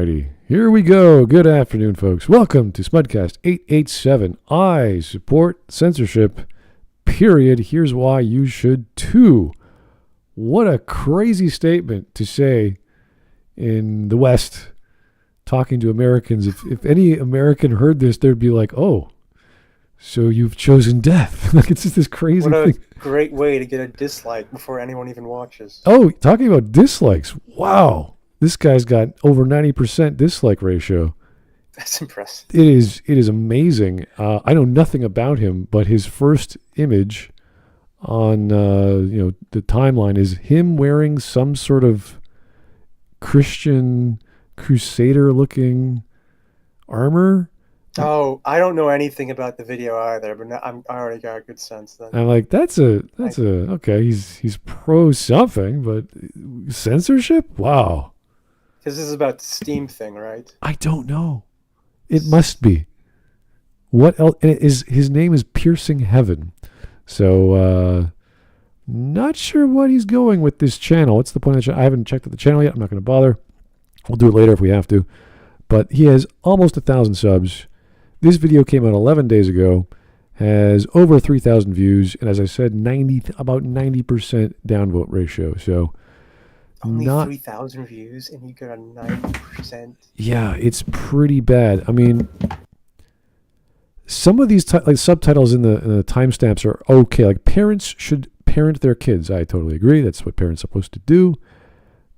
righty. Here we go. Good afternoon, folks. Welcome to Smudcast 887. I support censorship, period. Here's why you should too. What a crazy statement to say in the West, talking to Americans. If any American heard this, they'd be like, oh, so you've chosen death. Like, it's just this crazy thing. What a great way to get a dislike before anyone even watches. Oh, talking about dislikes. Wow. This guy's got over 90% dislike ratio. That's impressive. It is amazing. I know nothing about him, but his first image on the timeline is him wearing some sort of Christian crusader-looking armor. Oh, I don't know anything about the video either, but I already got a good sense then. I'm like, that's okay. He's pro something, but censorship? Wow. Because this is about the Steam thing, right? I don't know. It must be. What else? And his name is Piercing Heaven. So, not sure what he's going with this channel. What's the point of the channel? I haven't checked out the channel yet. I'm not going to bother. We'll do it later if we have to. But he has almost 1,000 subs. This video came out 11 days ago. Has over 3,000 views. And as I said, about 90% downvote ratio. So, only 3,000 views and you got a 90%. Yeah, it's pretty bad. I mean, some of these subtitles in the timestamps are okay. Like, parents should parent their kids. I totally agree. That's what parents are supposed to do.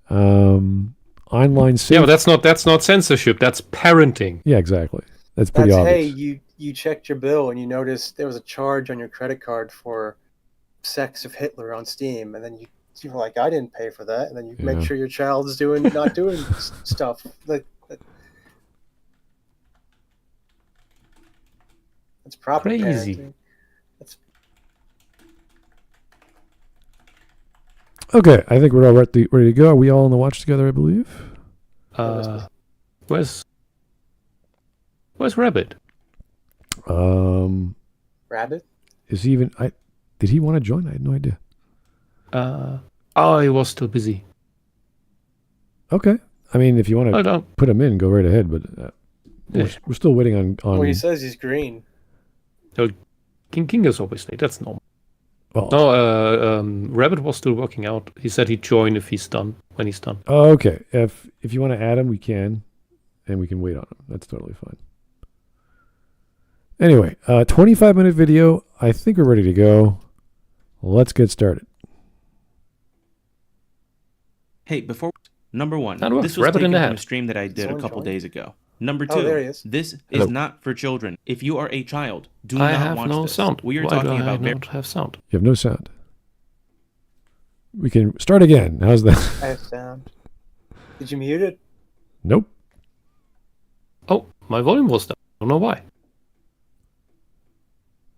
Online safety. Yeah, but that's not censorship. That's parenting. Yeah, exactly. That's pretty obvious. Hey, you checked your bill and you noticed there was a charge on your credit card for Sex of Hitler on Steam, and then you were like, I didn't pay for that, and then you make sure your child's not doing stuff. Like, that's proper crazy. Parenting. Okay, I think we're all ready to go. Are we all on the watch together, I believe? Where's Rabbit? Rabbit? Is he even... Did he want to join? I had no idea. He was still busy. Okay. I mean, if you want to put him in, go right ahead, but we're still waiting on... Well, he says he's green. So, King is obviously, that's normal. Well, no, Rabbit was still working out. He said he'd join if he's done, when he's done. Oh, okay. If you want to add him, we can, and we can wait on him. That's totally fine. Anyway, 25-minute video. I think we're ready to go. Let's get started. Hey, number one, this was taken from a stream that I did a couple days ago. Number two, there he is. This is not for children. If you are a child, do not watch this. I have no sound. We are talking about... I don't have sound. You have no sound. We can start again. How's that? I have sound. Did you mute it? Nope. Oh, my volume was down. I don't know why.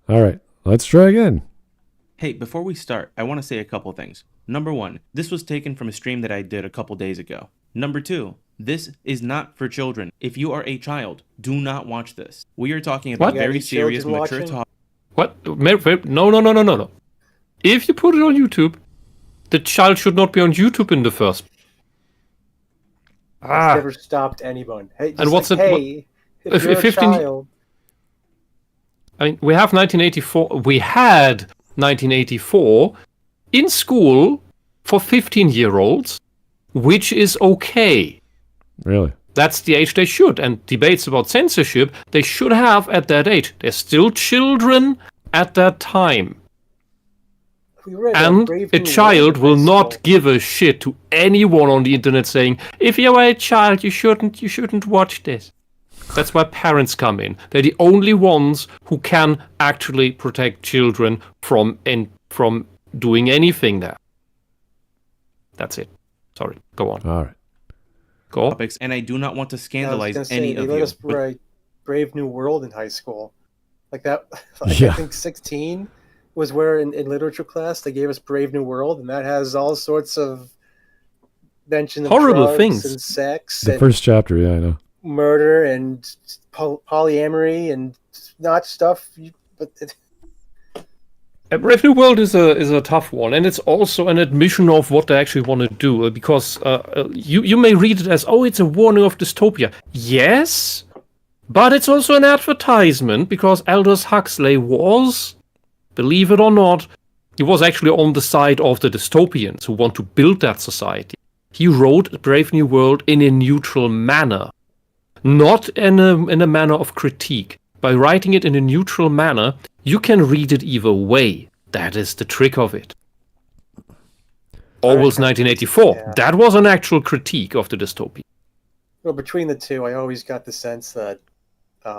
All right, let's try again. Hey, before we start, I want to say a couple things. Number one, this was taken from a stream that I did a couple days ago. Number two, this is not for children. If you are a child, do not watch this. We are talking about very serious, mature topics. What? No. If you put it on YouTube, the child should not be on YouTube in the first. It's never stopped anyone. Hey, and what's like, hey, if you're 15, a child... I mean, we have 1984. We had 1984 in school for 15-year-olds, which is okay. Really? That's the age they should. And debates about censorship, they should have at that age. They're still children at that time. And a child will not give a shit to anyone on the internet saying, if you're a child, you shouldn't watch this. That's why parents come in. They're the only ones who can actually protect children from doing anything there. That's it. Sorry. Go on. All right. Go on. Topics, and I do not want to scandalize any of you. They let us write Brave New World in high school. Like that. I think 16 was where in literature class they gave us Brave New World, and that has all sorts of mention of horrible drugs things and sex. The first chapter, yeah, I know. Murder and polyamory and not stuff. Brave New World is a tough one, and it's also an admission of what they actually want to do. Because you may read it as, oh, it's a warning of dystopia. Yes, but it's also an advertisement, because Aldous Huxley was, believe it or not, he was actually on the side of the dystopians who want to build that society. He wrote Brave New World in a neutral manner, not in a manner of critique. By writing it in a neutral manner, you can read it either way. That is the trick of it. Orwell's 1984, that was an actual critique of the dystopia. Well, between the two, I always got the sense that the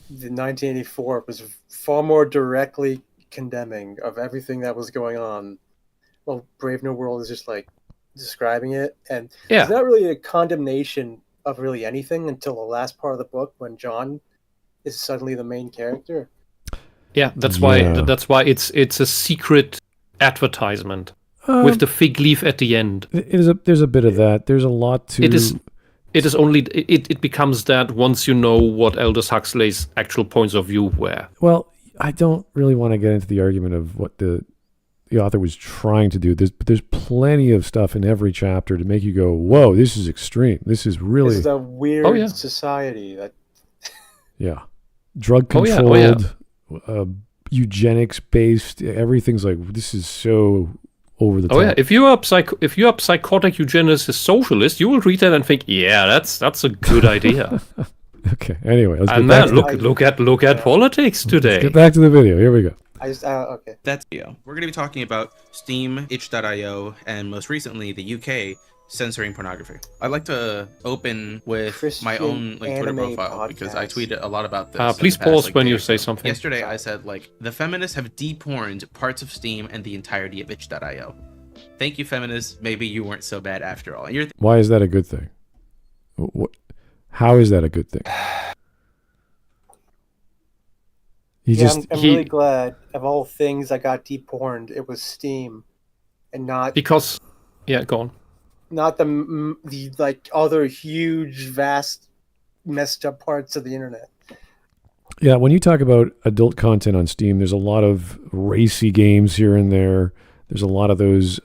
1984 was far more directly condemning of everything that was going on. Well, Brave New World is just like describing it, and it's not really a condemnation of really anything until the last part of the book when John is suddenly the main character. Yeah, that's why it's a secret advertisement with the fig leaf at the end. There's a bit of that. There's a lot to. It becomes that once you know what Aldous Huxley's actual points of view were. Well, I don't really want to get into the argument of what the author was trying to do. There's plenty of stuff in every chapter to make you go, whoa, this is extreme. This is really... This is a weird society. Yeah. Drug controlled, eugenics based. Everything's like, this is so over the top. Oh yeah, if you are psychotic eugenicist socialist, you will read that and think, yeah, that's a good idea. Okay, anyway. Look at politics today. Let's get back to the video. Here we go. Okay. That's video. We're going to be talking about Steam, itch.io, and most recently the UK censoring pornography. I'd like to open with Christian my own Twitter profile podcast. because I tweeted a lot about this. Please pause when you say something. Yesterday I said, the feminists have deporned parts of Steam and the entirety of itch.io. Thank you, feminists. Maybe you weren't so bad after all. And why is that a good thing? How is that a good thing? I'm really glad of all things that got deporned, it was Steam, and not because, go on. Not the other huge, vast, messed up parts of the internet. Yeah, when you talk about adult content on Steam, there's a lot of racy games here and there. There's a lot of those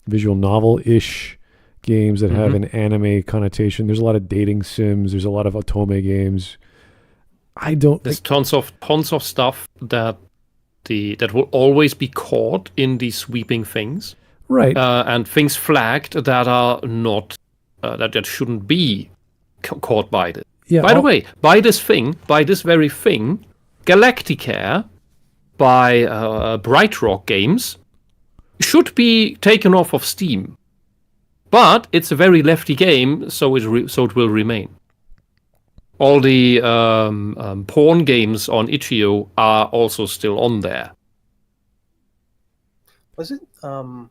visual novel-ish games that have an anime connotation. There's a lot of dating sims. There's a lot of otome games. There's tons of stuff that will always be caught in these sweeping things, right? And things flagged that are not that shouldn't be caught by this. Yeah. By the way, by this very thing, Galacticare by Bright Rock Games should be taken off of Steam, but it's a very lefty game, so it will remain. All the porn games on itch.io are also still on there. Was it? Because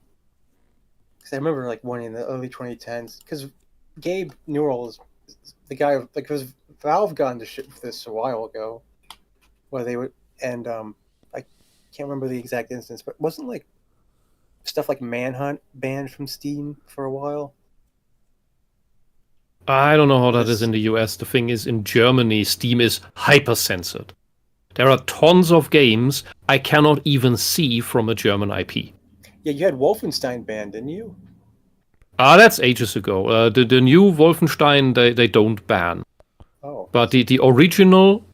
I remember one in the early 2010s. Because Gabe Newell is the guy. Because Valve got into shit for this a while ago, where they would, and I can't remember the exact instance, but wasn't stuff like Manhunt banned from Steam for a while? I don't know how that is in the US. The thing is, in Germany, Steam is hyper-censored. There are tons of games I cannot even see from a German IP. Yeah, you had Wolfenstein banned, didn't you? That's ages ago. The new Wolfenstein, they don't ban. Oh. But the original,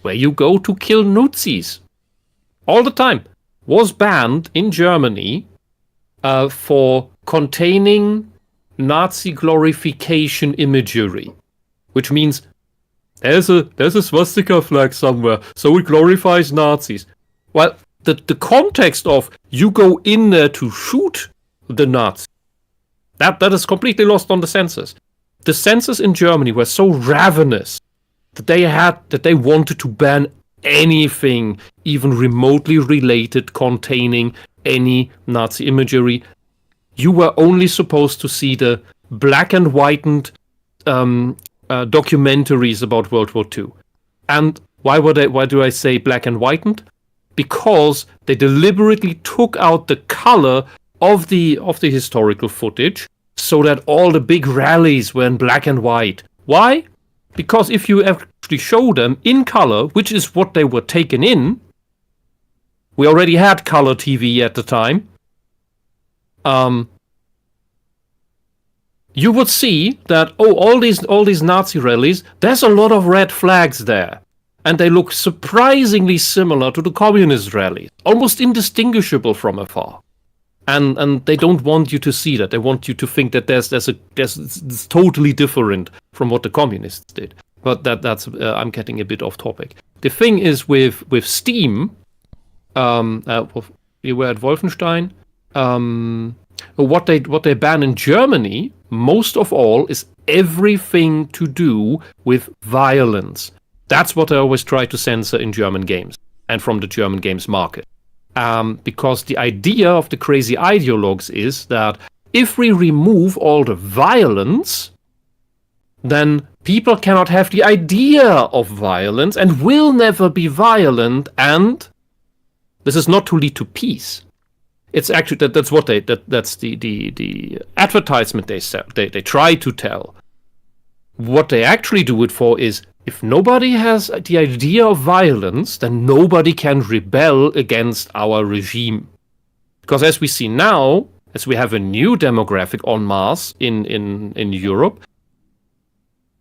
where you go to kill Nazis all the time, was banned in Germany for containing Nazi glorification imagery, which means there's a swastika flag somewhere, so it glorifies Nazis. Well, the context of you go in there to shoot the Nazis, that is completely lost on the censors. The censors in Germany were so ravenous that they wanted to ban anything even remotely related containing any Nazi imagery. You were only supposed to see the black and whitened documentaries about World War II. And why do I say black and whitened? Because they deliberately took out the color of the historical footage so that all the big rallies were in black and white. Why? Because if you actually show them in color, which is what they were taken in. We already had color TV at the time. You would see that, all these Nazi rallies, there's a lot of red flags there. And they look surprisingly similar to the communist rallies, almost indistinguishable from afar. And they don't want you to see that. They want you to think that it's totally different from what the communists did. But that's I'm getting a bit off topic. The thing is with Steam, we were at Wolfenstein. What they ban in Germany, most of all, is everything to do with violence. That's what I always try to censor in German games and from the German games market. Because the idea of the crazy ideologues is that if we remove all the violence, then people cannot have the idea of violence and will never be violent, and this is not to lead to peace. It's actually that's the advertisement they sell. They try to tell. What they actually do it for is, if nobody has the idea of violence, then nobody can rebel against our regime. Because as we see now, as we have a new demographic en masse in Europe,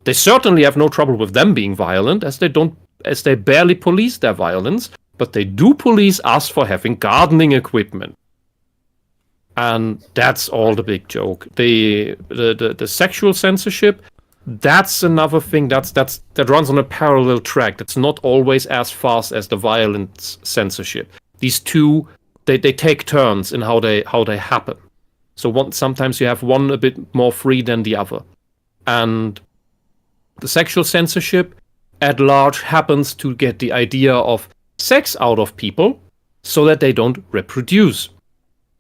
they certainly have no trouble with them being violent, as they barely police their violence, but they do police us for having gardening equipment. And that's all the big joke. The sexual censorship, that's another thing that runs on a parallel track. That's not always as fast as the violence censorship. These two, they take turns in how they happen. So sometimes you have one a bit more free than the other. And the sexual censorship at large happens to get the idea of sex out of people so that they don't reproduce.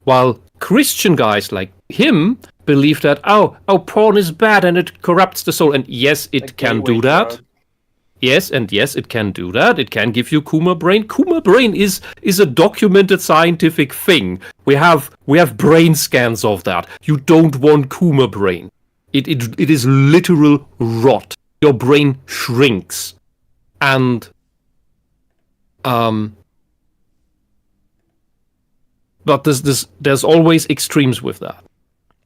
While Christian guys like him believe that, porn is bad and it corrupts the soul. And yes, it can do that. Drug. Yes, it can do that. It can give you Kuma brain. Kuma brain is a documented scientific thing. We have brain scans of that. You don't want Kuma brain. It is literal rot. Your brain shrinks. And but there's always extremes with that.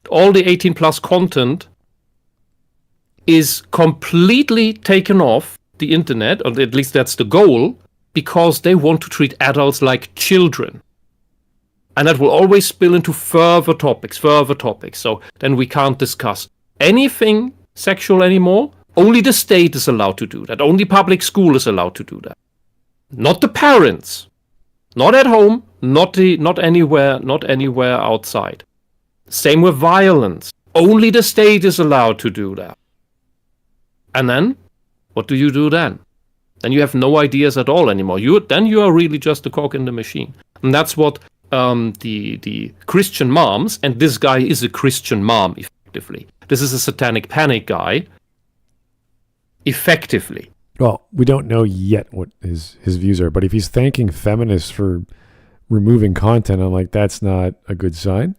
All the 18 plus content is completely taken off the internet, or at least that's the goal, because they want to treat adults like children. And that will always spill into further topics. So then we can't discuss anything sexual anymore. Only the state is allowed to do that. Only public school is allowed to do that. Not the parents. Not at home, not anywhere outside. Same with violence. Only the state is allowed to do that. And then, what do you do then? Then you have no ideas at all anymore. Then you are really just a cog in the machine. And that's what the Christian moms, and this guy is a Christian mom, effectively. This is a satanic panic guy, effectively. Well, we don't know yet what his views are, but if he's thanking feminists for removing content, I'm like, that's not a good sign.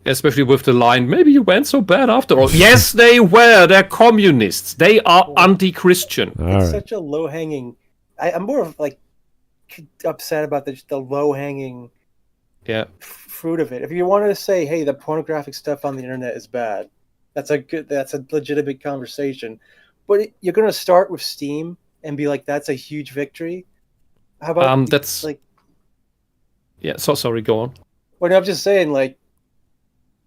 Especially with the line, maybe you weren't so bad after all. Yes, they were. They're communists. They are anti-Christian. It's such a low-hanging... I'm more of like upset about the low-hanging fruit of it. If you wanted to say, hey, the pornographic stuff on the internet is bad, that's a legitimate conversation. But you're going to start with Steam and be like, that's a huge victory? How about that's like... Yeah, so sorry, go on. Well, I'm just saying, like,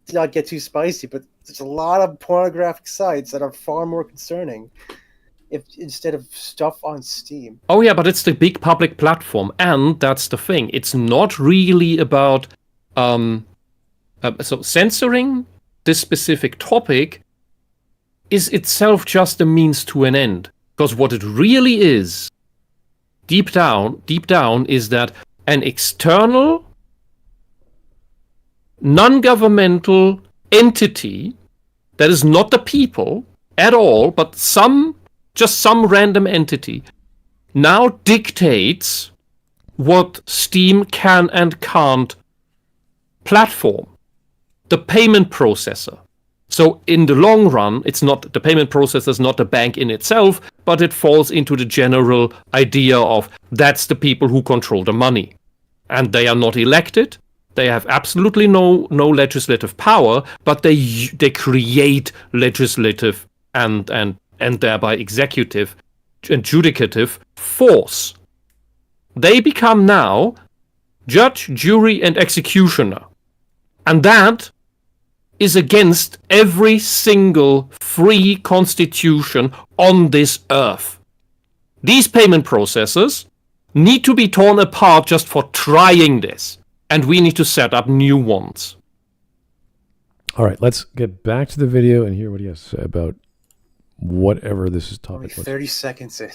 to not get too spicy, but there's a lot of pornographic sites that are far more concerning instead of stuff on Steam. Oh, yeah, but it's the big public platform, and that's the thing. It's not really about... so censoring this specific topic is itself just a means to an end. Because what it really is, deep down, is that an external, non-governmental entity that is not the people at all, but just some random entity, now dictates what Steam can and can't platform. The payment processor. So in the long run, it's not the payment processor is not the bank in itself, but it falls into the general idea of that's the people who control the money. And they are not elected. They have absolutely no legislative power, but they create legislative and thereby executive and judicative force. They become now judge, jury, and executioner. And that is against every single free constitution on this earth. These payment processors need to be torn apart just for trying this. And we need to set up new ones. All right, let's get back to the video and hear what he has to say about whatever this is Only topic was. 30 seconds in.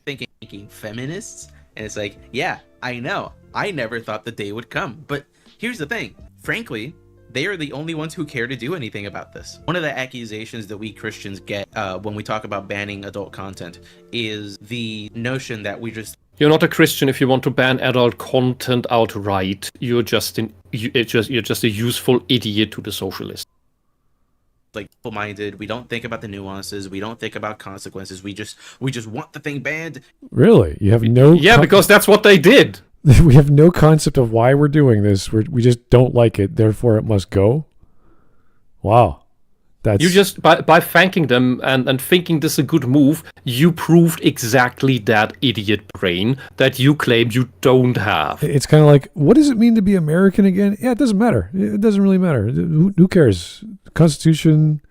Thinking feminists, and it's like, yeah, I know. I never thought the day would come. But here's the thing. Frankly, they are the only ones who care to do anything about this. One of the accusations that we Christians get when we talk about banning adult content is the notion that we just... You're not a Christian if you want to ban adult content outright. You're just a useful idiot to the socialists. Like minded, we don't think about the nuances, we don't think about consequences, we just want the thing banned. Really? You have no... because that's what they did. We have no concept of why we're doing this. We just don't like it, therefore it must go? Wow. That's... You just, by thanking them and thinking this is a good move, you proved exactly that idiot brain that you claim you don't have. It's kind of like, what does it mean to be American again? Yeah, it doesn't matter. It doesn't really matter. Who cares? Constitution,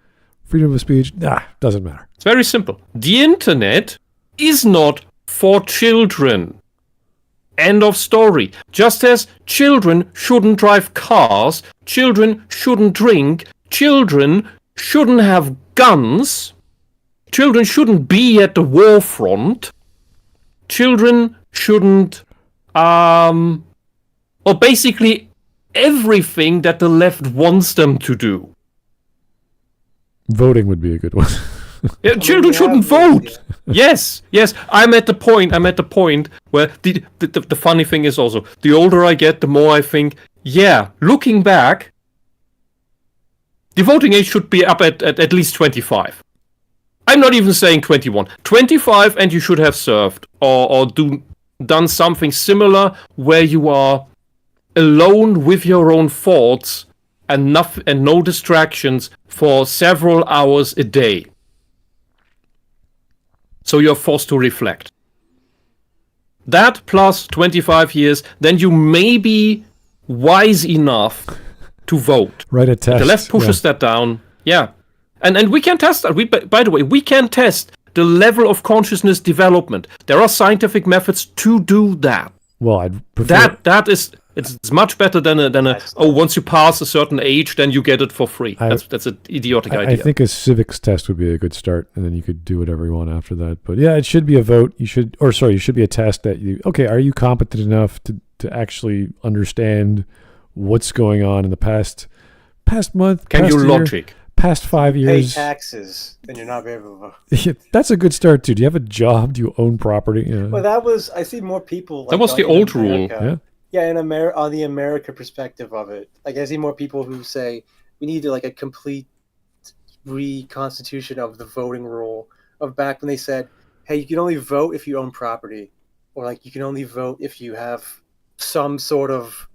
freedom of speech, doesn't matter. It's very simple. The internet is not for children. End of story. Just as children shouldn't drive cars, children shouldn't drink, children shouldn't have guns, children shouldn't be at the war front, children shouldn't, or basically everything that the left wants them to do. Voting would be a good one. Yeah, children shouldn't vote. Yes. I'm at the point where the funny thing is also, the older I get, the more I think, yeah, looking back, the voting age should be up at least 25. I'm not even saying 21. 25, and you should have served or done something similar where you are alone with your own thoughts and no distractions for several hours a day. So you're forced to reflect. That plus 25 years, then you may be wise enough to vote. Write a test. The left pushes that down. Yeah. And we can test that. By the way, we can test the level of consciousness development. There are scientific methods to do that. Well, I'd prefer... It's much better than once you pass a certain age, then you get it for free. That's an idiotic idea. I think a civics test would be a good start, and then you could do whatever you want after that. But yeah, it should be a vote. You should be a test that are you competent enough to actually understand what's going on in the past month, can past you year, logic? Past 5 years. Pay taxes, then you're not able to vote. Yeah, that's a good start too. Do you have a job? Do you own property? Yeah. Well, I see more people. That was the old rule. Yeah. Yeah, on the America perspective of it, like I see more people who say we need like a complete reconstitution of the voting rule of back when they said, hey, you can only vote if you own property, or like you can only vote if you have some sort of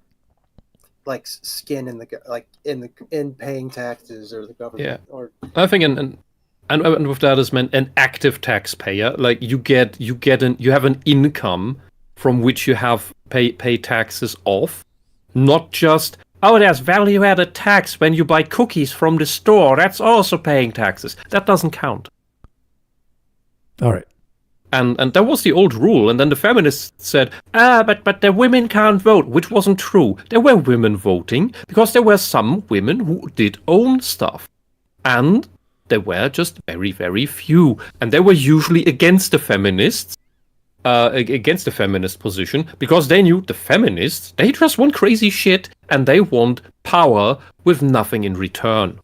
like skin in paying taxes or the government. Yeah. Or I think and with that is meant an active taxpayer. Like you have an income from which you have pay taxes off, not just there's value-added tax when you buy cookies from the store. That's also paying taxes. That doesn't count. All right. And that was the old rule. And then the feminists said, but the women can't vote, which wasn't true. There were women voting because there were some women who did own stuff, and there were just very, very few, and they were usually against the feminists. Against the feminist position, because they knew the feminists, they just want crazy shit, and they want power with nothing in return.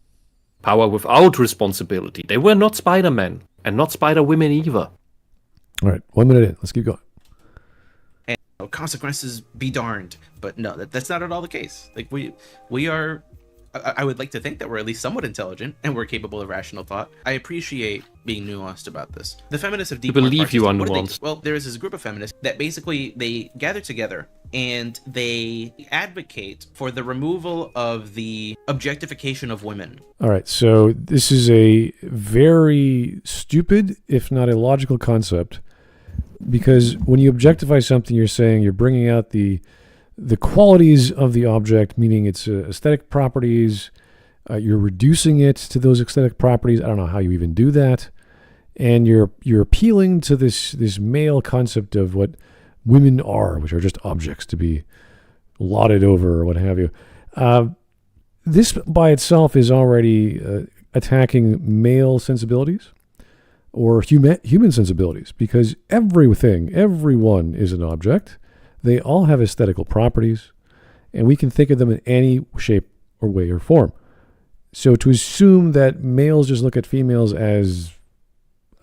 Power without responsibility. They were not Spider-Men, and not Spider-Women either. All right, 1 minute in. Let's keep going. And consequences be darned. But no, that's not at all the case. Like we are I would like to think that we're at least somewhat intelligent and we're capable of rational thought. I appreciate being nuanced about this. The feminists of deep believe you are nuanced. Well, there is this group of feminists that basically they gather together and they advocate for the removal of the objectification of women. All right, so this is a very stupid, if not illogical concept, because when you objectify something, you're saying you're bringing out the qualities of the object, meaning its aesthetic properties. You're reducing it to those aesthetic properties. I don't know how you even do that, and you're appealing to this male concept of what women are, which are just objects to be lauded over or what have you. This by itself is already attacking male sensibilities or human sensibilities, because everyone is an object. They all have aesthetical properties, and we can think of them in any shape or way or form. So to assume that males just look at females as,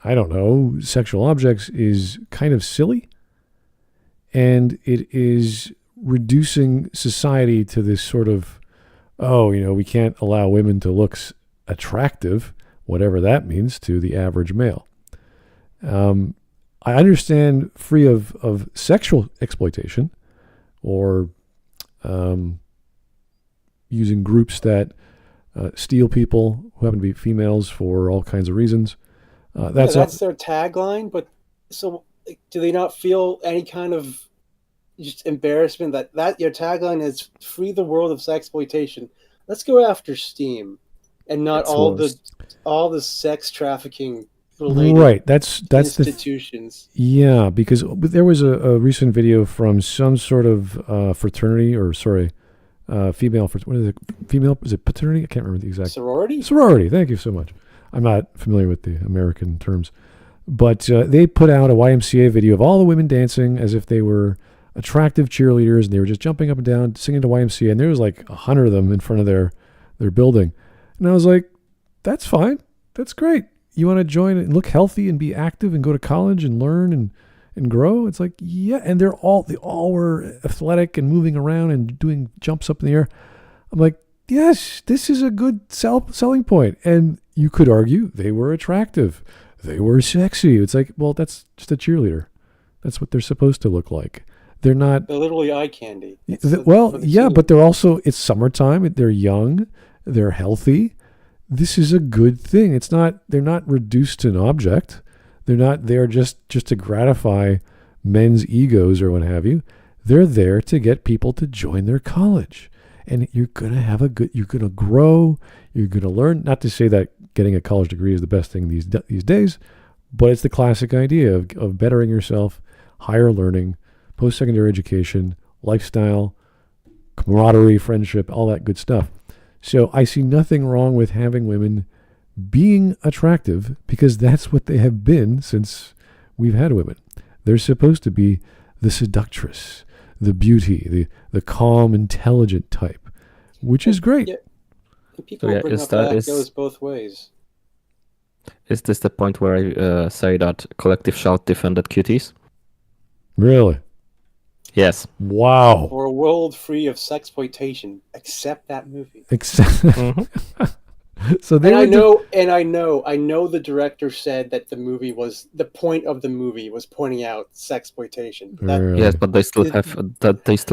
I don't know, sexual objects is kind of silly. And it is reducing society to this sort of, we can't allow women to look attractive, whatever that means, to the average male. I understand free of sexual exploitation or using groups that steal people who happen to be females for all kinds of reasons. That's their tagline, but so do they not feel any kind of just embarrassment that your tagline is free the world of sexploitation? Let's go after Steam and not all the sex trafficking related right. That's institutions. Because there was a recent video from some sort of fraternity, or female. What is it? Female? Is it paternity? I can't remember the exact. Sorority. Thank you so much. I'm not familiar with the American terms, but they put out a YMCA video of all the women dancing as if they were attractive cheerleaders, and they were just jumping up and down, singing to YMCA, and there was like 100 of them in front of their building, and I was like, "That's fine. That's great. You want to join and look healthy and be active and go to college and learn and grow?" It's like, yeah. And they all were athletic and moving around and doing jumps up in the air. I'm like, yes, this is a good selling point. And you could argue they were attractive. They were sexy. It's like, well, that's just a cheerleader. That's what they're supposed to look like. They're not. They're literally eye candy. But they're also, it's summertime. They're young. They're healthy. This is a good thing. They're not reduced to an object. They're not there just to gratify men's egos or what have you. They're there to get people to join their college. And you're going to grow, you're going to learn. Not to say that getting a college degree is the best thing these days, but it's the classic idea of bettering yourself, higher learning, post-secondary education, lifestyle, camaraderie, friendship, all that good stuff. So I see nothing wrong with having women being attractive, because that's what they have been since we've had women. They're supposed to be the seductress, the beauty, the calm, intelligent type, which is great. Yeah. People bring up that goes both ways. Is this the point where I say that collective shout defended cuties? Really? Yes. Wow. For a world free of sexploitation, accept that movie. So I know the director said that the point of the movie was pointing out sexploitation. Really? Yes, but they still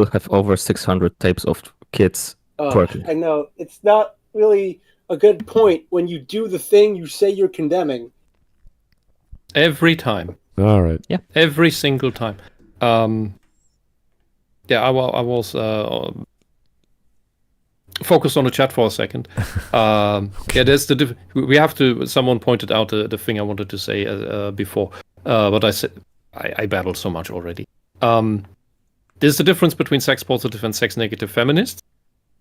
have over 600 tapes of kids twerking. I know it's not really a good point when you do the thing you say you're condemning. Every time. All right. Yeah. Every single time. I was focused on the chat for a second. There's we have to. Someone pointed out the thing I wanted to say before, but I said I battled so much already. There's the difference between sex positive and sex negative feminists,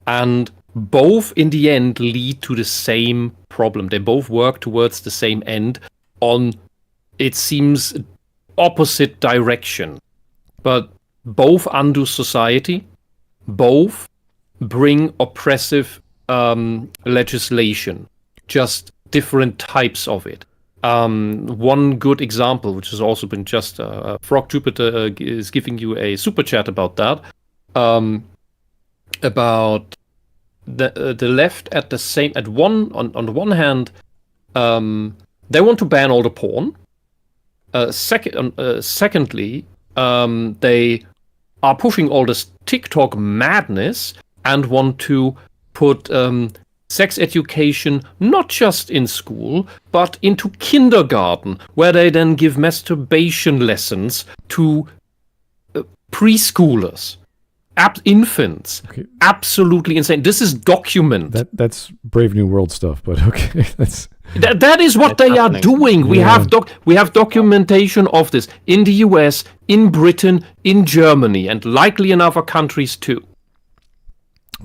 and both in the end lead to the same problem. They both work towards the same end on, it seems, opposite direction, but both undo society, both bring oppressive legislation, just different types of it. One good example, which has also been just Frog Jupiter is giving you a super chat about that, about the left at on the one hand, they want to ban all the porn. Secondly, they are pushing all this TikTok madness and want to put sex education not just in school, but into kindergarten, where they then give masturbation lessons to preschoolers, infants. Okay. Absolutely insane. This is documented. That's Brave New World stuff, but okay, that's... That is what they are doing. We have documentation of this in the US, in Britain, in Germany, and likely in other countries too.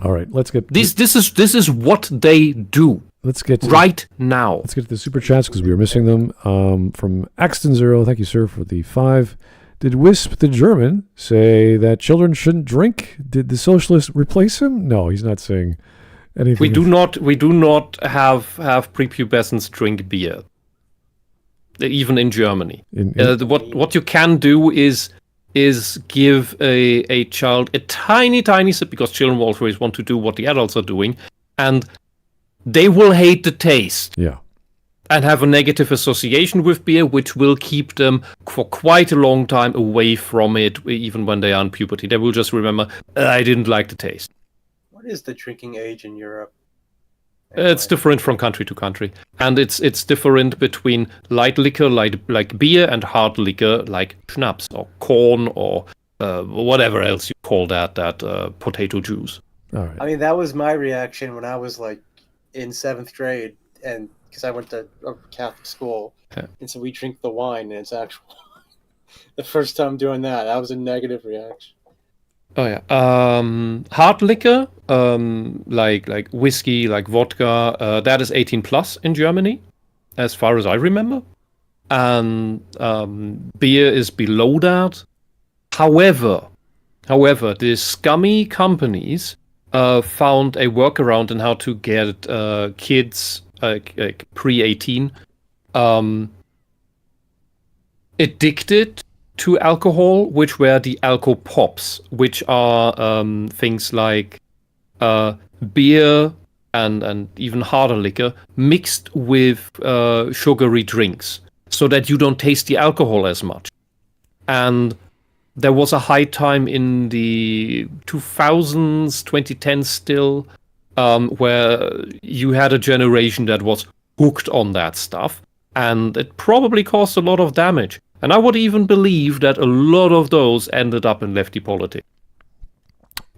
All right, let's get... This is what they do. Let's get right now. Let's get to the super chats because we were missing them. From Axton Zero, thank you, sir, for the 5. Did Whisp the German say that children shouldn't drink? Did the socialist replace him? No, he's not saying anything. We do not have prepubescents drink beer, even in Germany. What you can do is give a child a tiny sip, because children always want to do what the adults are doing, and they will hate the taste. Yeah. And have a negative association with beer, which will keep them for quite a long time away from it, even when they are in puberty. They will just remember, I didn't like the taste. What is the drinking age in Europe? It's different from country to country. And it's different between light liquor, like beer, and hard liquor, like schnapps, or corn, or whatever else you call that potato juice. All right. I mean, that was my reaction when I was like in 7th grade, and because I went to a Catholic school, and so we drink the wine, and it's actual. The first time doing that was a negative reaction. Oh yeah, hard liquor, like whiskey, like vodka, that is 18 plus in Germany, as far as I remember, and beer is below that. However, the scummy companies found a workaround on how to get kids like pre-18 addicted to alcohol, which were the alco pops, which are things like beer and even harder liquor mixed with sugary drinks, so that you don't taste the alcohol as much. And there was a high time in the 2000s, 2010s still, where you had a generation that was hooked on that stuff, and it probably caused a lot of damage. And I would even believe that a lot of those ended up in lefty politics.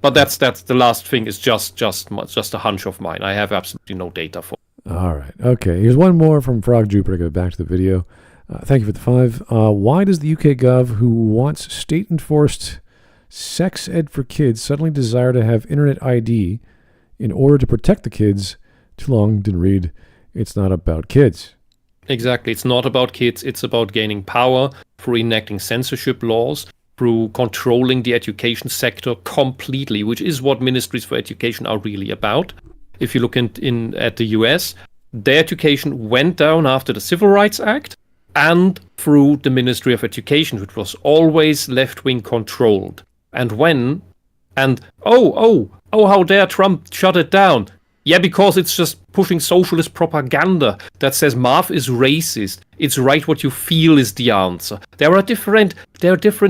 But that's the last thing is just a hunch of mine. I have absolutely no data for it. All right. Okay. Here's one more from Frog Jupiter. Go back to the video. Thank you for the 5. Why does the UK Gov, who wants state-enforced sex ed for kids, suddenly desire to have internet ID in order to protect the kids? Too long, didn't read. It's not about kids. Exactly. It's not about kids. It's about gaining power through enacting censorship laws, through controlling the education sector completely, which is what ministries for education are really about. If you look at the US, their education went down after the Civil Rights Act and through the Ministry of Education, which was always left-wing controlled. And how dare Trump shut it down? Yeah, because it's just pushing socialist propaganda that says math is racist. It's write what you feel is the answer. There are different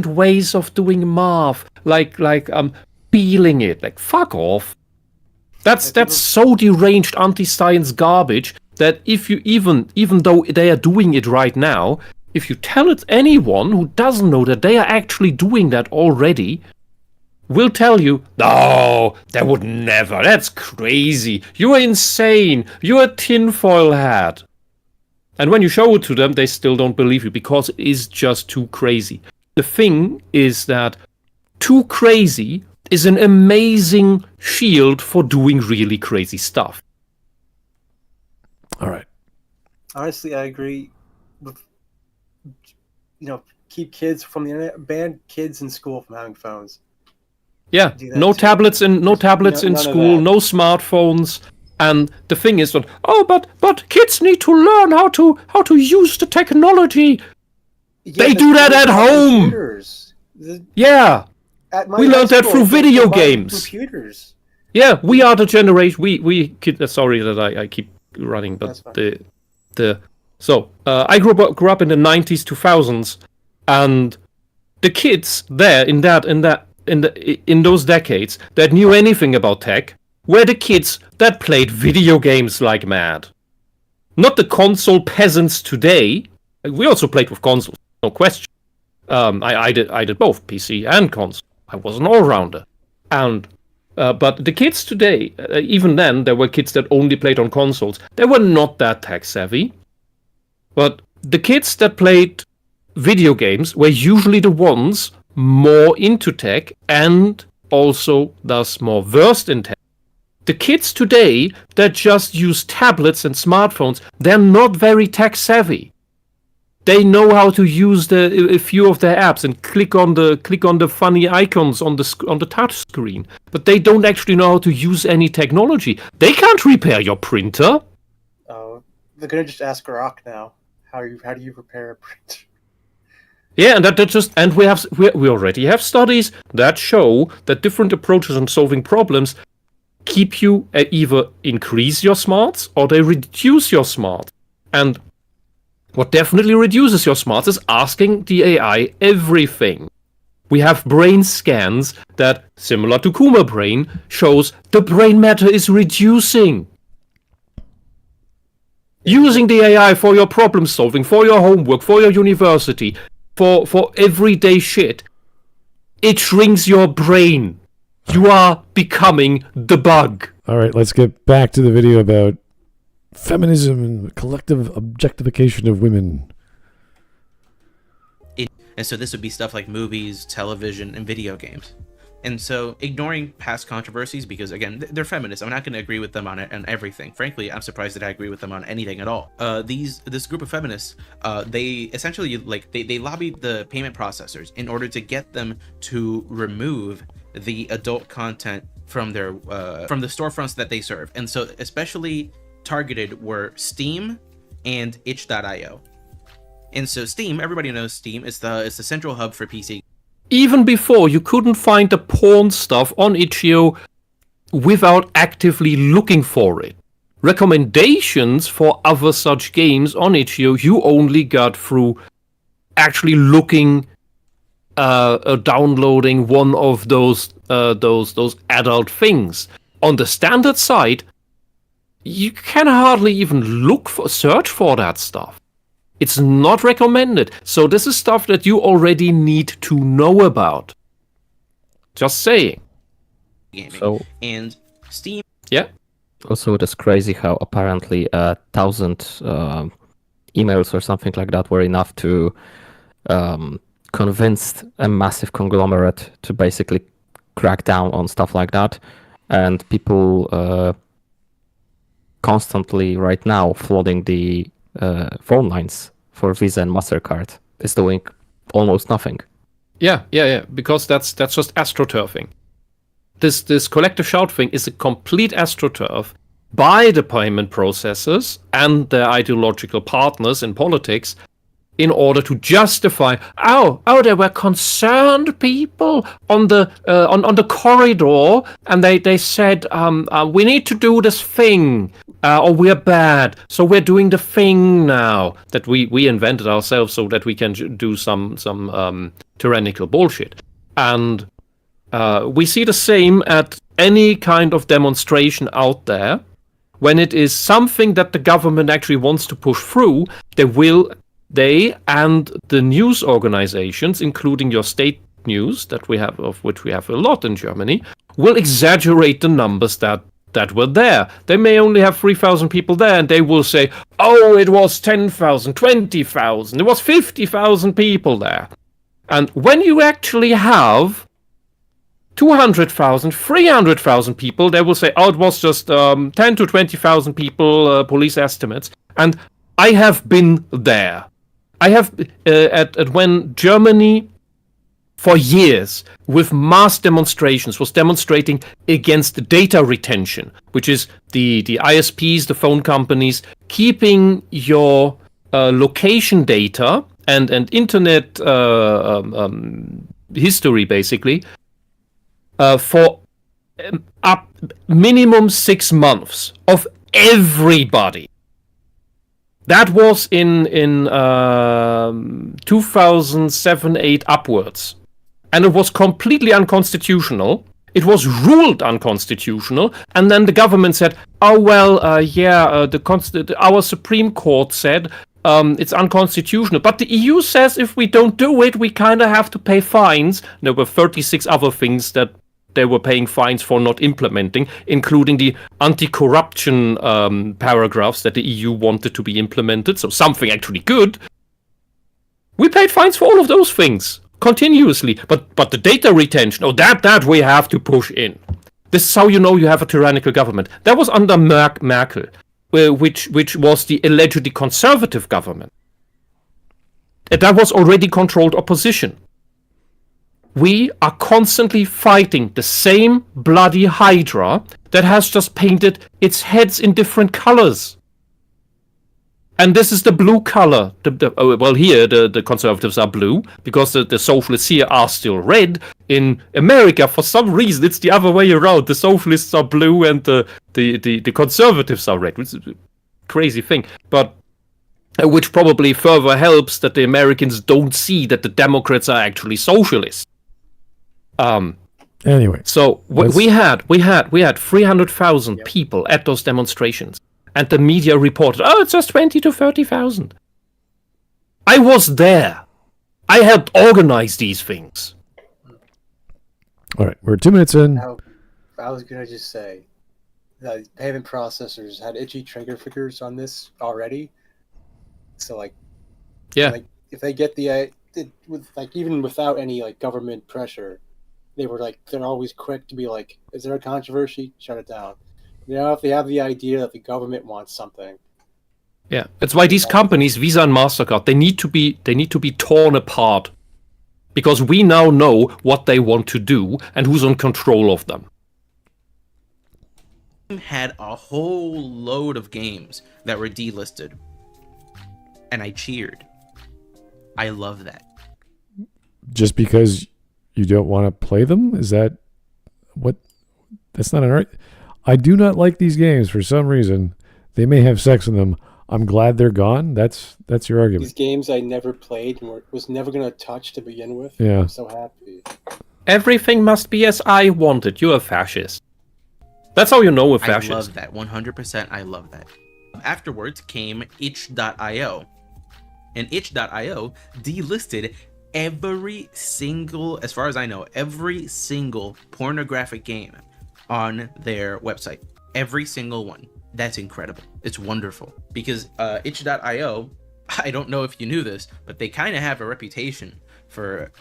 ways of doing math, like feeling it. Like, fuck off. That's so deranged anti-science garbage that if you even though they are doing it right now, if you tell it anyone who doesn't know that they are actually doing that already, will tell you, no, they would never. That's crazy. You are insane. You're a tinfoil hat. And when you show it to them, they still don't believe you because it is just too crazy. The thing is that too crazy is an amazing shield for doing really crazy stuff. All right. Honestly, I agree with, keep kids from the internet, ban kids in school from having phones. Yeah, no tablets in school, no smartphones, and the thing is that but kids need to learn how to use the technology. Yeah, they do that at home. Yeah, we learned that through video games. Computers. Yeah, we are the generation. Sorry that I keep running, but I grew up in the 90s, 2000s, and the kids there in those decades that knew anything about tech were the kids that played video games like mad. Not the console peasants today. We also played with consoles, no question. I did both PC and console. I was an all-rounder, but the kids today, even then, there were kids that only played on consoles. They were not that tech savvy. But the kids that played video games were usually the ones more into tech and also thus more versed in tech. The kids today that just use tablets and smartphones, they're not very tech savvy. They know how to use a few of their apps and click on the funny icons on the touch screen, but they don't actually know how to use any technology. They can't repair your printer. Oh, they're gonna just ask Grok now. How do you repair a printer? Yeah, and we already have studies that show that different approaches on solving problems keep you either increase your smarts or they reduce your smarts. And what definitely reduces your smarts is asking the AI everything. We have brain scans that, similar to Kuma brain, shows the brain matter is reducing. Using the AI for your problem solving, for your homework, for your university, for everyday shit, it shrinks your brain. You are becoming the bug. All right, let's get back to the video about feminism and collective objectification of women. And so this would be stuff like movies, television, and video games. And so ignoring past controversies, because again, they're feminists. I'm not going to agree with them on everything. Frankly, I'm surprised that I agree with them on anything at all. This group of feminists, they essentially they lobby the payment processors in order to get them to remove the adult content from their from the storefronts that they serve. And so especially targeted were Steam and itch.io. And so Steam, everybody knows Steam is the central hub for PC. Even before, you couldn't find the porn stuff on itch.io without actively looking for it. Recommendations for other such games on itch.io you only got through actually looking, downloading one of those adult things. On the standard site, you can hardly even search for that stuff. It's not recommended. So this is stuff that you already need to know about. Just saying. So, and Steam. Yeah. Also, it is crazy how apparently 1,000 emails or something like that were enough to convince a massive conglomerate to basically crack down on stuff like that. And people constantly right now flooding the phone lines for Visa and MasterCard is doing almost nothing. Yeah, because that's just astroturfing. This collective shout thing is a complete astroturf by the payment processors and their ideological partners in politics in order to justify, there were concerned people on the corridor, and they said, we need to do this thing, or we're bad, so we're doing the thing now that we invented ourselves so that we can do some tyrannical bullshit. And we see the same at any kind of demonstration out there. When it is something that the government actually wants to push through, they and the news organizations, including your state news that we have, of which we have a lot in Germany, will exaggerate the numbers that were there. They may only have 3,000 people there, and they will say, it was 10,000, 20,000, it was 50,000 people there. And when you actually have 200,000, 300,000 people, they will say, it was just 10 to 20,000 people, police estimates. And I have been there. I have, at when Germany, for years, with mass demonstrations, was demonstrating against data retention, which is the ISPs, the phone companies, keeping your location data and internet history, basically, for up minimum 6 months of everybody. That was in 2007-8 upwards, and it was completely unconstitutional. It was ruled unconstitutional, and then the government said, "Oh well, our Supreme Court said it's unconstitutional, but the EU says if we don't do it, we kind of have to pay fines." There were 36 other things that they were paying fines for not implementing, including the anti-corruption paragraphs that the EU wanted to be implemented, so something actually good. We paid fines for all of those things continuously, but the data retention, that we have to push in. This is how you know you have a tyrannical government. That was under Merkel, which was the allegedly conservative government. That was already controlled opposition. We are constantly fighting the same bloody Hydra that has just painted its heads in different colors. And this is the blue color. Here the conservatives are blue because the socialists here are still red. In America, for some reason, it's the other way around. The socialists are blue and the conservatives are red, which is a crazy thing. But which probably further helps that the Americans don't see that the Democrats are actually socialists. Anyway, so we had 300,000 people at those demonstrations, and the media reported, it's just 20 to 30,000. I was there. I helped organize these things. All right, we're 2 minutes in. Now, I was gonna just say that payment processors had itchy trigger fingers on this already. So if they get even without any government pressure. They're always quick to be like, is there a controversy? Shut it down. If they have the idea that the government wants something. Yeah, that's why these companies, Visa and MasterCard, they need to be torn apart, because we now know what they want to do and who's in control of them. Had a whole load of games that were delisted, and I cheered. I love that. Just because you don't want to play them? Is that what? That's not an art. I do not like these games for some reason. They may have sex in them. I'm glad they're gone. That's your argument. These games I never played and was never going to touch to begin with. Yeah. I'm so happy. Everything must be as I want it. You're a fascist. That's how you know a fascist. I love that. 100%. I love that. Afterwards came itch.io. And itch.io delisted every single, as far as I know, every single pornographic game on their website. Every single one. That's incredible. It's wonderful. Because itch.io, I don't know if you knew this, but they kind of have a reputation for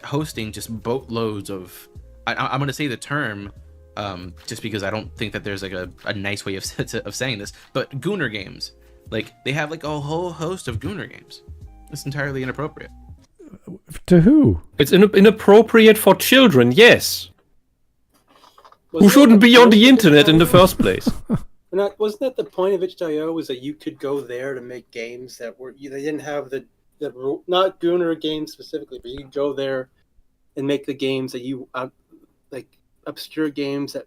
hosting just boatloads of, I'm going to say the term just because I don't think that there's a nice way of saying this, but Gooner games. They have a whole host of Gooner games. It's entirely inappropriate. To who? It's inappropriate for children, yes. Who shouldn't be on the internet in the first place. Wasn't that the point of itch.io, was that you could go there to make games that they didn't have the not Gooner games specifically, but you could go there and make the games that you obscure games that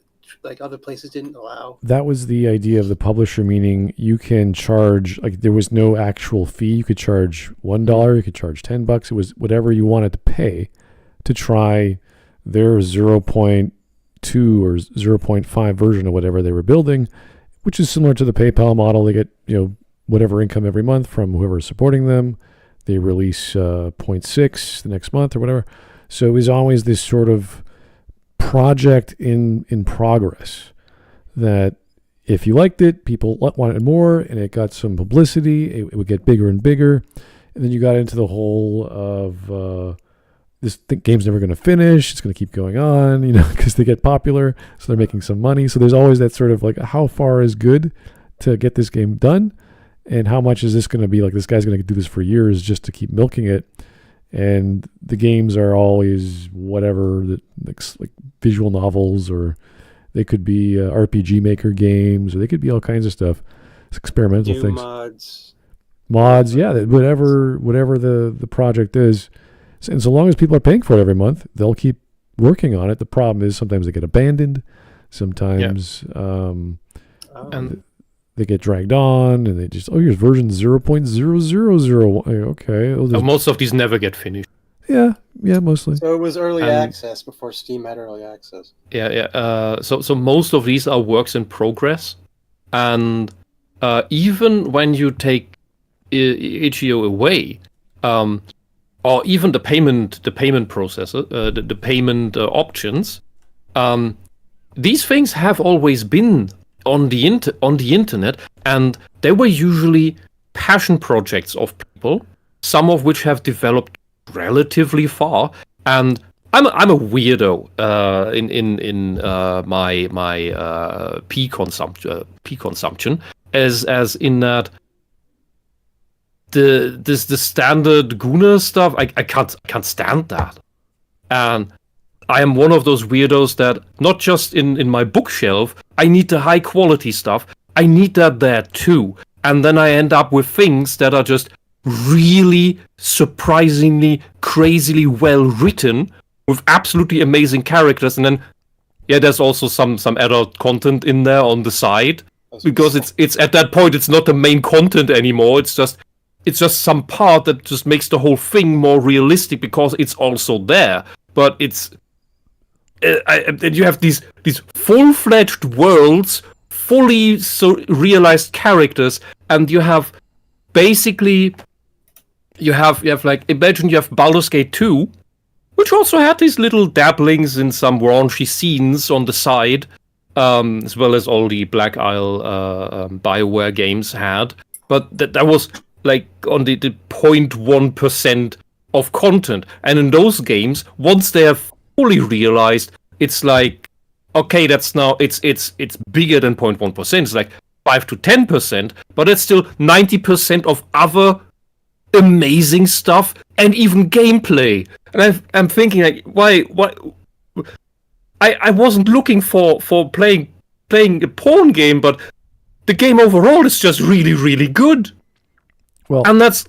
other places didn't allow. That was the idea of the publisher, meaning you can charge, there was no actual fee. You could charge $1, you could charge $10. It was whatever you wanted to pay to try their 0.2 or 0.5 version of whatever they were building, which is similar to the PayPal model. They get, whatever income every month from whoever's supporting them. They release 0.6 the next month or whatever. So it was always this sort of project in progress that if you liked it, people wanted more, and it got some publicity. It would get bigger and bigger, and then you got into the whole of this game's never going to finish. It's going to keep going on, because they get popular, so they're making some money. So there's always that sort of how far is good to get this game done, and how much is this going to be this guy's going to do this for years just to keep milking it. And the games are always whatever, like visual novels, or they could be RPG Maker games, or they could be all kinds of stuff. It's experimental things. Mods, yeah, whatever the project is. And so long as people are paying for it every month, they'll keep working on it. The problem is sometimes they get abandoned. Sometimes And they get dragged on, and they just here's version 0.0001. Okay, most of these never get finished. yeah, mostly. So it was early access before Steam had early access. Yeah. So most of these are works in progress, and even when you take itch.io away, or even the payment processor, the payment options, these things have always been on the internet, and they were usually passion projects of people, some of which have developed relatively far. And I'm a weirdo in my P consumption, as in that the standard Guna stuff I can't stand that, and I am one of those weirdos that not just in my bookshelf, I need the high quality stuff. I need that there too. And then I end up with things that are just really surprisingly, crazily well written with absolutely amazing characters. And then, there's also some adult content in there on the side, because it's at that point, it's not the main content anymore. It's just some part that just makes the whole thing more realistic because it's also there. But it's and you have these full-fledged worlds, fully realized characters, and you have basically like, imagine you have Baldur's Gate 2, which also had these little dabblings in some raunchy scenes on the side, as well as all the Black Isle BioWare games had, but that was like on the 0.1% of content. And in those games, once they have fully realized, it's like, okay, that's now it's bigger than 0.1%. It's like 5 to 10%, but it's still 90% of other amazing stuff and even gameplay. And I'm thinking, like, why? I wasn't looking for playing a porn game, but the game overall is just really, really good. Well, and that's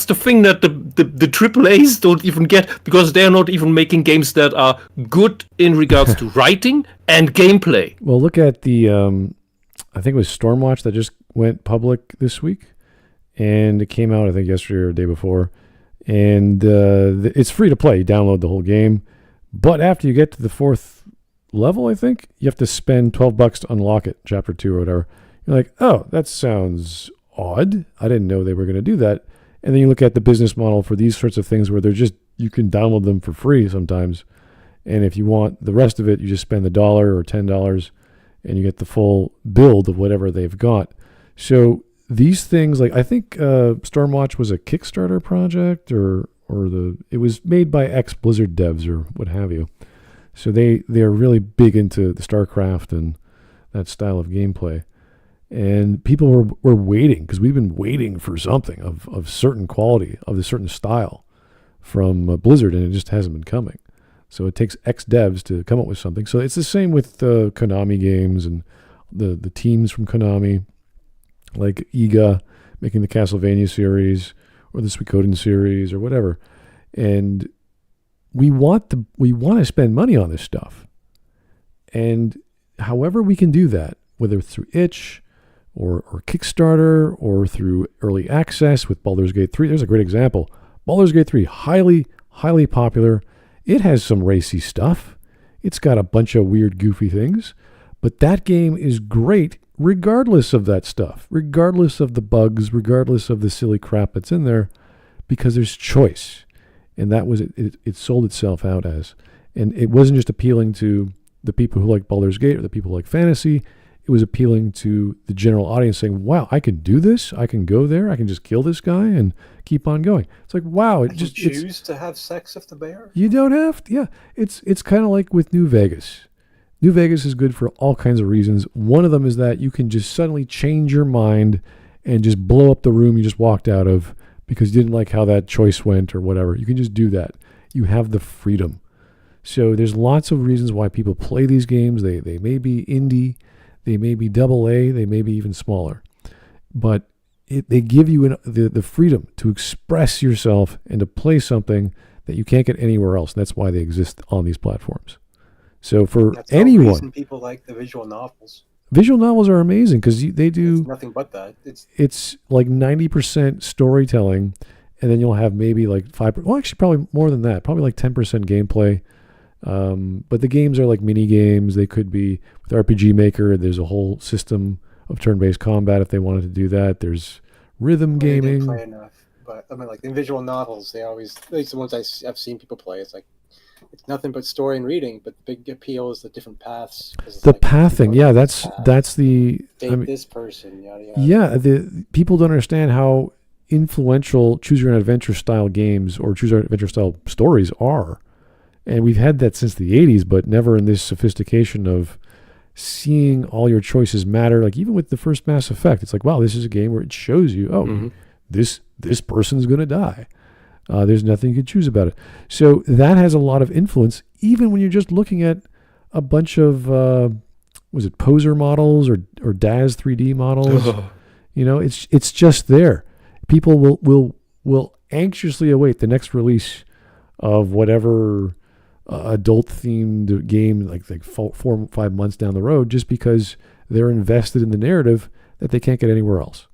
the thing that the AAAs don't even get, because they're not even making games that are good in regards to writing and gameplay. Well, look at the I think it was Stormwatch that just went public this week, and it came out I think yesterday or the day before, and it's free to play. You download the whole game, but after you get to the 4th level, I think you have to spend $12 to unlock it, chapter 2 or whatever. You're like, oh, that sounds odd. I didn't know they were going to do that. And then you look at the business model for these sorts of things where they're just, you can download them for free sometimes. And if you want the rest of it, you just spend $1 or $10 and you get the full build of whatever they've got. So these things, like, I think Stormwatch was a Kickstarter project or it was made by ex-Blizzard devs or what have you. So they're really big into the StarCraft and that style of gameplay. And people were waiting, because we've been waiting for something of certain quality, of a certain style from Blizzard, and it just hasn't been coming. So it takes ex-devs to come up with something. So it's the same with Konami games and the teams from Konami, like Iga making the Castlevania series or the Suikoden series or whatever. And we want to spend money on this stuff. And however we can do that, whether it's through itch or Kickstarter or through early access with Baldur's Gate 3. There's a great example. Baldur's Gate 3, highly, highly popular. It has some racy stuff. It's got a bunch of weird, goofy things. But that game is great regardless of that stuff, regardless of the bugs, regardless of the silly crap that's in there, because there's choice. And that was it sold itself out as. And it wasn't just appealing to the people who like Baldur's Gate or the people who like fantasy. It was appealing to the general audience, saying, wow, I can do this. I can go there. I can just kill this guy and keep on going. It's like, wow. You choose to have sex with the bear? You don't have to. Yeah. It's kind of like with New Vegas. New Vegas is good for all kinds of reasons. One of them is that you can just suddenly change your mind and just blow up the room you just walked out of because you didn't like how that choice went or whatever. You can just do that. You have the freedom. So there's lots of reasons why people play these games. They may be indie. They may be AA, they may be even smaller, but they give you the freedom to express yourself and to play something that you can't get anywhere else. And that's why they exist on these platforms. So for That's the anyone, reason people like the visual novels. visual novels are amazing because they do. It's nothing but that. It's like 90% storytelling, and then you'll have maybe like 5. Well, actually, probably more than that. Probably like 10% gameplay. But the games are like mini games. They could be with RPG Maker. There's a whole system of turn-based combat if they wanted to do that. There's rhythm They didn't gaming. play enough, but I mean, like in visual novels, they always, at least the ones I've seen people play. It's like it's nothing but story and reading, but the big appeal is the different paths. The pathing, yeah, that's the. Date this person, yada yada. Yeah, the people don't understand how influential choose your own adventure style games or choose your own adventure style stories are. And we've had that since the 80s, but never in this sophistication of seeing all your choices matter. Like even with the first Mass Effect, it's like, wow, this is a game where it shows you, this person's going to die. There's nothing you can choose about it. So that has a lot of influence, even when you're just looking at a bunch of, was it poser models or DAZ 3D models? You know, it's just there. People will anxiously await the next release of whatever adult themed game like 4 or 5 months down the road, just because they're invested in the narrative that they can't get anywhere else.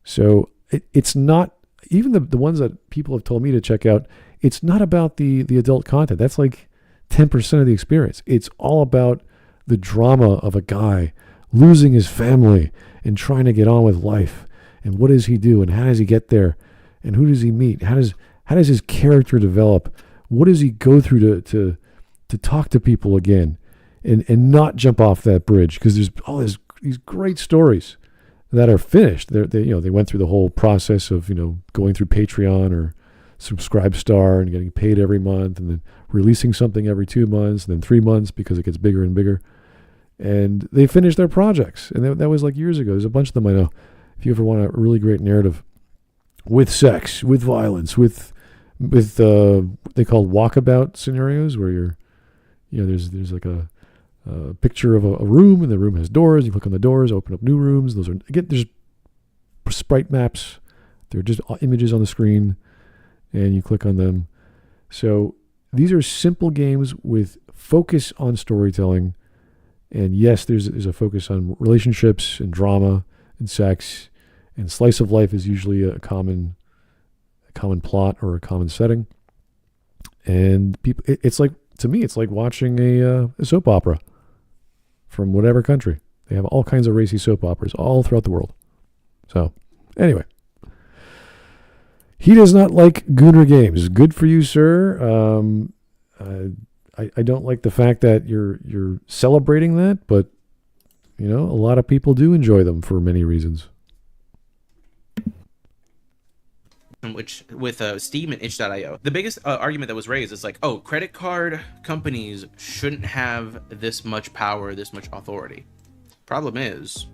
So it's not, even the ones that people have told me to check out, it's not about the adult content. That's like 10% of the experience. It's all about the drama of a guy losing his family and trying to get on with life. And what does he do? And how does he get there? And who does he meet? How does his character develop? What does he go through to talk to people again and not jump off that bridge? Because there's all these great stories that are finished. They went through the whole process of going through Patreon or Subscribestar and getting paid every month, and then releasing something every 2 months, and then 3 months because it gets bigger and bigger. And they finished their projects, and that was like years ago. There's a bunch of them I know. If you ever want a really great narrative with sex, with violence, with they call walkabout scenarios where there's like a picture of a room, and the room has doors. You click on the doors, open up new rooms. There's sprite maps. They're just images on the screen, and you click on them. So these are simple games with focus on storytelling. And yes, there's a focus on relationships and drama and sex, and slice of life is usually a common plot or a common setting. And people, it's like, to me, it's like watching a soap opera from whatever country. They have all kinds of racy soap operas all throughout the world. So anyway, he does not like Gooner games. Good for you, sir. I don't like the fact that you're celebrating that, but a lot of people do enjoy them for many reasons. Which with Steam and itch.io, the biggest argument that was raised is like, oh, credit card companies shouldn't have this much power, this much authority. Problem is,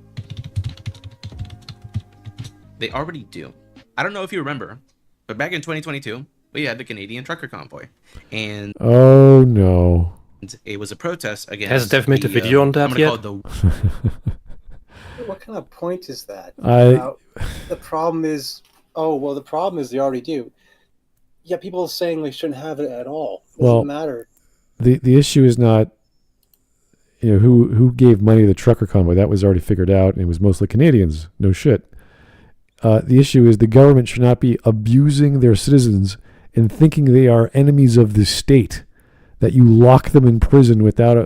they already do. I don't know if you remember, but back in 2022, we had the Canadian trucker convoy, and oh no, it was a protest against. Has Dev made a video on that yet? What kind of point is that? The problem is. Oh, well, the problem is they already do. Yeah, people are saying they shouldn't have it at all. It doesn't matter. The issue is not, who gave money to the trucker convoy. That was already figured out, and it was mostly Canadians. No shit. The issue is the government should not be abusing their citizens and thinking they are enemies of the state, that you lock them in prison without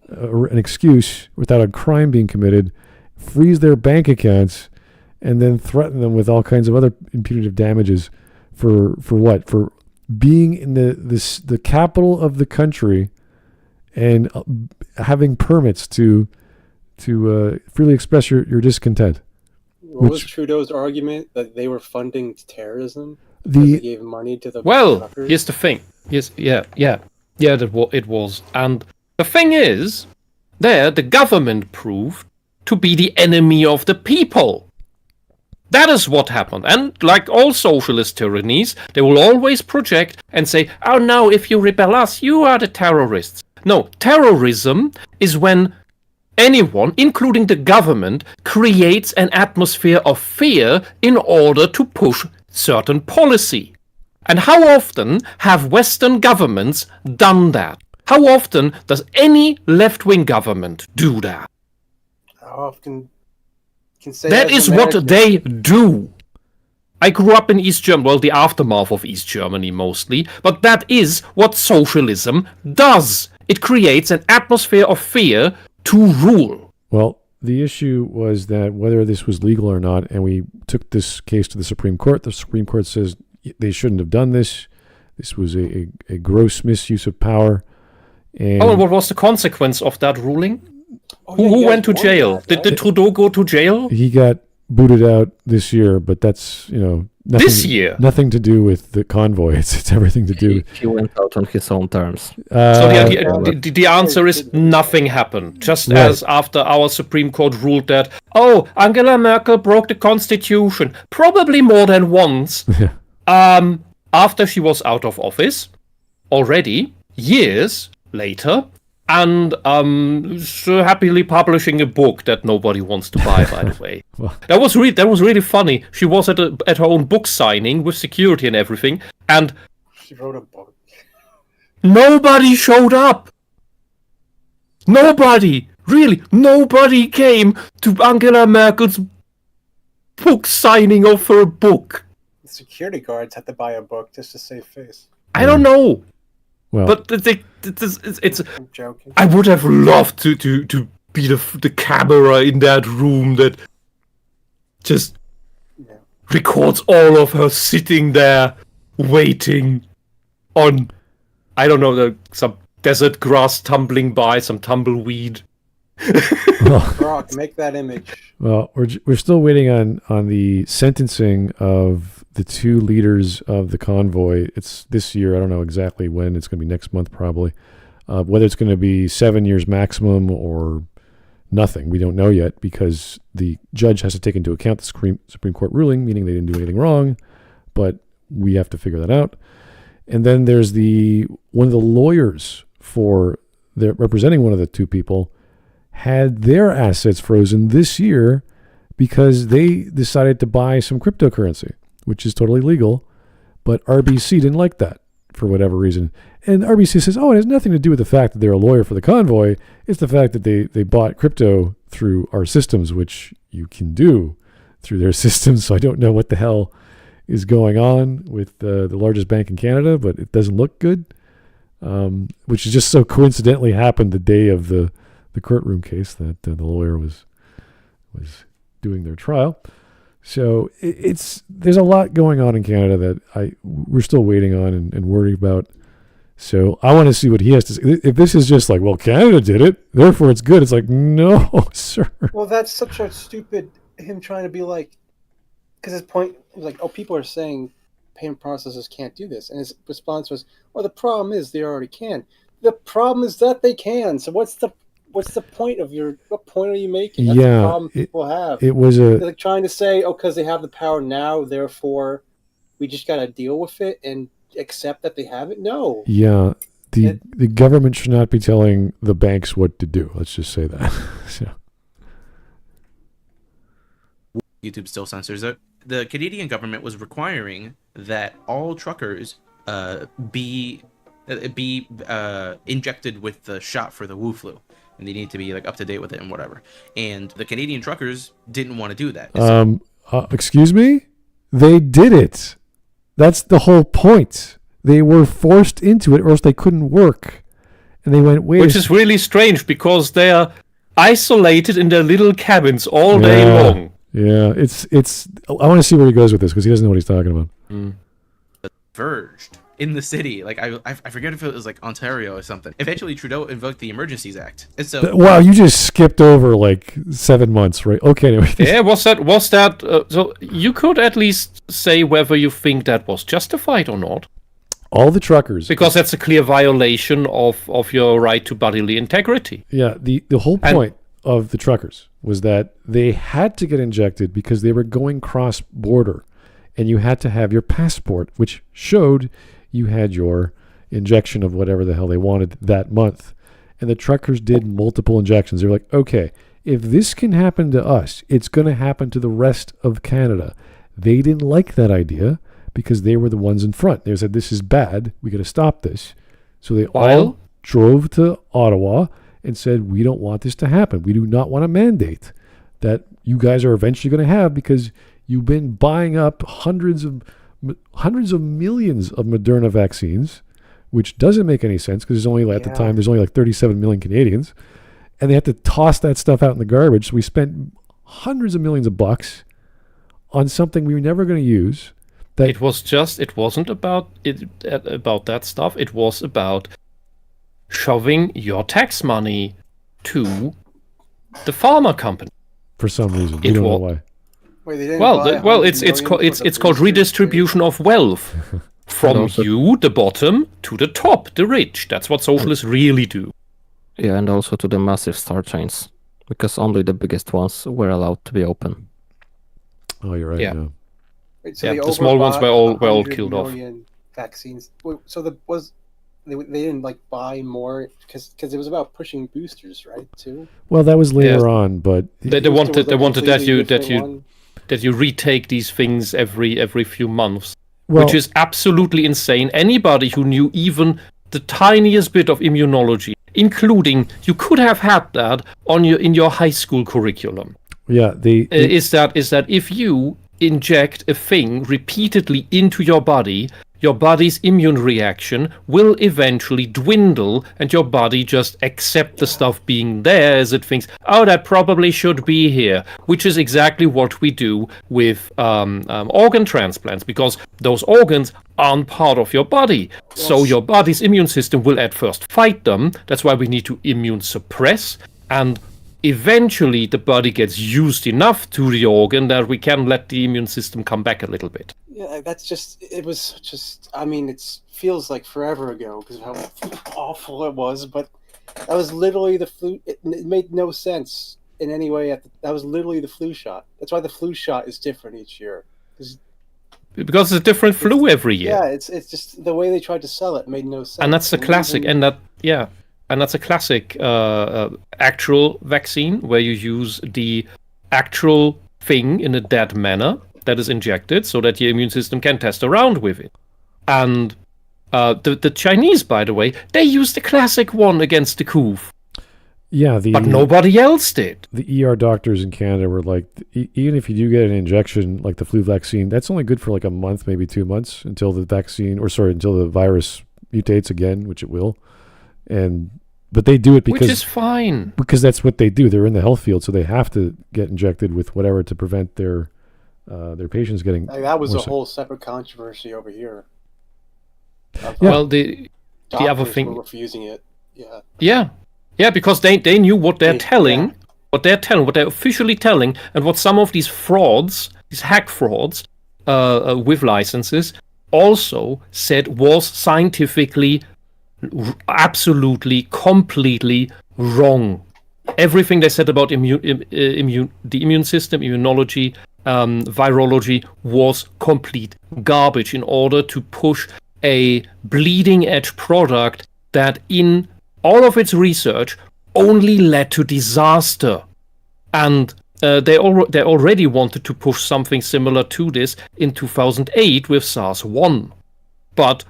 an excuse, without a crime being committed, freeze their bank accounts, and then threaten them with all kinds of other punitive damages for what? For being in the capital of the country and having permits to freely express your discontent. What was Trudeau's argument? That they were funding terrorism because they gave money to the truckers? Here's the thing. It was. And the thing is, the government proved to be the enemy of the people. That is what happened. And like all socialist tyrannies, they will always project and say, oh no, if you rebel us, you are the terrorists. No, terrorism is when anyone, including the government, creates an atmosphere of fear in order to push certain policy. And how often have Western governments done that? How often does any left-wing government do that? How often can say That as is what American- they do. I grew up in East Germany, well, the aftermath of East Germany mostly, but that is what socialism does. It creates an atmosphere of fear to rule. Well, the issue was that whether this was legal or not, and we took this case to the Supreme Court. The Supreme Court says they shouldn't have done this. This was a gross misuse of power. And Oh, and what was the consequence of that ruling? Oh, yeah, Who you went to guys won jail? that, Did Trudeau go to jail? he got booted out this year, but that's, nothing, This year? nothing to do with the convoy. It's everything to do. He went out on his own terms. So Uh, the answer is nothing happened. Just Right. as after our Supreme Court ruled that, oh, Angela Merkel broke the Constitution, probably more than once, after she was out of office, already, years later, and so happily publishing a book that nobody wants to buy, by the way. Well- That was really funny. She was at her own book signing with security and everything, and She wrote a book. nobody showed up. Nobody, really, nobody came to Angela Merkel's book signing of her book. The security guards had to buy a book just to save face. I don't know, well, but it's. I'm joking. I would have loved to be the camera in that room that just Yeah. records all of her sitting there waiting on, I don't know, some desert grass tumbling by, some tumbleweed. Brock, make that image. well, we're still waiting on the sentencing of the two leaders of the convoy. It's this year. I don't know exactly when. It's going to be next month probably. Whether it's going to be 7 years maximum or nothing, we don't know yet, because the judge has to take into account the Supreme Court ruling, meaning they didn't do anything wrong, but we have to figure that out. And then there's one of the lawyers representing one of the two people had their assets frozen this year because they decided to buy some cryptocurrency, which is totally legal, but RBC didn't like that for whatever reason. And RBC says, oh, it has nothing to do with the fact that they're a lawyer for the convoy. It's the fact that they bought crypto through our systems, which you can do through their systems. So I don't know what the hell is going on with the largest bank in Canada, but it doesn't look good, which just so coincidentally happened the day of the courtroom case that the lawyer was doing their trial. So there's a lot going on in Canada that we're still waiting on and worried about. So I want to see what he has to say. If this is just like, well, Canada did it, therefore it's good. It's like, no, sir. Well, that's such a stupid, him trying to be like, because his point was like, oh, people are saying payment processors can't do this. And his response was, well, the problem is they already can. The problem is that they can. So what's the point of what point are you making? That's the problem people have. It was They're like trying to say, oh, because they have the power now, therefore we just got to deal with it and accept that they have it. No. Yeah. The government should not be telling the banks what to do. Let's just say that. So. YouTube still censors it. The Canadian government was requiring that all truckers be injected with the shot for the Wu flu, and they need to be like up to date with it and whatever. And the Canadian truckers didn't want to do that. Excuse me? They did it. That's the whole point. They were forced into it, or else they couldn't work. And they went, wait. Which is really strange because they are isolated in their little cabins all day long. Yeah, it's. I want to see where he goes with this because he doesn't know what he's talking about. Verged in the city, like I forget if it was like Ontario or something. Eventually, Trudeau invoked the Emergencies Act, and so Wow, you just skipped over like 7 months, right? Okay, anyway. Yeah, was that? So you could at least say whether you think that was justified or not, All the truckers. because that's a clear violation of your right to bodily integrity. Yeah, the whole point of the truckers was that they had to get injected because they were going cross-border, and you had to have your passport, which showed you had your injection of whatever the hell they wanted that month. And the truckers did multiple injections. They were like, okay, if this can happen to us, it's going to happen to the rest of Canada. They didn't like that idea because they were the ones in front. They said, this is bad. We got to stop this. So they all drove to Ottawa and said, we don't want this to happen. We do not want a mandate that you guys are eventually going to have because you've been buying up hundreds of millions of Moderna vaccines, which doesn't make any sense because there's only at the time there's only like 37 million Canadians, and they had to toss that stuff out in the garbage. So we spent hundreds of millions of bucks on something we were never going to use. That it wasn't about that stuff. It was about shoving your tax money to the pharma company for some reason. We don't know why. Wait, they didn't it's called redistribution of wealth from you, the bottom, to the top, the rich. That's what socialists really do. Yeah, and also to the massive store chains, because only the biggest ones were allowed to be open. Oh, you're right. Yeah. Wait, so the small ones were all killed off. Vaccines. So they didn't like buy more because it was about pushing boosters, right? Too. Well, that was later on, but they wanted that you retake these things every few months, which is absolutely insane. Anybody who knew even the tiniest bit of immunology, including you could have had that in your high school curriculum. Yeah, is that if you inject a thing repeatedly into your body's immune reaction will eventually dwindle, and your body just accept the stuff being there as it thinks, oh, that probably should be here, which is exactly what we do with organ transplants, because those organs aren't part of your body. Yes. So your body's immune system will at first fight them. That's why we need to immune suppress, and eventually the body gets used enough to the organ that we can let the immune system come back a little bit. Yeah, it feels like forever ago because of how awful it was, but that was literally the flu. It made no sense in any way. That was literally the flu shot. That's why the flu shot is different each year. Because it's a different flu every year. Yeah, it's just the way they tried to sell it made no sense. And that's the classic, and that's a classic actual vaccine where you use the actual thing in a dead manner that is injected so that your immune system can test around with it. And the Chinese, by the way, they used the classic one against the coof. Yeah, but nobody else did. The ER doctors in Canada were like, even if you do get an injection like the flu vaccine, that's only good for like a month, maybe 2 months until the virus mutates again, which it will. But they do it because, which is fine, because that's what they do. They're in the health field, so they have to get injected with whatever to prevent their patients getting. That was a whole separate controversy over here. Yeah. Well, the other thing, were refusing it. Yeah, because they knew what they're telling, what they're officially telling, and what some of these frauds, these hack frauds, with licenses, also said was scientifically absolutely, completely wrong. Everything they said about the immune system, immunology, virology was complete garbage in order to push a bleeding edge product that in all of its research only led to disaster. And they already wanted to push something similar to this in 2008 with SARS-1. But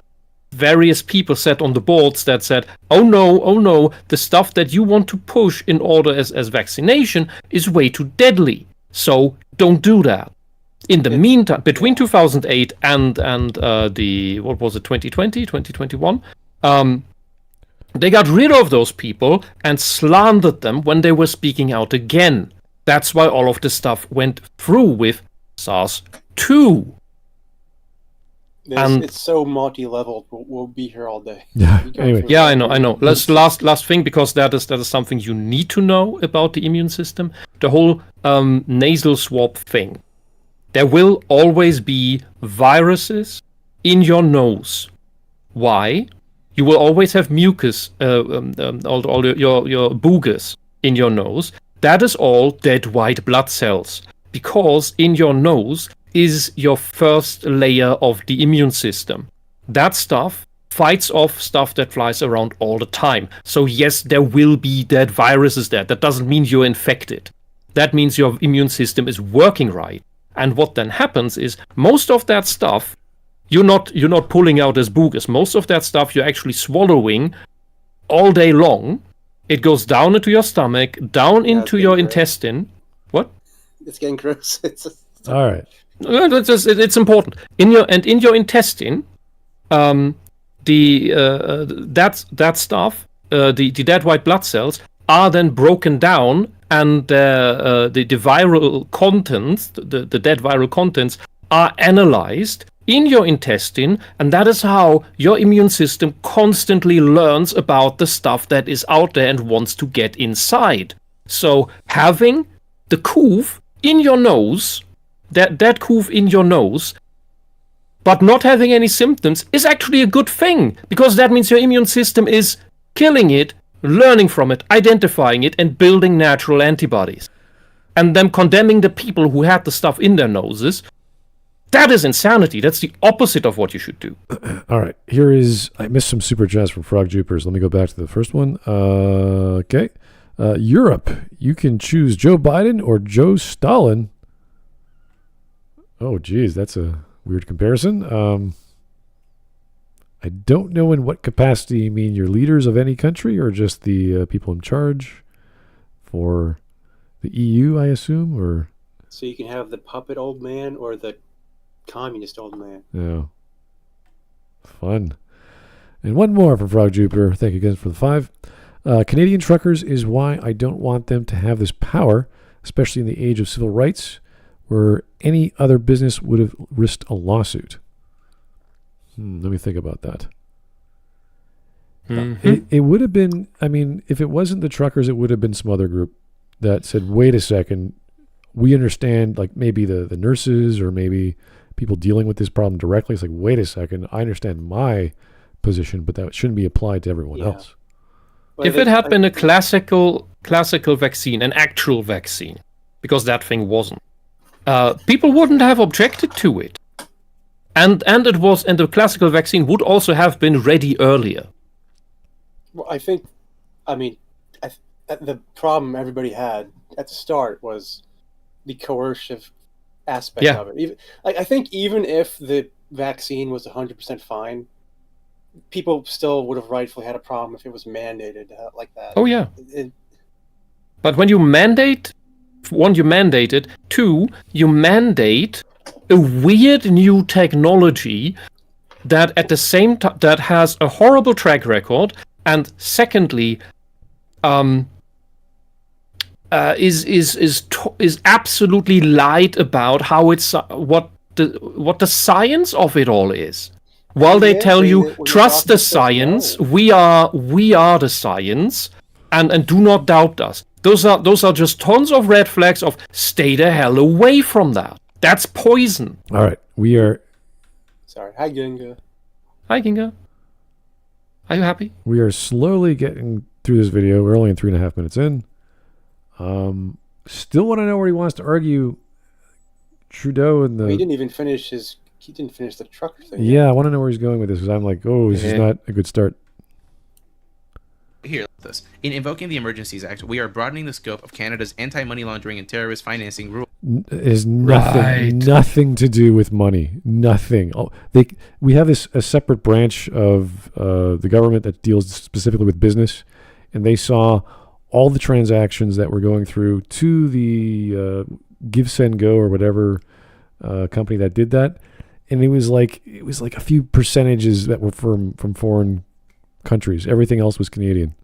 various people sat on the boards that said, oh no, the stuff that you want to push in order as vaccination is way too deadly. So don't do that. In the meantime, between 2008 and 2020, 2021, they got rid of those people and slandered them when they were speaking out again. That's why all of the stuff went through with SARS-2. It's so multi-leveled. We'll be here all day. Yeah. Anyway. Yeah, I know. Last thing, because that is something you need to know about the immune system. The whole nasal swab thing. There will always be viruses in your nose. Why? You will always have mucus, all your boogers in your nose. That is all dead white blood cells, because in your nose is your first layer of the immune system. That stuff fights off stuff that flies around all the time. So yes, there will be dead viruses there. That doesn't mean you're infected. That means your immune system is working right. And what then happens is most of that stuff you're not pulling out as boogers. Most of that stuff you're actually swallowing all day long. It goes down into your stomach, down into your intestine. What? It's getting gross. All right. It's important. In your intestine, that stuff, the dead white blood cells, are then broken down, and the viral contents, the dead viral contents, are analyzed in your intestine, and that is how your immune system constantly learns about the stuff that is out there and wants to get inside. So having the coof in your nose, that coof in your nose, but not having any symptoms is actually a good thing, because that means your immune system is killing it, learning from it, identifying it, and building natural antibodies. And then condemning the people who had the stuff in their noses, that is insanity. That's the opposite of what you should do. All right. I missed some super chats from Frog Jupers. Let me go back to the first one. Okay. Europe, you can choose Joe Biden or Joe Stalin. Oh, geez, that's a weird comparison. I don't know in what capacity you mean you're leaders of any country or just the people in charge for the EU, I assume, or... So you can have the puppet old man or the communist old man. Yeah. Fun. And one more from Frog Jupiter. Thank you again for the 5. Canadian truckers is why I don't want them to have this power, especially in the age of civil rights, where any other business would have risked a lawsuit. Let me think about that. Mm-hmm. It would have been, I mean, if it wasn't the truckers, it would have been some other group that said, wait a second, we understand, like maybe the nurses or maybe people dealing with this problem directly. It's like, wait a second, I understand my position, but that shouldn't be applied to everyone else. Well, If it had been a classical vaccine, an actual vaccine, because that thing wasn't, people wouldn't have objected to it. And the classical vaccine would also have been ready earlier. Well, the problem everybody had at the start was the coercive aspect of it. I think even if the vaccine was 100% fine, people still would have rightfully had a problem if it was mandated like that. Oh yeah. But when you mandate, one, you mandate it. 2, you mandate a weird new technology that at the same time that has a horrible track record, and secondly, is absolutely lied about how it's what the science of it all is. While they tell you trust the science, we are the science, and do not doubt us. Those are just tons of red flags of stay the hell away from that. That's poison. All right, we are... Sorry. Hi, Ginga. Hi, Ginga. Are you happy? We are slowly getting through this video. We're only in 3.5 minutes in. Still want to know where he wants to argue Trudeau and the... He didn't even finish the trucker thing. Yeah, I want to know where he's going with this, because I'm like, oh, this is not a good start. Here, this. In invoking the Emergencies Act, we are broadening the scope of Canada's anti-money laundering and terrorist financing rules. It has nothing to do with money. Nothing. We have a separate branch of the government that deals specifically with business, and they saw all the transactions that were going through to the Give, Send, Go or whatever company that did that, and it was like a few percentages that were from foreign countries. Everything else was Canadian.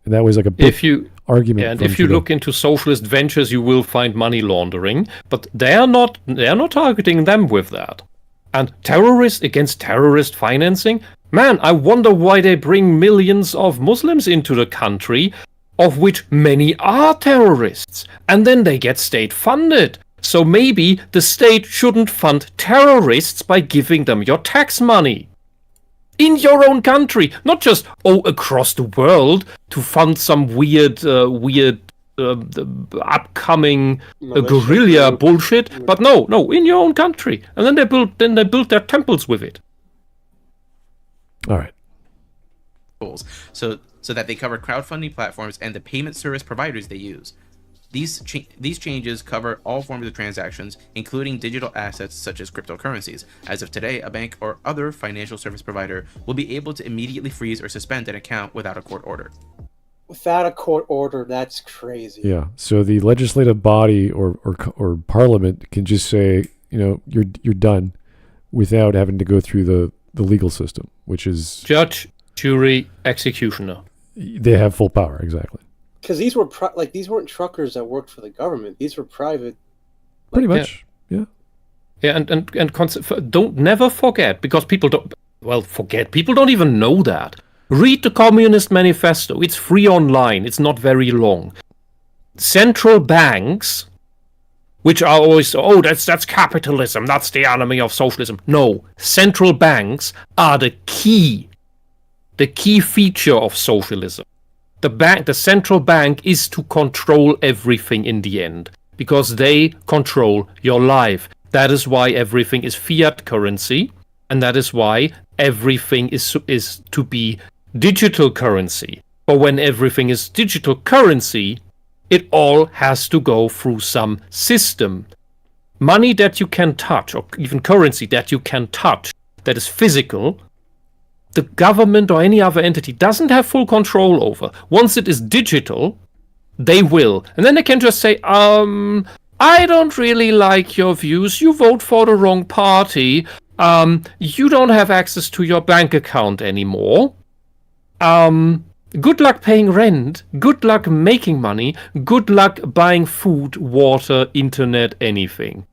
And that was like a big argument. And if you look into socialist ventures, you will find money laundering, but they are not targeting them with that. And terrorists against terrorist financing, man, I wonder why they bring millions of Muslims into the country, of which many are terrorists, and then they get state funded. So maybe the state shouldn't fund terrorists by giving them your tax money. In your own country, not just across the world to fund some weird upcoming guerrilla bullshit. But no, in your own country, and then they built their temples with it. All right. So that they cover crowdfunding platforms and the payment service providers they use. These changes cover all forms of transactions, including digital assets such as cryptocurrencies. As of today, a bank or other financial service provider will be able to immediately freeze or suspend an account without a court order. Without a court order, that's crazy. Yeah. So the legislative body or parliament can just say, you're done, without having to go through the legal system, which is judge, jury, executioner. They have full power, exactly. Because these were these weren't truckers that worked for the government. These were private. Pretty much, yeah. Yeah, and don't never forget, because people don't even know that. Read the Communist Manifesto. It's free online. It's not very long. Central banks, which are always, that's capitalism. That's the enemy of socialism. No, central banks are the key feature of socialism. The central bank is to control everything in the end, because they control your life. That is why everything is fiat currency, and that is why everything is to be digital currency. But when everything is digital currency, it all has to go through some system. Money that you can touch, or even currency that you can touch, that is physical, the government or any other entity doesn't have full control over. Once it is digital, they will. And then they can just say, I don't really like your views. You vote for the wrong party. You don't have access to your bank account anymore. Good luck paying rent. Good luck making money. Good luck buying food, water, internet, anything.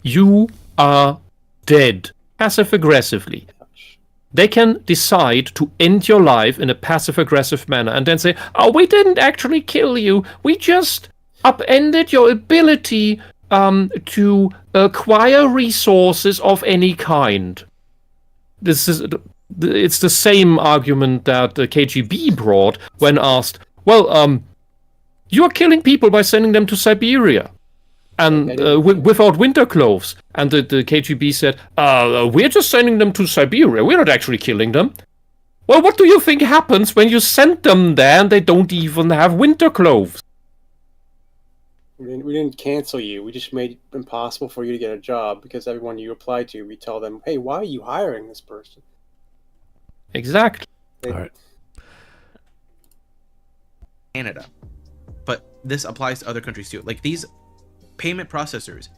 You are dead. Passive-aggressively. They can decide to end your life in a passive-aggressive manner and then say, we didn't actually kill you. We just upended your ability to acquire resources of any kind. It's the same argument that the KGB brought when asked, you are killing people by sending them to Siberia and without winter clothes. And the KGB said, we're just sending them to Siberia. We're not actually killing them. Well, what do you think happens when you send them there and they don't even have winter clothes? We didn't cancel you. We just made it impossible for you to get a job, because everyone you applied to, we tell them, hey, why are you hiring this person? Exactly. All right. Canada. But this applies to other countries too. Like these payment processors,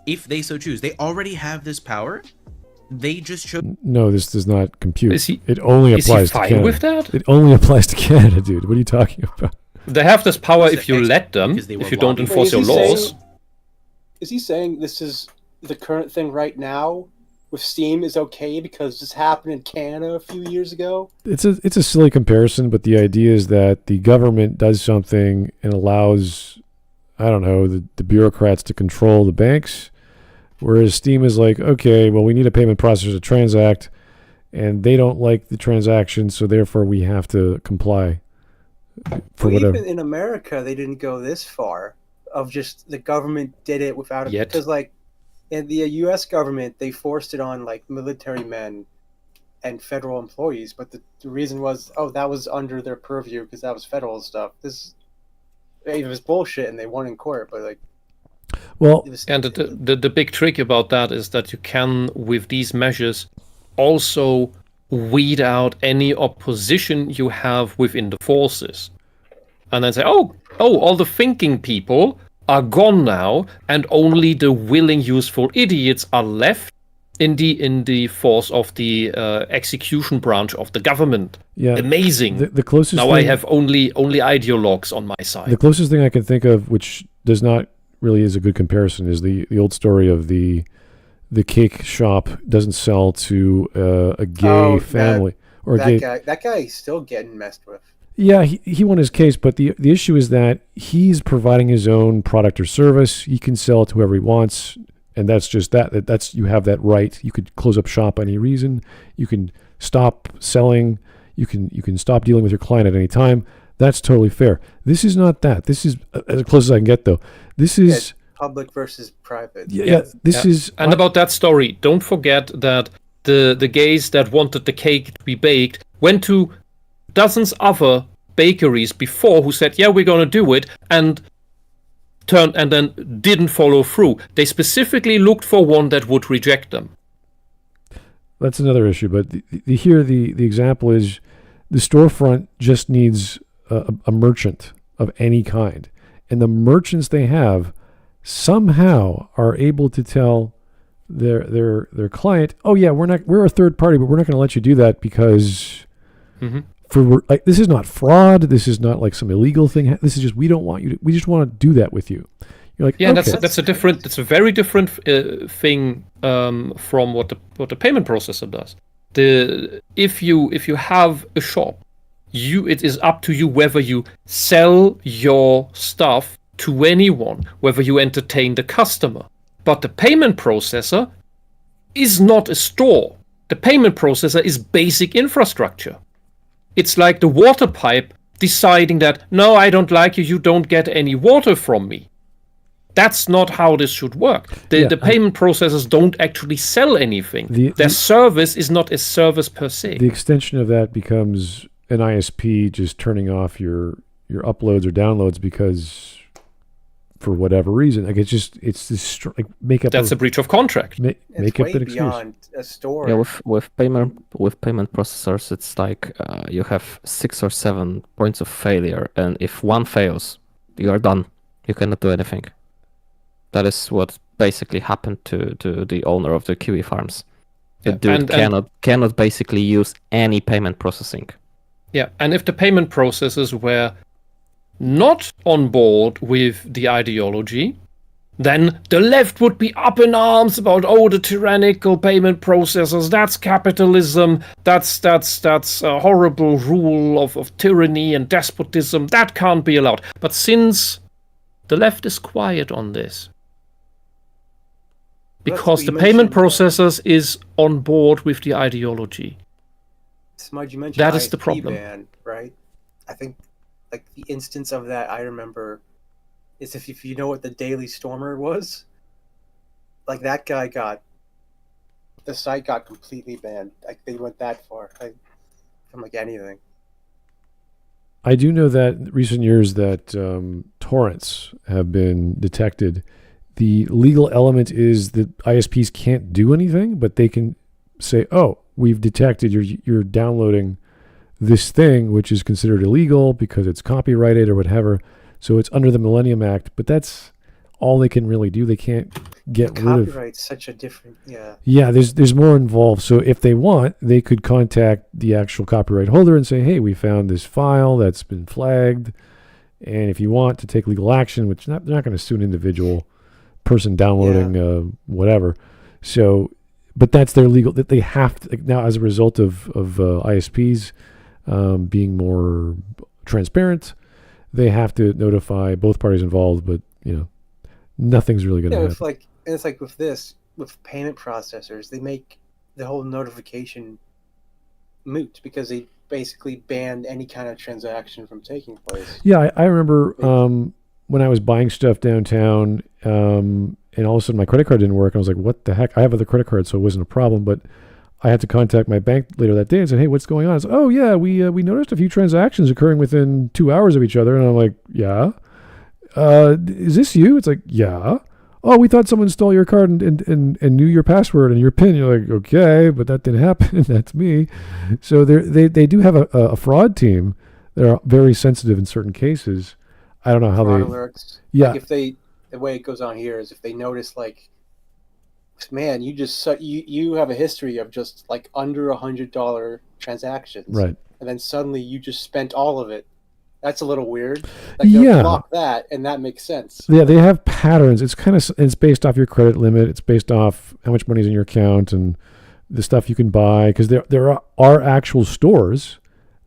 if they so choose, they already have this power. They just chose. No, this does not compute. It only is applies he fine to Canada. With that? It only applies to Canada, dude. What are you talking about? They have this power if you let them, if you don't enforce your laws. Is he saying this is the current thing right now with Steam is okay because this happened in Canada a few years ago? It's a silly comparison, but the idea is that the government does something and allows, I don't know, the bureaucrats to control the banks, whereas Steam is like, okay, well, we need a payment processor to transact, and they don't like the transaction, so therefore we have to comply. Even in America, they didn't go this far of just the government did it without it. Because in the U.S. government, they forced it on military men and federal employees. But the reason was, that was under their purview because that was federal stuff. It was bullshit, and they won in court. But and the big trick about that is that you can, with these measures, also weed out any opposition you have within the forces, and then say, all the thinking people are gone now, and only the willing, useful idiots are left in the force of the execution branch of the government. Yeah, amazing. The closest now I have only ideologues on my side. The closest thing I can think of, which does not really is a good comparison, is the old story of the cake shop doesn't sell to a gay family or a gay guy. That guy is still getting messed with. Yeah, he won his case, but the issue is that he's providing his own product or service. He can sell it to whoever he wants, and that's just that's you have that right. You could close up shop any reason. You can stop selling. You can stop dealing with your client at any time. That's totally fair. This is not that. This is as close as I can get, though. This is public versus private. This is. And about that story, don't forget that the gays that wanted the cake to be baked went to dozens other bakeries before who said, yeah, we're going to do it. And didn't follow through. They specifically looked for one that would reject them. That's another issue. But here the example is the storefront just needs a merchant of any kind. And the merchants they have somehow are able to tell their client, oh yeah, we're a third party, but we're not going to let you do that because this is not fraud. This is not like some illegal thing. This is just, we don't want you to, we just want to do that with you. You're like, yeah, okay. that's a very different thing from what the payment processor does. If you have a shop, it is up to you whether you sell your stuff to anyone, whether you entertain the customer. But the payment processor is not a store. The payment processor is basic infrastructure. It's like the water pipe deciding that, no, I don't like you, you don't get any water from me. That's not how this should work. The payment processors don't actually sell anything. Their service is not a service per se. The extension of that becomes an ISP just turning off your uploads or downloads because for whatever reason, like it's this like make up. That's a breach of contract. Make up an excuse. Beyond a store. Yeah, with payment processors, it's like you have 6 or 7 points of failure, and if one fails, you are done. You cannot do anything. That is what basically happened to the owner of the kiwi farms. The dude cannot basically use any payment processing. Yeah, and if the payment processors were not on board with the ideology, then the left would be up in arms about, the tyrannical payment processors, that's capitalism, that's a horrible rule of tyranny and despotism, that can't be allowed. But since the left is quiet on this, because the payment processors is on board with the ideology. Smudge, you mentioned that is ISP the problem. ban, right? I think like the instance of that I remember is if you know what the Daily Stormer was, like that guy the site got completely banned. Like they went that far, like from like anything. I do know that in recent years that torrents have been detected. The legal element is that ISPs can't do anything, but they can say, "Oh, we've detected you're downloading this thing, which is considered illegal because it's copyrighted or whatever." So it's under the Millennium Act, but that's all they can really do. They can't get rid of. Copyright's such a different, Yeah, there's more involved. So if they want, they could contact the actual copyright holder and say, "Hey, we found this file that's been flagged, and if you want to take legal action," which they're not going to sue an individual person downloading whatever. So, but that's their legal, that they have to, like, now as a result of ISPs being more transparent, they have to notify both parties involved, but nothing's really going to happen. It's like with payment processors, they make the whole notification moot because they basically banned any kind of transaction from taking place. Yeah, I remember when I was buying stuff downtown, and all of a sudden my credit card didn't work. I was like, what the heck? I have other credit cards, so it wasn't a problem, but I had to contact my bank later that day and said, "Hey, what's going on?" I said, "Oh yeah, we noticed a few transactions occurring within 2 hours of each other." And I'm like, "Yeah, is this you?" It's like, "Yeah." "Oh, we thought someone stole your card and knew your password and your PIN." You're like, "Okay, but that didn't happen." That's me. So they do have a fraud team that are very sensitive in certain cases. I don't know how fraud they. Alerts. Yeah. Like the way it goes on here is if they notice like, man, you have a history of just like under $100 transactions, right? And then suddenly you just spent all of it. That's a little weird. Like they'll block that, and that makes sense. Yeah, they have patterns. It's based off your credit limit. It's based off how much money's in your account and the stuff you can buy. Because there are actual stores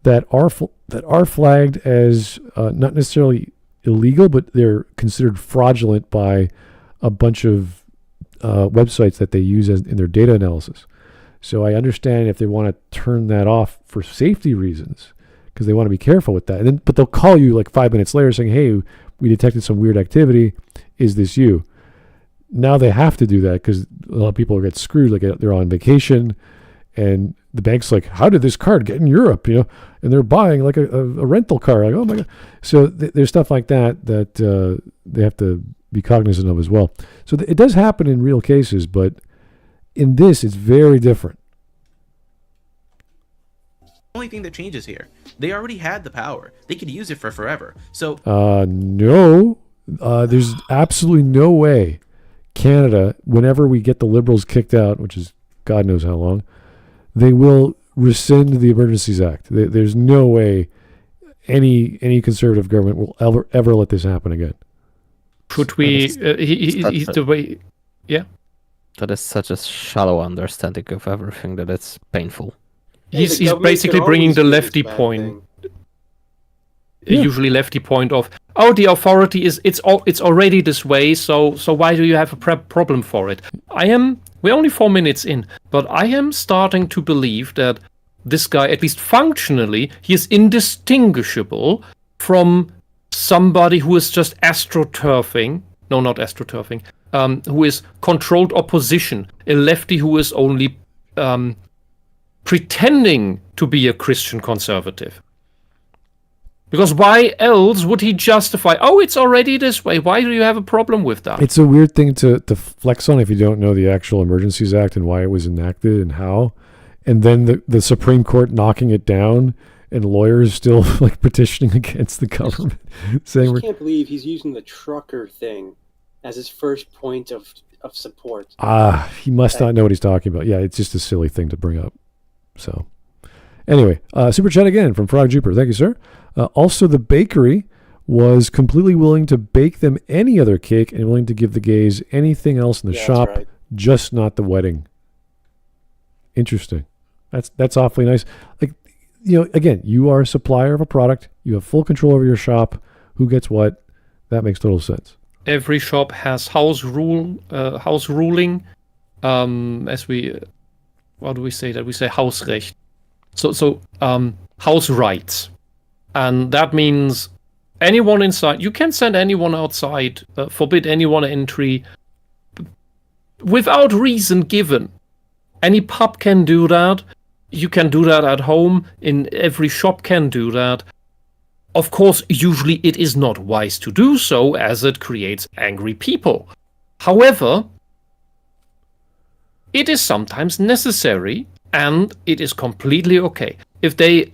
that are flagged as not necessarily illegal, but they're considered fraudulent by a bunch of websites that they use in their data analysis. So I understand if they want to turn that off for safety reasons, because they want to be careful with that. But they'll call you like 5 minutes later saying, "Hey, we detected some weird activity. Is this you?" Now they have to do that because a lot of people get screwed. Like they're on vacation, and the bank's like, "How did this card get in Europe?" And they're buying like a rental car. Like, oh my god! So there's stuff like that they have to be cognizant of as well. So it does happen in real cases, but in this, it's very different. Only thing that changes here. They already had the power. They could use it for forever. So no, there's absolutely no way Canada, whenever we get the Liberals kicked out, which is God knows how long, they will rescind the Emergencies Act. There's no way any conservative government will ever let this happen again. Could we? He's the way. Yeah. That is such a shallow understanding of everything that it's painful. He's the government basically can bringing the always do this lefty bad point. thing. Yeah. Usually lefty point of, the authority it's already this way, so why do you have a problem for it? We're only 4 minutes in, but I am starting to believe that this guy, at least functionally, he is indistinguishable from somebody who is just astroturfing. No, not astroturfing. Who is controlled opposition, a lefty who is only pretending to be a Christian conservative. Because why else would he justify, it's already this way, why do you have a problem with that? It's a weird thing to flex on if you don't know the actual Emergencies Act and why it was enacted and how. And then the Supreme Court knocking it down and lawyers still like petitioning against the government. saying I can't believe he's using the trucker thing as his first point of support. He must not know what he's talking about. Yeah, it's just a silly thing to bring up. So, anyway, super chat again from Frog Jupiter. Thank you, sir. Also, the bakery was completely willing to bake them any other cake and willing to give the gays anything else in the shop, That's right. just not the wedding. Interesting. That's awfully nice. Like, again, you are a supplier of a product. You have full control over your shop. Who gets what? That makes total sense. Every shop has house ruling. As we, how do we say that? We say Hausrecht. So house rights. And that means anyone inside, you can send anyone outside, forbid anyone entry without reason given. Any pub can do that. You can do that at home. In every shop can do that. Of course, usually it is not wise to do so as it creates angry people. However, it is sometimes necessary and it is completely okay. If they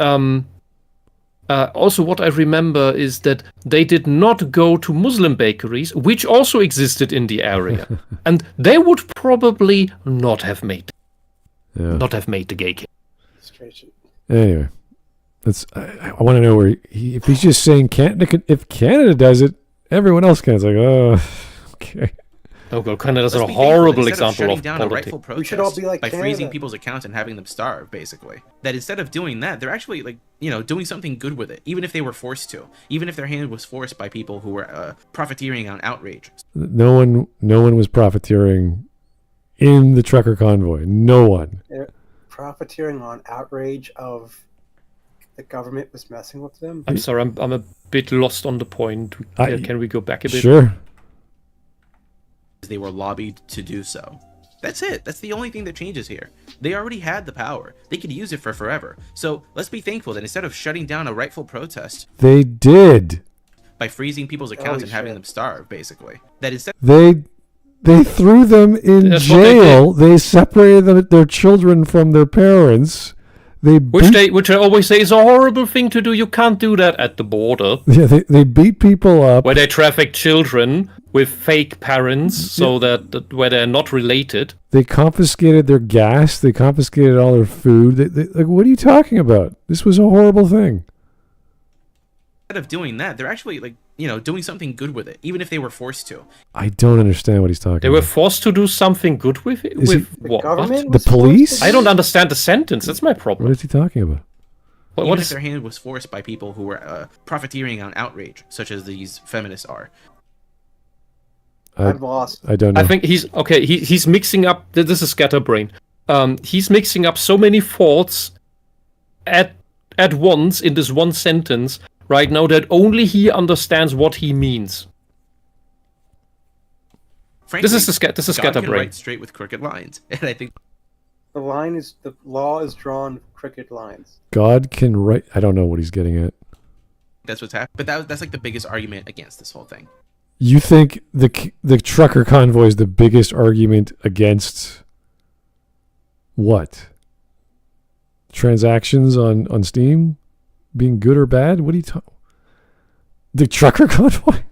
also, what I remember is that they did not go to Muslim bakeries, which also existed in the area, and they would probably not have made the gay cake. Anyway, I want to know where if he's just saying if Canada does it, everyone else can. It's like, okay. Oh god, Canada's a horrible example of down politics. a rightful protest We should all be like by Canada. freezing people's accounts and having them starve, basically. That instead of doing that, they're actually doing something good with it, even if they were forced to, even if their hand was forced by people who were profiteering on outrage. No one was profiteering in the trucker convoy. No one. They're profiteering on outrage of the government was messing with them. I'm sorry, I'm a bit lost on the point. Can we go back a bit? Sure. They were lobbied to do so. That's it. That's the only thing that changes here. They already had the power. They could use it for forever. So let's be thankful that instead of shutting down a rightful protest, They did. by freezing people's accounts Holy and having shit. them starve, basically, that instead They threw them in That's what they jail. They separated their children from their parents. Which I always say is a horrible thing to do. You can't do that at the border, they beat people up. where they traffic children with fake parents, so that where they're not related. They confiscated their gas. They confiscated all their food. Like, what are you talking about? This was a horrible thing. of doing that, they're actually doing something good with it, even if they were forced to. I don't understand what he's talking They were about. forced to do something good with it. Is With he- what? Government The was forced police? to I do don't it? understand the sentence. That's my problem. What is he talking about? What Even if is? their hand was forced by people who were profiteering on outrage, such as these feminists are. I'm lost. I don't know. I think he's okay. He's mixing up. This is scatterbrain. He's mixing up so many thoughts at once in this one sentence right now that only he understands what he means. Frankly, This is God can scatterbrain. write straight with crooked lines, and I think The law is drawn crooked lines. God can write. I don't know what he's getting at. that's what's happened. But that's like the biggest argument against this whole thing. You think the trucker convoy is the biggest argument against what? Transactions on Steam being good or bad? What are you talking? The trucker convoy?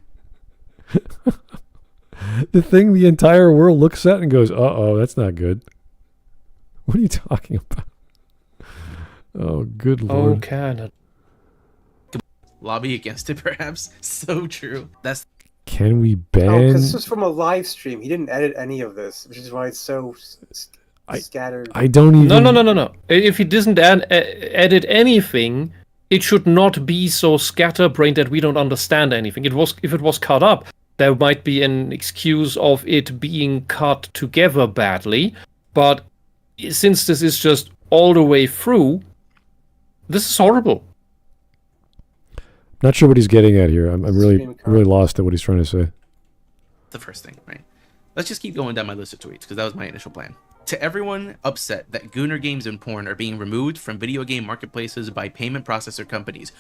The thing the entire world looks at and goes, "Uh-oh, that's not good." What are you talking about? Oh, good lord. Oh, Canada. Lobby against it, perhaps. So true. That's Can we Oh, ban? because this was from a live stream. He didn't edit any of this, which is why it's so scattered. I don't even. No. If he doesn't edit anything, it should not be so scatterbrained that we don't understand anything. If it was cut up, there might be an excuse of it being cut together badly. But since this is just all the way through, this is horrible. Not sure what he's getting at here. I'm really lost at what he's trying to say. the first thing, right? Let's just keep going down my list of tweets, because that was my initial plan. To everyone upset that Gooner games and porn are being removed from video game marketplaces by payment processor companies,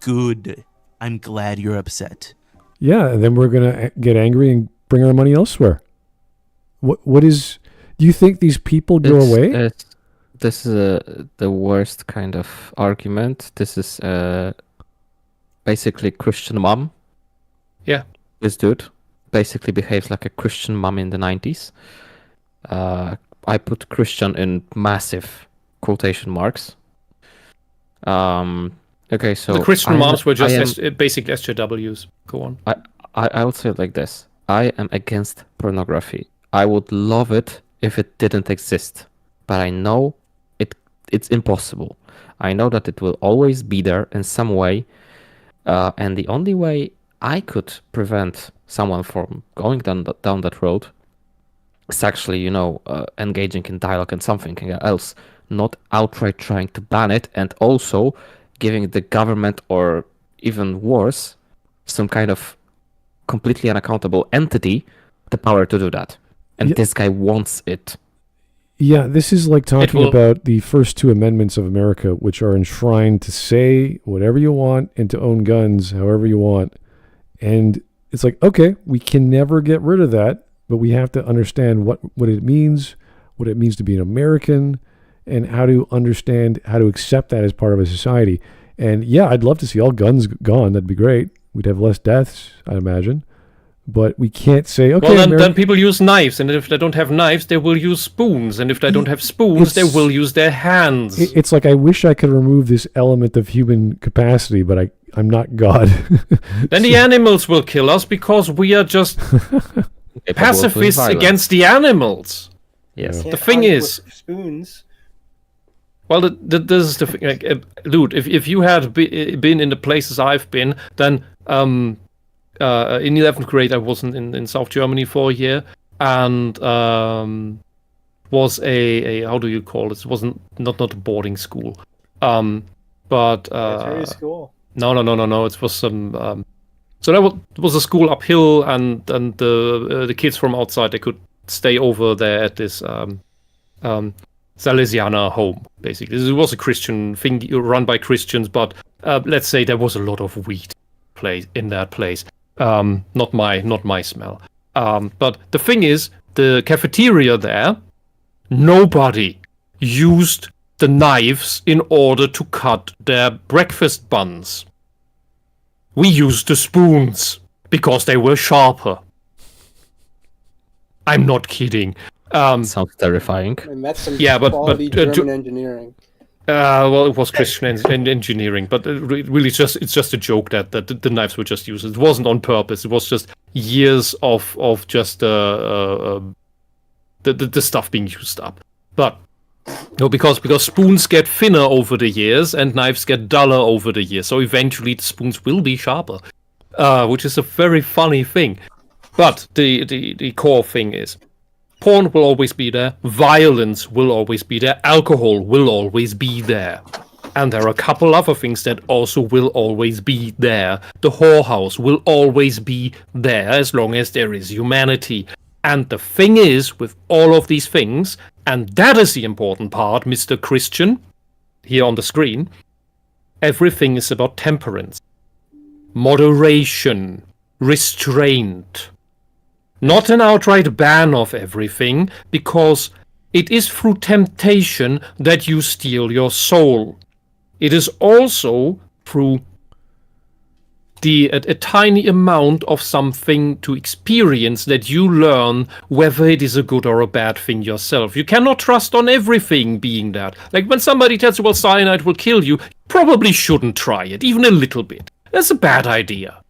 good. I'm glad you're upset. Yeah, and then we're gonna get angry and bring our money elsewhere. What is? Do you think these people go away? This is the worst kind of argument. This is basically Christian mom. Yeah. This dude basically behaves like a Christian mom in the 90s. I put Christian in massive quotation marks. Okay, so the Christian moms were just basically SJWs. Go on. I would say it like this. I am against pornography. I would love it if it didn't exist. But I know it's impossible. I know that it will always be there in some way. And the only way I could prevent someone from going down that road is actually, engaging in dialogue and something else, not outright trying to ban it, and also giving the government, or even worse, some kind of completely unaccountable entity the power to do that. And this guy wants it. Yeah, this is like talking about the first two amendments of America, which are enshrined to say whatever you want and to own guns however you want. And it's like, okay, we can never get rid of that, but we have to understand what it means to be an American, and how to understand, how to accept that as part of a society. And yeah, I'd love to see all guns gone. That'd be great. We'd have less deaths, I'd imagine. But we can't say, okay. Well, then people use knives, and if they don't have knives, they will use spoons, and if they don't have spoons, they will use their hands. It's like, I wish I could remove this element of human capacity, but I'm not God. Then the animals will kill us because we are just pacifists against the animals. Yes. The thing is, spoons. Well, this is the thing. Like, dude, if you had been in the places I've been, then in 11th grade I was in South Germany for a year, and was a how do you call it? It wasn't not a boarding school, but Military school. No. It was some. So that was a school uphill, and the kids from outside, they could stay over there at this Salesianer home, basically. It was a Christian thing run by Christians, but let's say there was a lot of weed in that place. Not my smell. But the thing is, the cafeteria there, nobody used the knives in order to cut their breakfast buns. We used the spoons because they were sharper. I'm not kidding. Sounds terrifying. And that's some but quality German engineering. Well, it was Christian engineering, but really, it's just a joke that the knives were just used. It wasn't on purpose. It was just years of just the stuff being used up. But no, because spoons get thinner over the years and knives get duller over the years. So eventually, the spoons will be sharper, which is a very funny thing. But the core thing is, porn will always be there, violence will always be there, alcohol will always be there. And there are a couple other things that also will always be there. The whorehouse will always be there as long as there is humanity. And the thing is, with all of these things, and that is the important part, Mr. Christian, here on the screen, everything is about temperance, moderation, restraint. Not an outright ban of everything, because it is through temptation that you steal your soul. It is also through a tiny amount of something to experience that you learn whether it is a good or a bad thing yourself. You cannot trust on everything being that. Like when somebody tells you, well, cyanide will kill you, you probably shouldn't try it, even a little bit. That's a bad idea.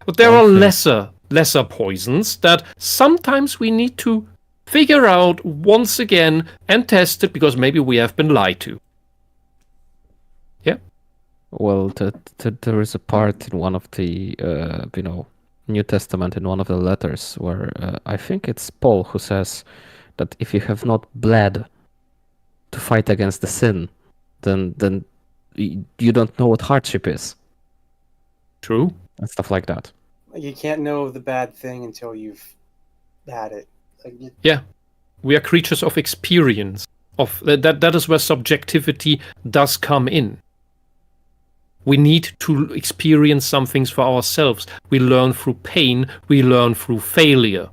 But there are lesser poisons that sometimes we need to figure out once again and test it because maybe we have been lied to. Yeah. Well, there is a part in one of the New Testament, in one of the letters, where I think it's Paul who says that if you have not bled to fight against the sin, then you don't know what hardship is. True. And stuff like that. You can't know the bad thing until you've had it. Yeah, we are creatures of experience. That is where subjectivity does come in. We need to experience some things for ourselves. We learn through pain. We learn through failure.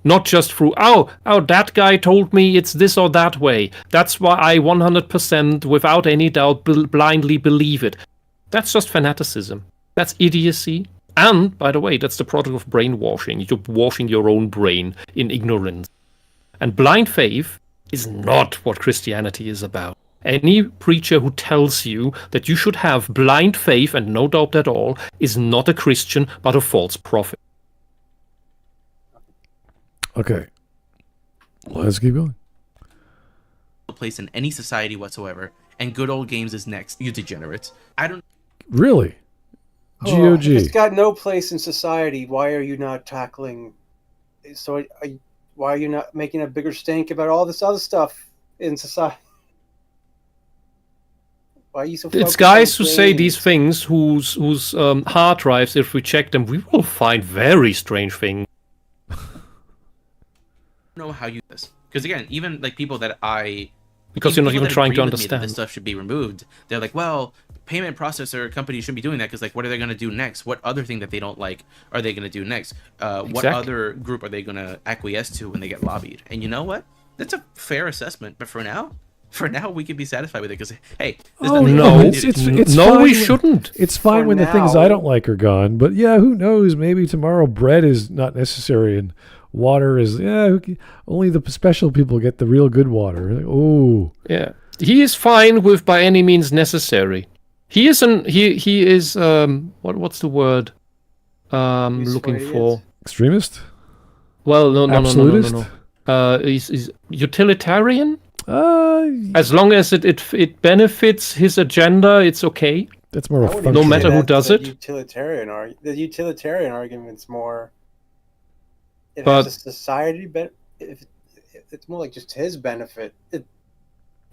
Not just through, that guy told me it's this or that way. That's why I 100% without any doubt blindly believe it. That's just fanaticism. That's idiocy. And, by the way, that's the product of brainwashing. You're washing your own brain in ignorance. And blind faith is not what Christianity is about. Any preacher who tells you that you should have blind faith, and no doubt at all, is not a Christian, but a false prophet. Okay. Let's keep going. Place in any society whatsoever, and good old games is next. You degenerates. I don't. Really? GOG. If it's got no place in society, why are you not tackling? Why are you not making a bigger stink about all this other stuff in society? Why are you so? It's guys who say these things whose hard drives, if we check them, we will find very strange things. I don't know how you do this, because again, even like people that because you're not even trying to understand. This stuff should be removed. They're like, well, payment processor companies shouldn't be doing that because, like, what are they going to do next? What other thing that they don't like are they going to do next? What other group are they going to acquiesce to when they get lobbied? And you know what? That's a fair assessment. But for now, we can be satisfied with it because, hey, there's nothing no, it's fine we shouldn't. It's fine For when the things now. I don't like are gone. But yeah, who knows? Maybe tomorrow bread is not necessary and water is. Yeah, only the special people get the real good water. Like, oh, Yeah, he is fine with by any means necessary. He is what's the word looking for? extremist, Well, no. absolutist. He's utilitarian. Uh, As long as it benefits his agenda, it's okay. That's more of a I wouldn't function. No say matter who that's does the it. The utilitarian argument's more. It But- has a society, but it's more like just his benefit.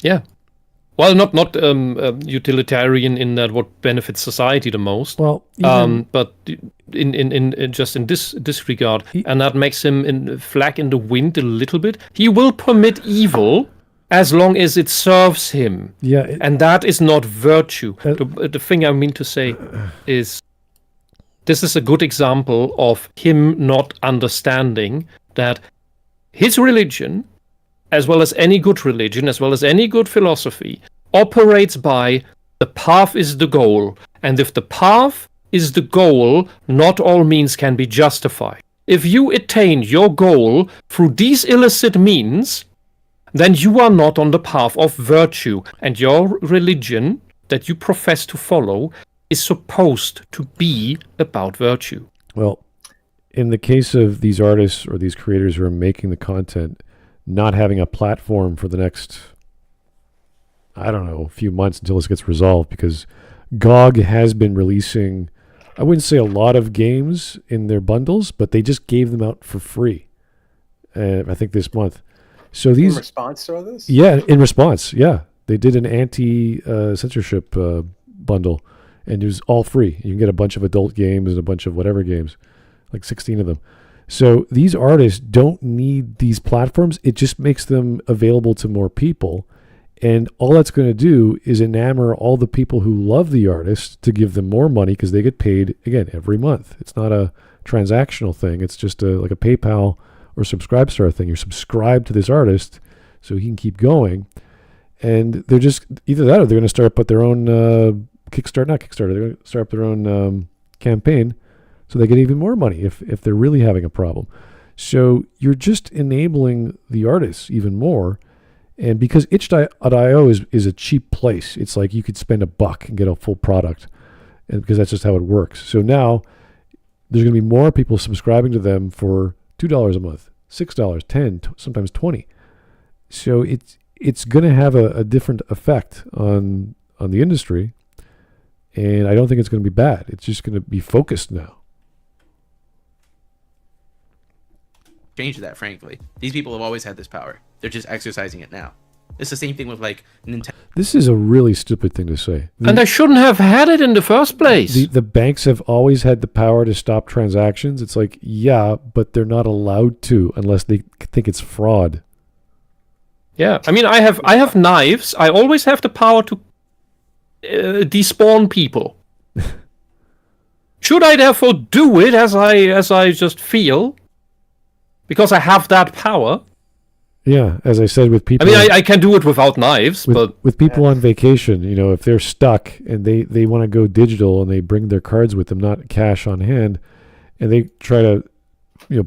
Yeah. Well, not utilitarian in that what benefits society the most. Well, even, But in just in this regard, and that makes him in flag in the wind a little bit. He will permit evil as long as it serves him, yeah, and that is not virtue. The thing I mean to say is, this is a good example of him not understanding that his religion, as well as any good religion, as well as any good philosophy, operates by the path is the goal. And if the path is the goal, not all means can be justified. If you attain your goal through these illicit means, then you are not on the path of virtue. And your religion that you profess to follow is supposed to be about virtue. well, in the case of these artists or these creators who are making the content, not having a platform for the next, I don't know, few months until this gets resolved, because GOG has been releasing, I wouldn't say a lot of games in their bundles, but they just gave them out for free, I think this month. So In these, response to all this, yeah, in response, yeah, they did an anti-censorship bundle, and it was all free. You can get a bunch of adult games and a bunch of whatever games, like 16 of them. So these artists don't need these platforms. It just makes them available to more people. And all that's going to do is enamor all the people who love the artist to give them more money because they get paid, again, every month. It's not a transactional thing. It's just like a PayPal or Subscribestar thing. You're subscribed to this artist so he can keep going. And they're just either that or they're going to start up their own not Kickstarter, they're going to start up their own campaign so they get even more money if they're really having a problem. So you're just enabling the artists even more. And because itch.io is a cheap place, it's like you could spend $1 and get a full product, and because that's just how it works. So now there's going to be more people subscribing to them for $2 a month, $6, $10, sometimes $20. So it's going to have a different effect on the industry, and I don't think it's going to be bad. It's just going to be focused now. Change that, frankly. These people have always had this power. They're just exercising it now. It's the same thing with like Nintendo. This is a really stupid thing to say. And they shouldn't have had it in the first place. The banks have always had the power to stop transactions. It's like, yeah, but they're not allowed to unless they think it's fraud. Yeah, I mean, I have knives. I always have the power to despawn people. Should I therefore do it as I just feel? Because I have that power. Yeah, as I said, with people. I mean, I can do it without knives, but with people on vacation, if they're stuck and they want to go digital and they bring their cards with them, not cash on hand, and they try to,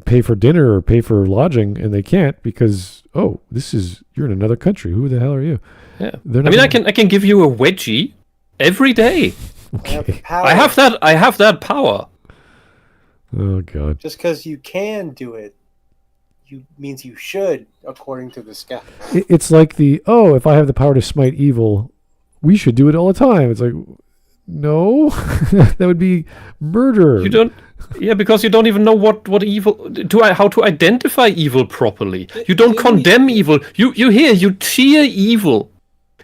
pay for dinner or pay for lodging, and they can't because you're in another country. Who the hell are you? Yeah, I can give you a wedgie every day. Okay. I have that power. Oh God! Just because you can do it, means you should, according to this guy. It's like if I have the power to smite evil, we should do it all the time. It's like, no, that would be murder. You don't. Yeah, because you don't even know what evil how to identify evil properly. You don't condemn evil. You cheer evil.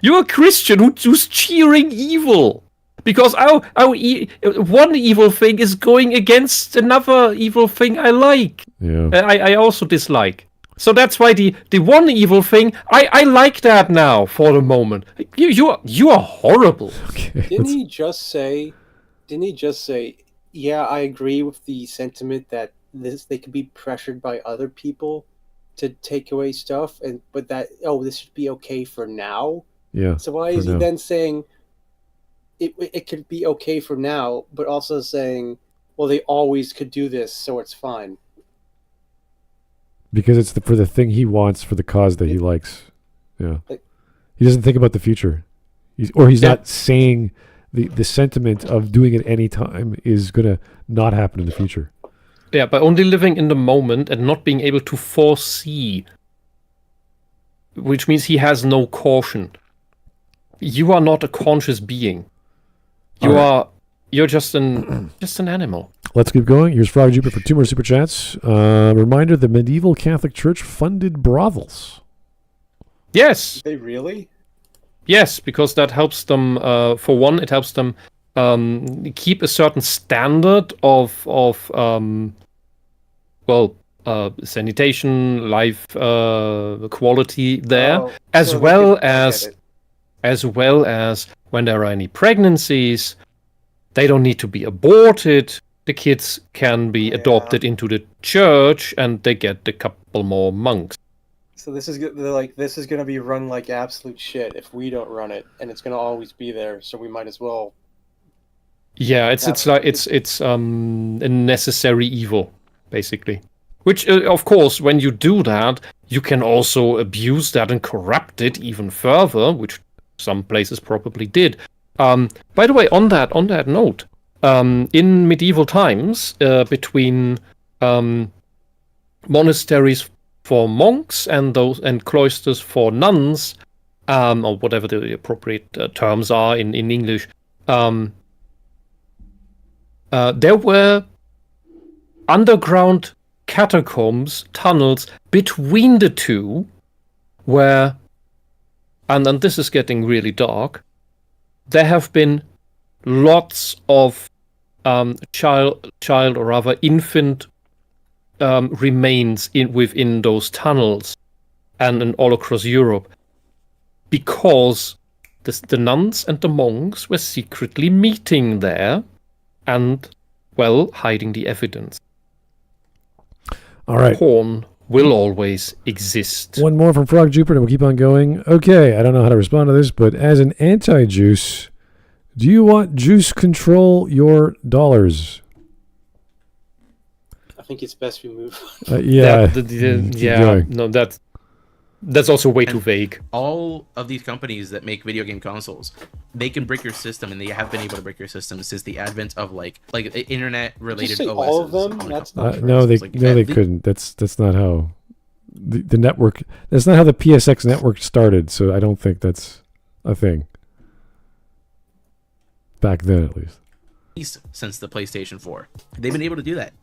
You're a Christian who's cheering evil. Because one evil thing is going against another evil thing I like. Yeah. I also dislike. So that's why the one evil thing I like that now for the moment. You are horrible. Okay, Didn't he just say? Yeah, I agree with the sentiment that they could be pressured by other people to take away stuff, but that this should be okay for now. Yeah. So why is he then saying? It could be okay for now, but also saying, well, they always could do this, so it's fine. Because it's for the thing he wants, for the cause that he likes. Yeah. He doesn't think about the future. He's not saying the sentiment of doing it any time is going to not happen in the future. Yeah, by only living in the moment and not being able to foresee, which means he has no caution. You are not a conscious being. You're just an animal. Let's keep going. Here's Frog Jupiter for 2 more super chats. Reminder: the medieval Catholic Church funded brothels. Yes. They really? Yes, because that helps them. For one, it helps them keep a certain standard of sanitation, life quality there, as well as when there are any pregnancies, they don't need to be aborted. The kids can be adopted into the church, and they get a couple more monks. So this is going to be run like absolute shit if we don't run it, and it's going to always be there. So we might as well. Yeah, it's a necessary evil, basically. Which, of course, when you do that, you can also abuse that and corrupt it even further, which some places probably did. By the way, on that note, in medieval times, between monasteries for monks and cloisters for nuns, or whatever the appropriate terms are in English, there were underground catacombs, tunnels between the two, where, and this is getting really dark, there have been lots of child or rather infant remains within those tunnels and all across Europe. because the nuns and the monks were secretly meeting there and, well, hiding the evidence. All right. Porn will always exist. One more from Frog Jupiter, and we'll keep on going. Okay, I don't know how to respond to this, but as an anti-juice, do you want juice control your dollars? I think it's best we move. Yeah. No, that's also way too vague. All of these companies that make video game consoles, they can break your system, and they have been able to break your system since the advent of like internet related OSs. All of them? That's not true. No, they couldn't. That's not how the network. That's not how the PSX network started. So I don't think that's a thing. Back then, at least. Since the PlayStation 4, they've been able to do that.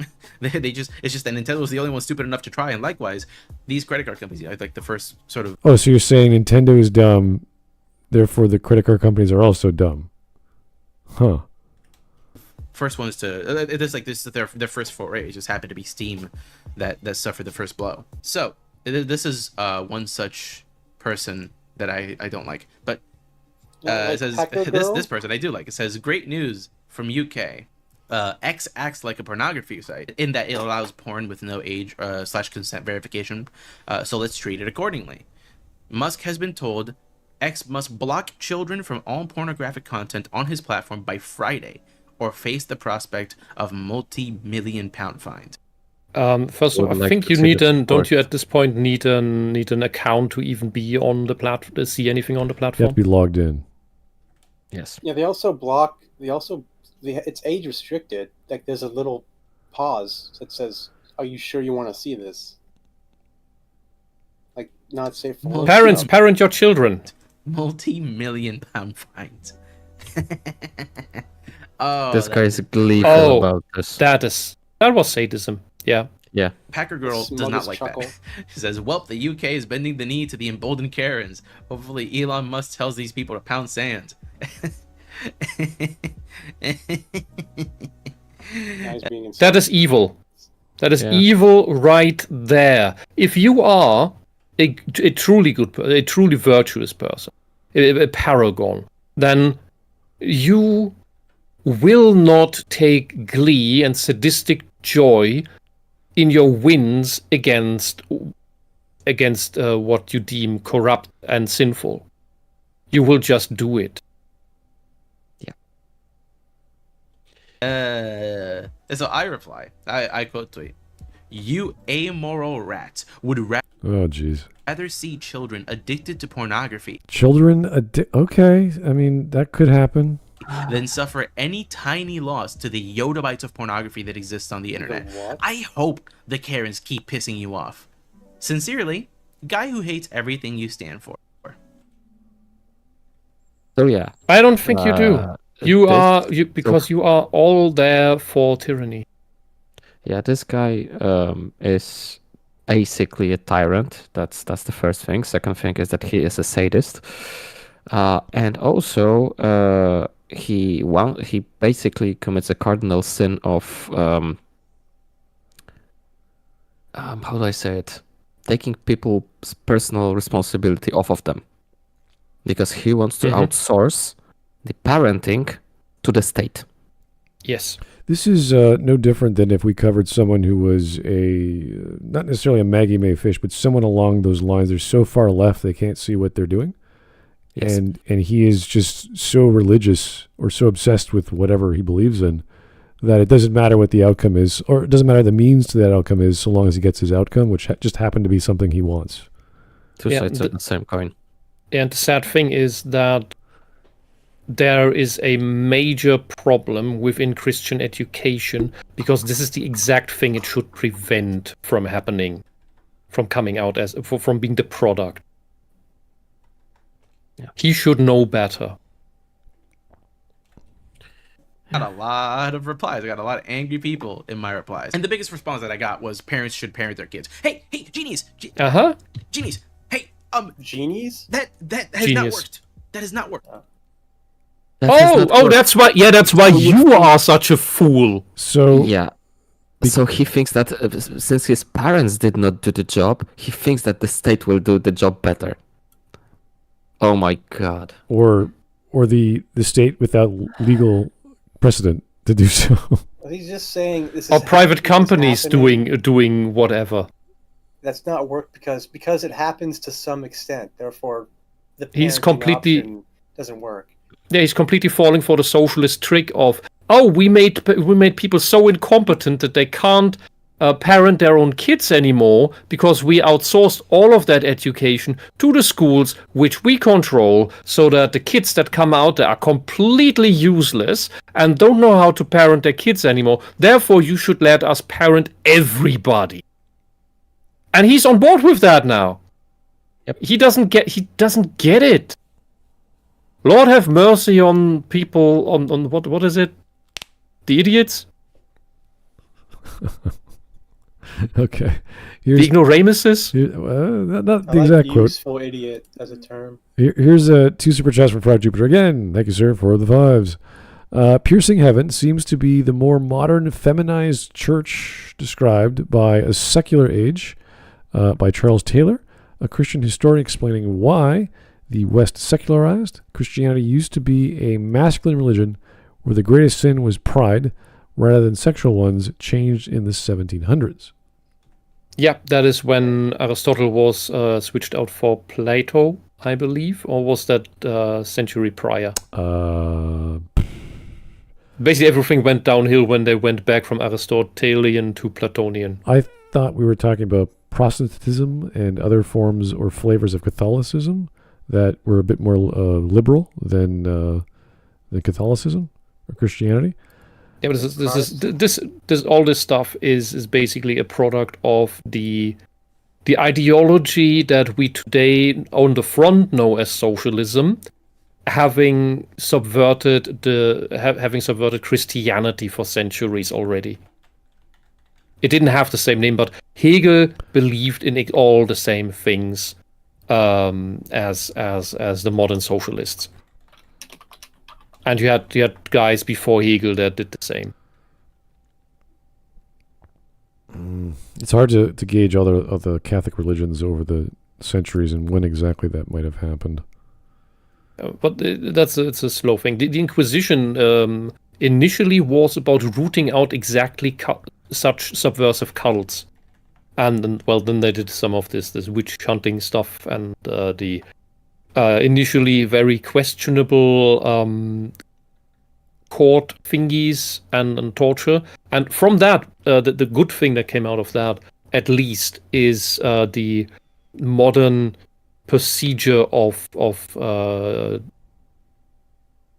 It's just that Nintendo was the only one stupid enough to try, and likewise, these credit card companies, like the first sort of. Oh, so you're saying Nintendo is dumb, therefore the credit card companies are also dumb? Huh. First ones to this is their first foray. It just happened to be Steam that suffered the first blow. So this is one such person that I don't like, but it says this person I do like. It says, great news from UK. X acts like a pornography site in that it allows porn with no age / consent verification, so let's treat it accordingly. Musk has been told X must block children from all pornographic content on his platform by Friday, or face the prospect of multi-million-pound fines. First of all, I think you need don't you at this point need an account to even be on the platform, see anything on the platform? You have to be logged in. Yes. Yeah, it's age restricted. Like there's a little pause that says, "Are you sure you want to see this?" Like not safe for parents. Parent your children. Multi-million-pound fines. This guy is gleeful about this. That was sadism. Yeah. Yeah. Packer Girl does not like chuckle. That. She says, "Well, the UK is bending the knee to the emboldened Karens. Hopefully, Elon Musk tells these people to pound sand." That is evil. That is evil right there. If you are a truly virtuous person, a paragon, then you will not take glee and sadistic joy in your wins against what you deem corrupt and sinful. You will just do it. So I reply, I quote tweet, "You amoral rat would rather see children addicted to pornography Okay, I mean, that could happen. Than suffer any tiny loss to the yottabytes of pornography that exists on the internet. I hope the Karens keep pissing you off. Sincerely, guy who hates everything you stand for." So yeah. I don't think you do. You are all there for tyranny. Yeah, this guy is basically a tyrant. That's the first thing. Second thing is that he is a sadist, and also he basically commits a cardinal sin of how do I say it? Taking people's personal responsibility off of them, because he wants to outsource the parenting to the state. Yes. This is no different than if we covered someone who was not necessarily a Maggie May fish, but someone along those lines. They're so far left they can't see what they're doing. Yes. And he is just so religious or so obsessed with whatever he believes in that it doesn't matter what the outcome is, or it doesn't matter the means to that outcome is, so long as he gets his outcome, which just happened to be something he wants. Two sides of the same coin. And the sad thing is that there is a major problem within Christian education, because this is the exact thing it should prevent from happening, from coming out from being the product. Yeah. He should know better. Got a lot of replies. I got a lot of angry people in my replies. And the biggest response that I got was parents should parent their kids. Hey, genies! Genies! Hey, genies? That has not worked. That has not worked. That's why. Yeah, that's why you are such a fool. So yeah. So he thinks that since his parents did not do the job, he thinks that the state will do the job better. Oh my god. or the state without legal precedent to do so. Well, he's just saying this is Or private this is companies happening. doing whatever. That's not work because it happens to some extent. Therefore, the He's parenting completely- option doesn't work. Yeah, he's completely falling for the socialist trick of, we made people so incompetent that they can't parent their own kids anymore because we outsourced all of that education to the schools which we control, so that the kids that come out there are completely useless and don't know how to parent their kids anymore. Therefore, you should let us parent everybody. And he's on board with that now. Yep. He doesn't get it. Lord have mercy on people on what is it? The idiots? Okay. The ignoramuses? Not I the like exact quote. useful idiot as a term. Here's 2 super chats from Fried Jupiter again. Thank you, sir, for the 5s. Piercing Heaven seems to be the more modern feminized church described by A Secular Age by Charles Taylor, a Christian historian explaining why the West secularized. Christianity used to be a masculine religion where the greatest sin was pride rather than sexual ones, changed in the 1700s. Yeah, that is when Aristotle was switched out for Plato, I believe, or was that century prior? Basically, everything went downhill when they went back from Aristotelian to Platonian. I thought we were talking about Protestantism and other forms or flavors of Catholicism that were a bit more liberal than Catholicism or Christianity. Yeah, but all this stuff is basically a product of the ideology that we today on the front know as socialism, having subverted Christianity for centuries already. It didn't have the same name, but Hegel believed in all the same things as the modern socialists. And you had guys before Hegel that did the same. It's hard to gauge all the Catholic religions over the centuries and when exactly that might have happened. But it's a slow thing. The Inquisition initially was about rooting out exactly such subversive cults, and well, then they did some of this witch hunting stuff and the initially very questionable court thingies and torture. And from that, the good thing that came out of that, at least, is the modern procedure of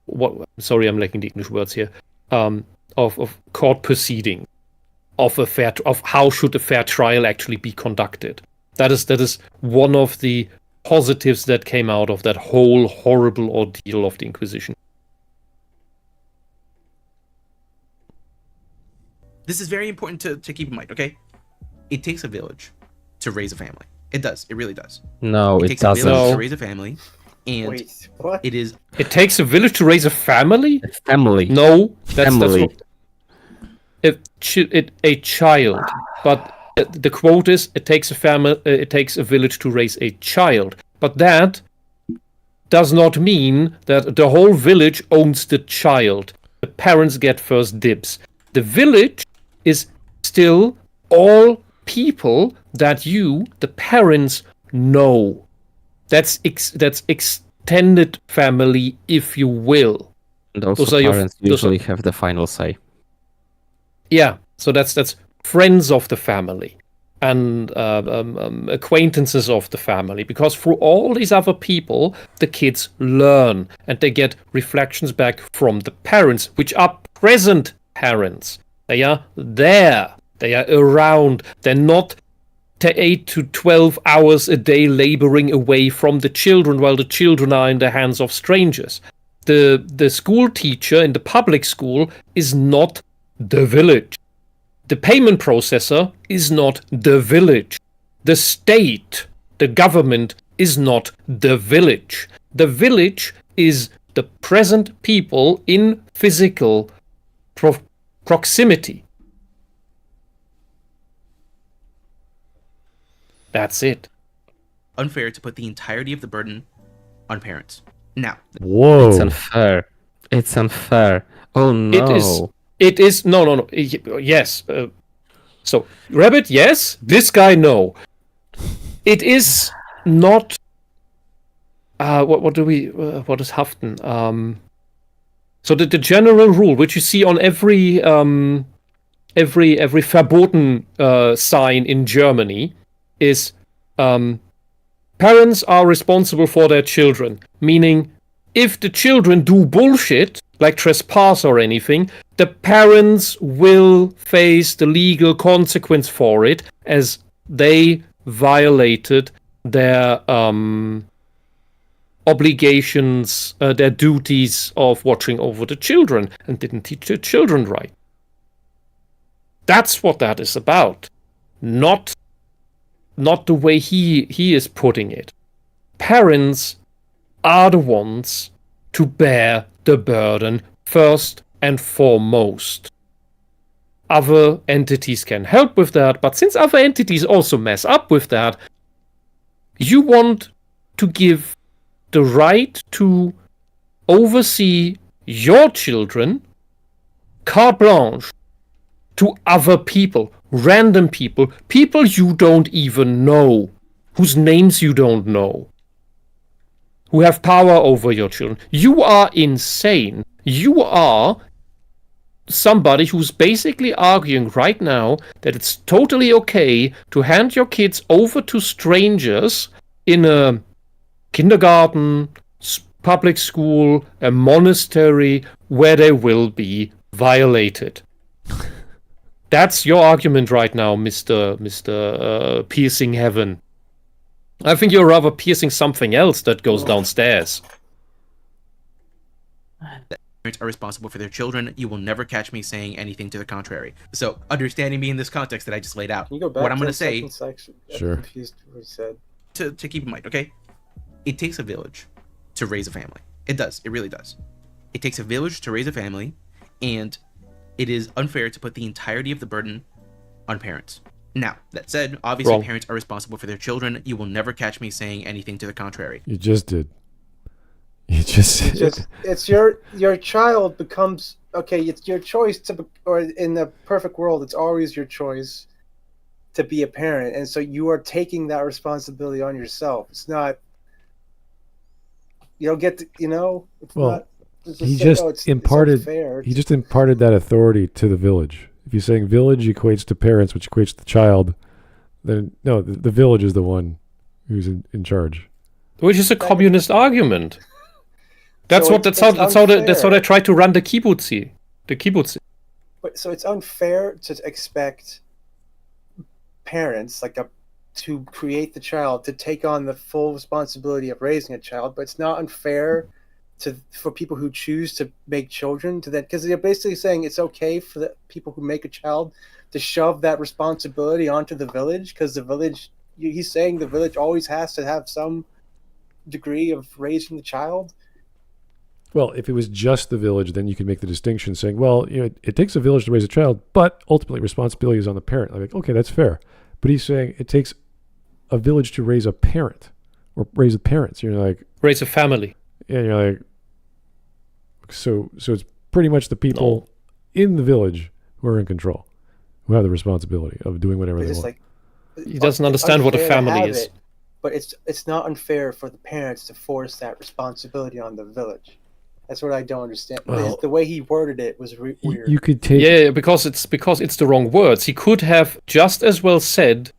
what? Sorry, I'm lacking the English words here. Of court proceeding, of how should a fair trial actually be conducted. That is one of the positives that came out of that whole horrible ordeal of the Inquisition. This is very important to keep in mind, okay? It takes a village to raise a family. It does. It really does. No, it takes doesn't. a village No. to raise a family, and Wait, what? it is It takes a village to raise a family? Family. No, that's Family. a child. But the quote is, it takes a village to raise a child. But that does not mean that the whole village owns the child. The parents get first dibs. The village is still all people that you, the parents, know. That's extended family, if you will. And also Those are your- parents those are- usually have the final say. Yeah, so that's friends of the family and acquaintances of the family, because through all these other people, the kids learn and they get reflections back from the parents, which are present parents. They are there. They are around. They're not 8 to 12 hours a day laboring away from the children while the children are in the hands of strangers. The school teacher in the public school is not the village. The payment processor is not the village. The state, the government, is not the village. The village is the present people in physical proximity. That's it. unfair to put the entirety of the burden on parents. Now, Whoa. It's unfair. It's unfair. Oh no. It is no. Yes. So Rabbit, yes. This guy, no. It is not. What is Haften? So the general rule, which you see on every verboten sign in Germany, is parents are responsible for their children. Meaning, if the children do bullshit, like trespass or anything, the parents will face the legal consequence for it, as they violated their obligations, their duties of watching over the children, and didn't teach the children right. That's what that is about. Not the way he is putting it. Parents are the ones to bear the burden first and foremost. Other entities can help with that, but since other entities also mess up with that, you want to give the right to oversee your children carte blanche to other people, random people you don't even know, whose names you don't know, who have power over your children. You are insane. You are somebody who's basically arguing right now that it's totally okay to hand your kids over to strangers in a kindergarten, public school, a monastery, where they will be violated. That's your argument right now, Mr. Piercing Heaven. I think you're rather piercing something else that goes downstairs. Parents are responsible for their children. You will never catch me saying anything to the contrary. So, understanding me in this context that I just laid out, Can you go back what I'm to going the to say, second section? I'm Sure. confused what you said. to keep in mind, okay? It takes a village to raise a family. It does. It really does. It takes a village to raise a family, and it is unfair to put the entirety of the burden on parents. Now, that said, obviously Wrong. Parents are responsible for their children. You will never catch me saying anything to the contrary. You just did. You just did. It's your child becomes okay. It's your choice to, or in the perfect world, it's always your choice to be a parent, and so you are taking that responsibility on yourself. It's not. You don't get to, It's Well, not. he say, just "Oh, it's imparted. unfair." He just imparted that authority to the village. If you're saying village equates to parents, which equates to the child, then no, the village is the one who's in charge. Which is a communist argument. That's So what. it's That's how unfair. they try to run the kibbutz. But so it's unfair to expect parents to create the child to take on the full responsibility of raising a child, but it's not unfair for people who choose to make children to that, because they're basically saying it's okay for the people who make a child to shove that responsibility onto the village, because the village, he's saying the village always has to have some degree of raising the child. Well, if it was just the village, then you could make the distinction saying, well, it takes a village to raise a child, but ultimately responsibility is on the parent. I'm like, okay, that's fair. But he's saying it takes a village to raise a parent or raise parents. You're like, Raise a family. and you're like, so it's pretty much the people in the village who are in control, who have the responsibility of doing whatever they It's want. He doesn't it's understand what a unfair to family have is. it, but it's not unfair for the parents to force that responsibility on the village. That's what I don't understand. Well, the way he worded it was weird. You could take Yeah, because it's the wrong words. He could have just as well said,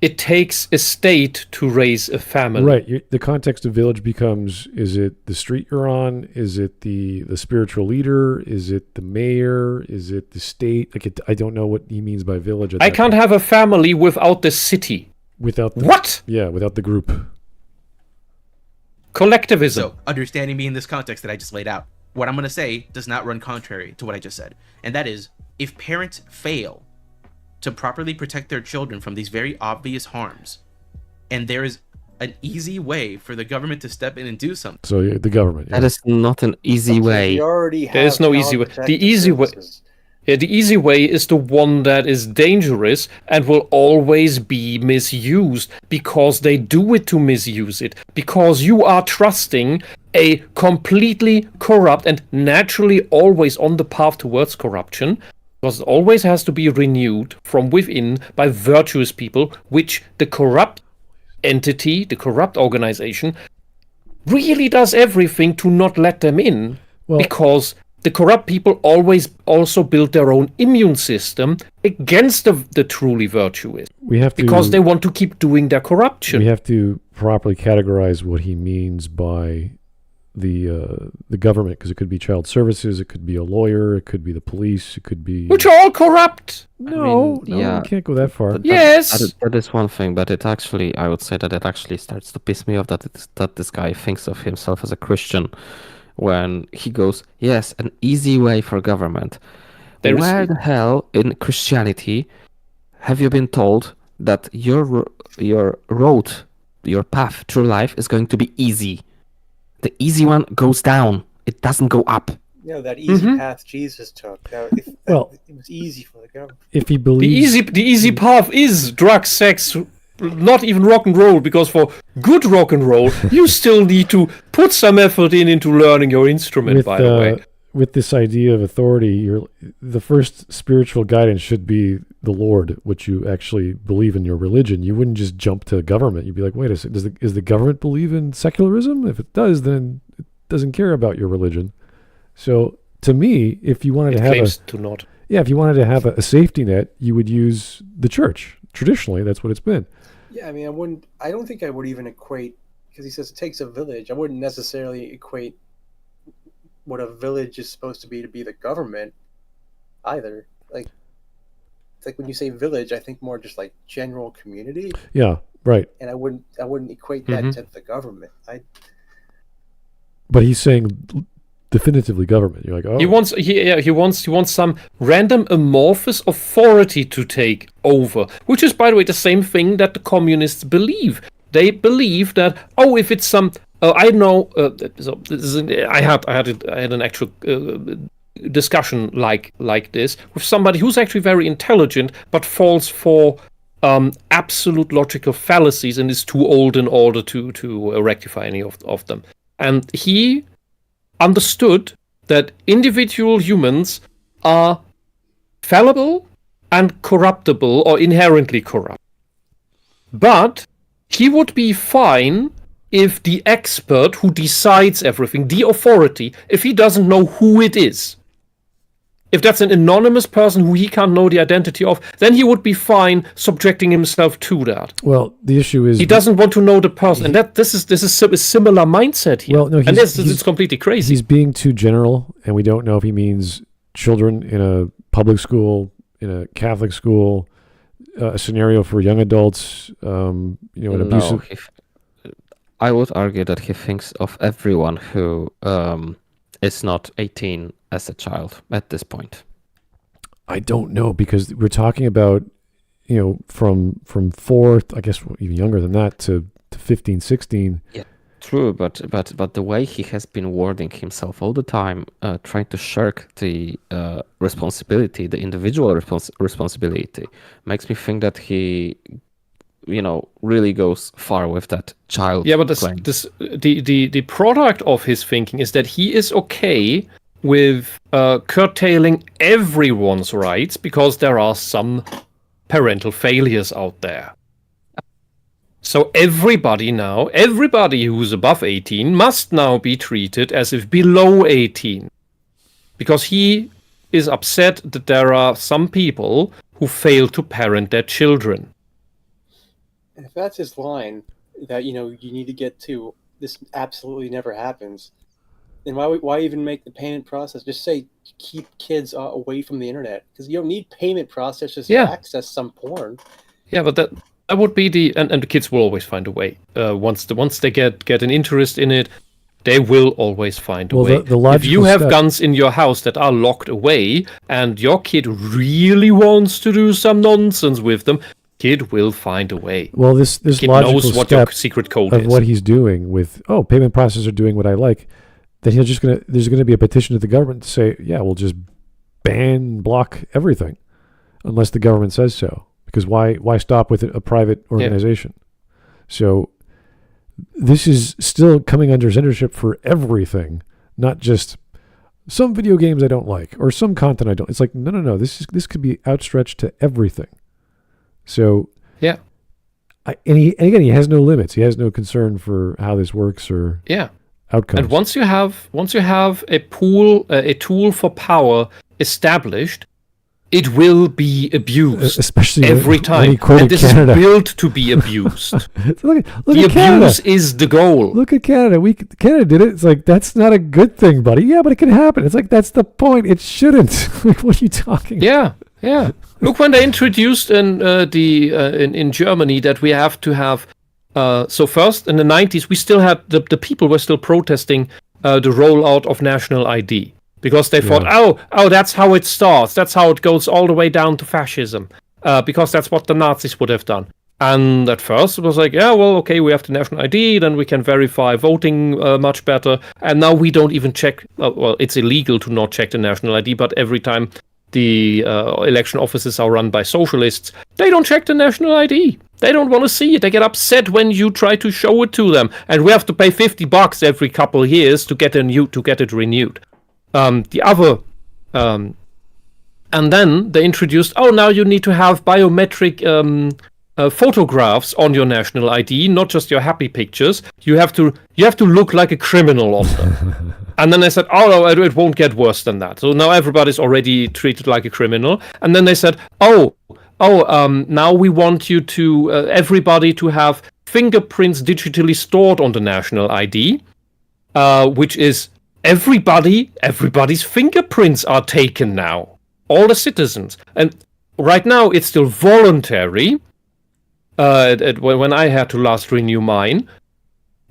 "It takes a state to raise a family." right. The context of village becomes: is it the street you're on? Is it the spiritual leader? Is it the mayor? Is it the state? I don't know what he means by village. I can't have a family without the city. without the, What? Yeah, without the group. Collectivism. So, understanding me in this context that I just laid out, what I'm going to say does not run contrary to what I just said. And that is, if parents fail to properly protect their children from these very obvious harms, and there is an easy way for the government to step in and do something. So the government. That is not an easy way. We already have There is no easy way. child The easy way. protective services. Yeah, the easy way is the one that is dangerous and will always be misused because they do it to misuse it. Because you are trusting a completely corrupt and naturally always on the path towards corruption, because it always has to be renewed from within by virtuous people, which the corrupt entity, the corrupt organization, really does everything to not let them in. Because the corrupt people always also build their own immune system against the truly virtuous. Because they want to keep doing their corruption. We have to properly categorize what he means by the government, because it could be child services, it could be a lawyer, it could be the police, it could be... Which are all corrupt! No, you can't go that far. Yes! That is one thing, but it actually, I would say that it actually starts to piss me off that this guy thinks of himself as a Christian when he goes, yes, an easy way for government. Where the hell in Christianity have you been told that your road, your path through life is going to be easy? The easy one goes down. It doesn't go up. That easy path Jesus took. It was easy for the government. If he believes... The easy path is drugs, sex, not even rock and roll, because for good rock and roll, you still need to put some effort into learning your instrument, by the way. With this idea of authority, the first spiritual guidance should be the Lord, which you actually believe in your religion. You wouldn't just jump to government. You'd be like, wait a second, does the government believe in secularism? If it does, then it doesn't care about your religion. So to me, if you wanted if you wanted to have a safety net, you would use the church. Traditionally, that's what it's been. Yeah, I don't think I would even equate, because he says it takes a village. I wouldn't necessarily equate what a village is supposed to be the government either. It's like when you say village, I think more just like general community. Yeah, right. And I wouldn't equate that to the government. But he's saying definitively government. You're like, oh. He wants some random amorphous authority to take over, which is, by the way, the same thing that the communists believe. They believe that, if it's some I know. I had an actual discussion like this with somebody who's actually very intelligent, but falls for absolute logical fallacies and is too old in order to rectify any of them. And he understood that individual humans are fallible and corruptible, or inherently corrupt. But he would be fine if the expert who decides everything, the authority, if he doesn't know who it is. If that's an anonymous person who he can't know the identity of, then he would be fine subjecting himself to that. Well, the issue is... he doesn't want to know the person. And this is a similar mindset here. Well, no, it's completely crazy. He's being too general, and we don't know if he means children in a public school, in a Catholic school, a scenario for young adults, an abusive... I would argue that he thinks of everyone who is not 18 as a child at this point. I don't know, because we're talking about, from 4, I guess even younger than that, to 15, 16. Yeah, true, but the way he has been wording himself all the time, trying to shirk the responsibility, the individual responsibility, makes me think that he... really goes far with that child. Yeah, but the product of his thinking is that he is okay with curtailing everyone's rights because there are some parental failures out there. So everybody who's above 18 must now be treated as if below 18. Because he is upset that there are some people who fail to parent their children. And if that's his line, that you need to get to, this absolutely never happens, then why even make the payment process? Just say keep kids away from the internet, because you don't need payment processes to access some porn. Yeah, but that would be and the kids will always find a way. Once they get an interest in it, they will always find a way. If you have guns in your house that are locked away, and your kid really wants to do some nonsense with them, kid will find a way. Well, this kid logical knows what step your secret code of is. What he's doing with payment processors are doing what I like, then there's gonna be a petition to the government to say, yeah, we'll just block everything unless the government says so. Because why stop with a private organization? So this is still coming under censorship for everything, not just some video games I don't like or some content I don't. It's like no. This could be outstretched to everything. So Yeah. And again, he has no limits. He has no concern for how this works or outcomes. And once you have a tool for power established, it will be abused, especially every when time. he quoted And this Canada. is built to be abused. look The at Canada. abuse is the goal. Look at Canada. Canada did it. It's like, that's not a good thing, buddy. Yeah, but it can happen. It's like, that's the point. It shouldn't. Like, what are you talking about? Yeah. Look, when they introduced in Germany that we have to have. So first in the 90s, we still had the people were still protesting the rollout of national ID. Because they thought, oh, that's how it starts. That's how it goes all the way down to fascism. Because that's what the Nazis would have done. And at first it was like, yeah, well, okay, we have the national ID, then we can verify voting much better. And now we don't even check. Well, it's illegal to not check the national ID, but every time the election offices are run by socialists, they don't check the national ID. They don't want to see it. They get upset when you try to show it to them. And we have to pay $50 every couple of years to get it renewed. And then they introduced, now you need to have biometric photographs on your national ID, not just your happy pictures. You have to look like a criminal on them. And then they said, no, it won't get worse than that. So now everybody's already treated like a criminal. And then they said, now we want you to everybody to have fingerprints digitally stored on the national ID, which is everybody's fingerprints are taken now. All the citizens. And right now it's still voluntary. When I had to last renew mine,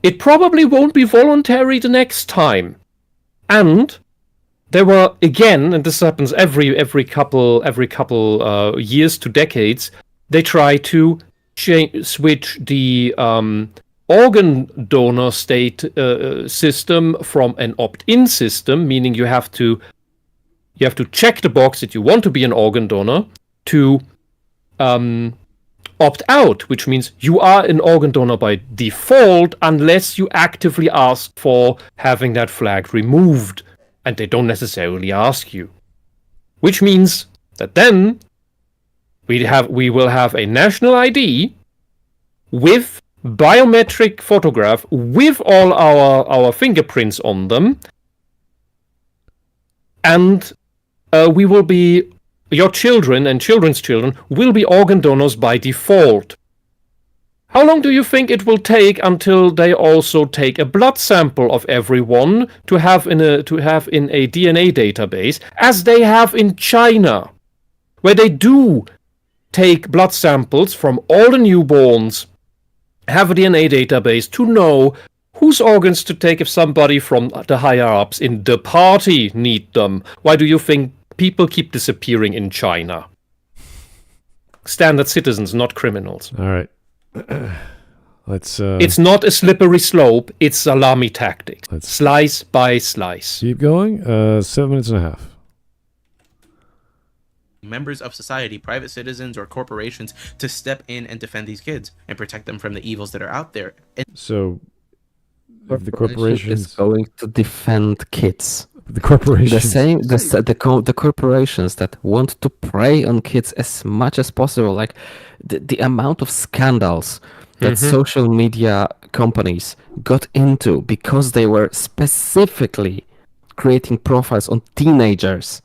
it probably won't be voluntary the next time. And there were, again, and this happens every couple years to decades, they try to switch the organ donor state system from an opt-in system, meaning you have to check the box that you want to be an organ donor, to opt out, which means you are an organ donor by default unless you actively ask for having that flag removed, and they don't necessarily ask you. Which means that then we will have a national ID with biometric photograph with all our fingerprints on them, and your children and children's children will be organ donors by default. How long do you think it will take until they also take a blood sample of everyone to have in a DNA database, as they have in China, where they do take blood samples from all the newborns, have a DNA database to know whose organs to take if somebody from the higher-ups in the party need them? Why do you think people keep disappearing in China? Standard citizens, not criminals. All right. Let's. It's not a slippery slope. It's salami tactics. Slice by slice. Keep going. 7 minutes and a half. Members of society, private citizens, or corporations to step in and defend these kids and protect them from the evils that are out there. And so, if the corporation is going to defend kids. The corporations. The corporations that want to prey on kids as much as possible, like the amount of scandals that social media companies got into because they were specifically creating profiles on teenagers.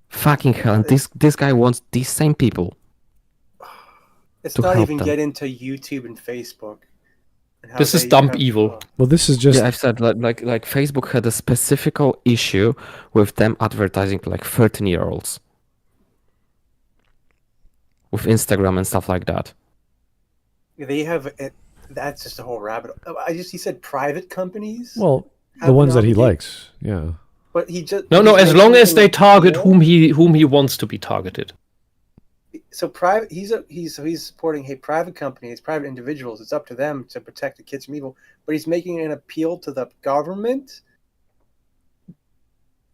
Fucking hell! And this guy wants these same people. It's not even get into YouTube and Facebook. This is dumb evil. Well, this is just. Yeah, I've said like Facebook had a specific issue with them advertising to like 13-year-olds with Instagram and stuff like that. They have it. That's just a whole rabbit. He said private companies. Well, the ones that he likes, yeah. But he just no. As long as they target whom he wants to be targeted. So private, he's supporting private companies, private individuals. It's up to them to protect the kids from evil. But he's making an appeal to the government.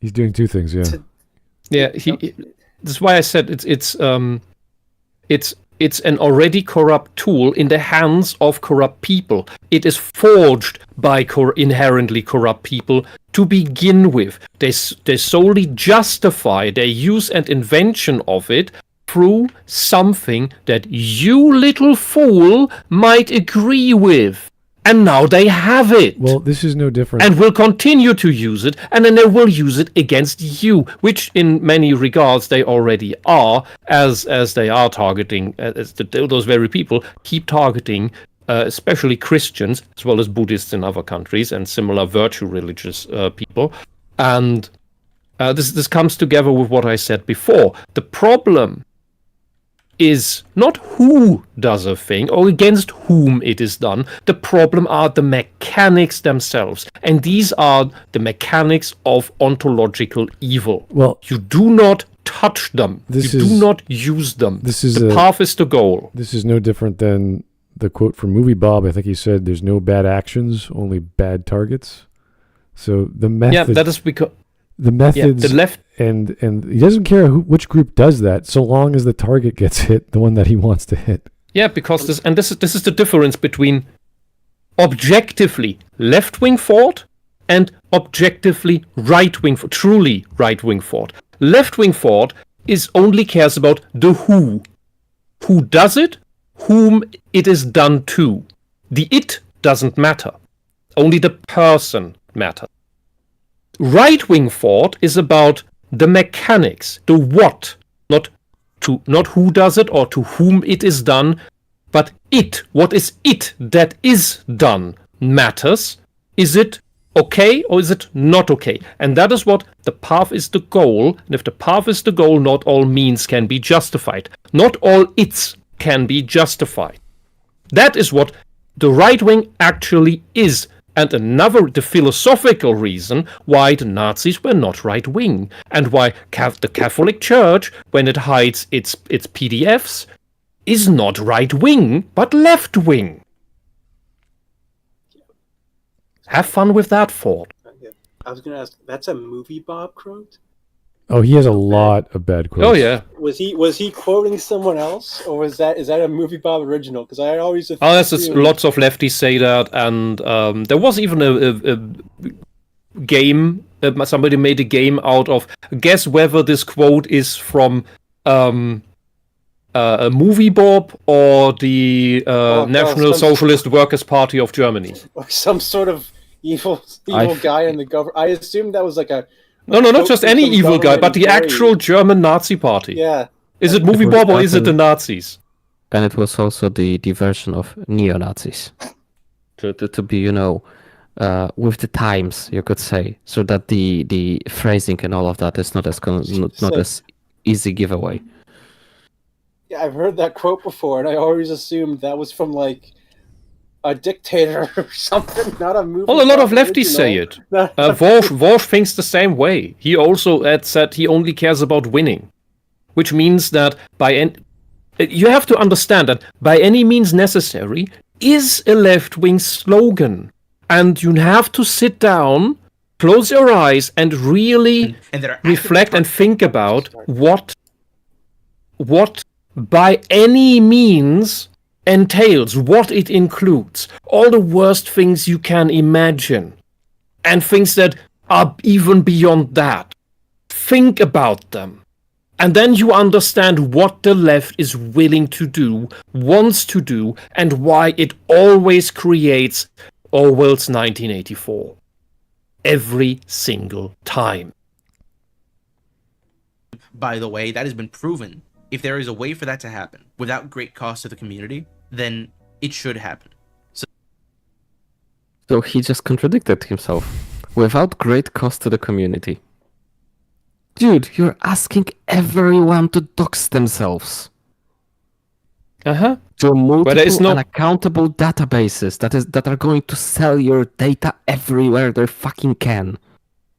He's doing two things, yeah. Yeah, that's why I said it's an already corrupt tool in the hands of corrupt people. It is forged by inherently corrupt people to begin with. They solely justify their use and invention of it through something that you, little fool, might agree with. And now they have it. Well, this is no different. And will continue to use it, and then they will use it against you, which in many regards they already are, as they are targeting, those very people keep targeting, especially Christians, as well as Buddhists in other countries, and similar virtue religious people. And this comes together with what I said before. The problem is not who does a thing or against whom it is done. The problem are the mechanics themselves. And these are the mechanics of ontological evil. Well, you do not touch them. Do not use them. The path is the goal. This is no different than the quote from Movie Bob. I think he said, "There's no bad actions, only bad targets." So the method... Yeah, that is because... The methods, the left, and he doesn't care which group does that, so long as the target gets hit, the one that he wants to hit. Yeah, because this is the difference between objectively left-wing thought and objectively right-wing, truly right-wing thought. Left-wing thought only cares about the who does it, whom it is done to. The it doesn't matter. Only the person matters. Right-wing thought is about the mechanics, the what, not who does it or to whom it is done, but it. What is it that is done matters. Is it okay or is it not okay? And that is what the path is the goal. And if the path is the goal, not all means can be justified. Not all its can be justified. That is what the right wing actually is. And the philosophical reason why the Nazis were not right-wing, and why the Catholic Church, when it hides its PDFs, is not right-wing, but left-wing. Have fun with that thought. I was going to ask, that's a Movie Bob quote? Oh, he has a lot of bad quotes. Oh, yeah. Was he quoting someone else, or is that a Movie Bob original? Because I always lots of lefties say that, and there was even a game. Somebody made a game out of guess whether this quote is from a Movie Bob or the National Socialist Workers' Party of Germany, or some sort of evil guy in the government. I assumed that was like a. No, not just any evil guy, but the actual German Nazi party. Yeah. Is it Movie Bob or is it the Nazis? And it was also the version of neo-Nazis. To be, with the times, you could say, so that the phrasing and all of that is not as easy giveaway. Yeah, I've heard that quote before, and I always assumed that was from like a dictator or something, not a movie. Well, a lot of lefties say it. Walsh thinks the same way. He also said he only cares about winning, which means that you have to understand that by any means necessary is a left-wing slogan, and you have to sit down, close your eyes, and really reflect and think about what by any means entails, what it includes, all the worst things you can imagine, and things that are even beyond that. Think about them. And then you understand what the left is willing to do, wants to do, and why it always creates Orwell's 1984. Every single time. By the way, that has been proven. If there is a way for that to happen without great cost to the community, then it should happen. So he just contradicted himself. Without great cost to the community. Dude, you're asking everyone to dox themselves. To multiple unaccountable databases that are going to sell your data everywhere they fucking can.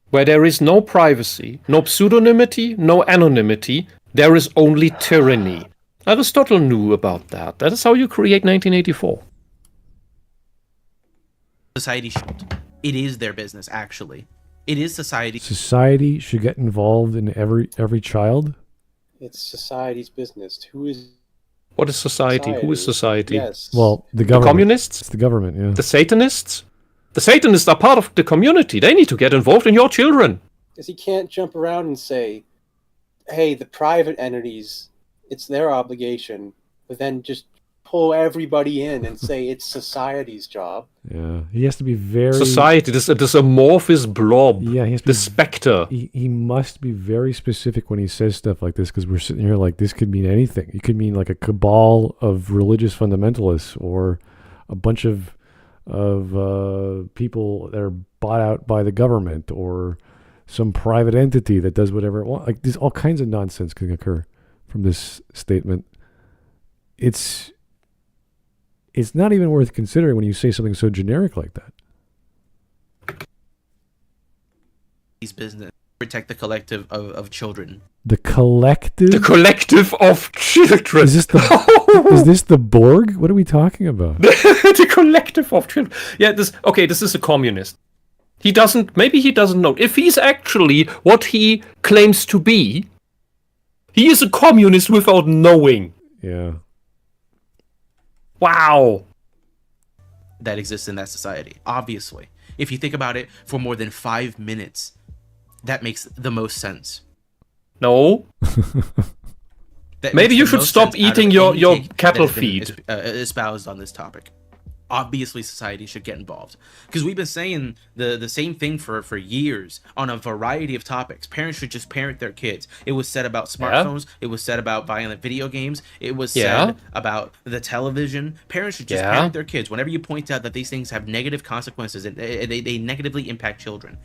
Where there is no privacy, no pseudonymity, no anonymity, there is only tyranny. Aristotle knew about that. That is how you create 1984. Society should. It is their business, actually. It is society. Society should get involved in every child? It's society's business. Who is What is society? Who is society? Yes. Well, the The government. communists? It's the government, yeah. The Satanists? The Satanists are part of the community. They need to get involved in your children. Because he can't jump around and say, hey, the private entities, it's their obligation, but then just pull everybody in and say it's society's job. Yeah. He has to be very... Society, this amorphous blob. Yeah, he has to The be specter. he must be very specific when he says stuff like this, because we're sitting here like this could mean anything. It could mean like a cabal of religious fundamentalists or a bunch of people that are bought out by the government or some private entity that does whatever it wants. Like there's all kinds of nonsense can occur from this statement. It's not even worth considering when you say something so generic like that. Business. Protect the collective of children. The collective? The collective of children. Is this the Borg? What are we talking about? The collective of children. Yeah, this is a communist. Maybe he doesn't know. If he's actually what he claims to be, he is a communist without knowing. Yeah. Wow. That exists in that society. Obviously. If you think about it for more than 5 minutes, that makes the most sense. No. That Maybe makes you the should most stop sense out of eating your any take cattle that has been feed. Espoused on this topic. Obviously, society should get involved. Because we've been saying the same thing for years on a variety of topics. Parents should just parent their kids. It was said about smartphones. It was said about violent video games. It was said about the television. Parents should just parent their kids. Whenever you point out that these things have negative consequences, and they negatively impact children.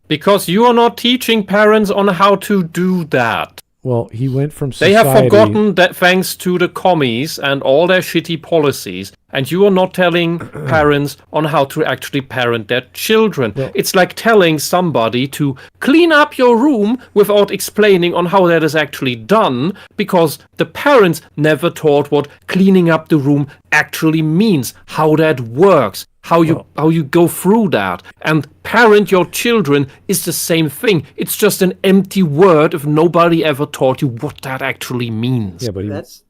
Because you are not teaching parents on how to do that. Well, he went from society... They have forgotten that thanks to the commies and all their shitty policies, and you are not telling parents on how to actually parent their children. Well, it's like telling somebody to clean up your room without explaining on how that is actually done, because the parents never taught what cleaning up the room actually means, how that works. How you go through that. And parent your children is the same thing. It's just an empty word if nobody ever taught you what that actually means. Yeah, but That's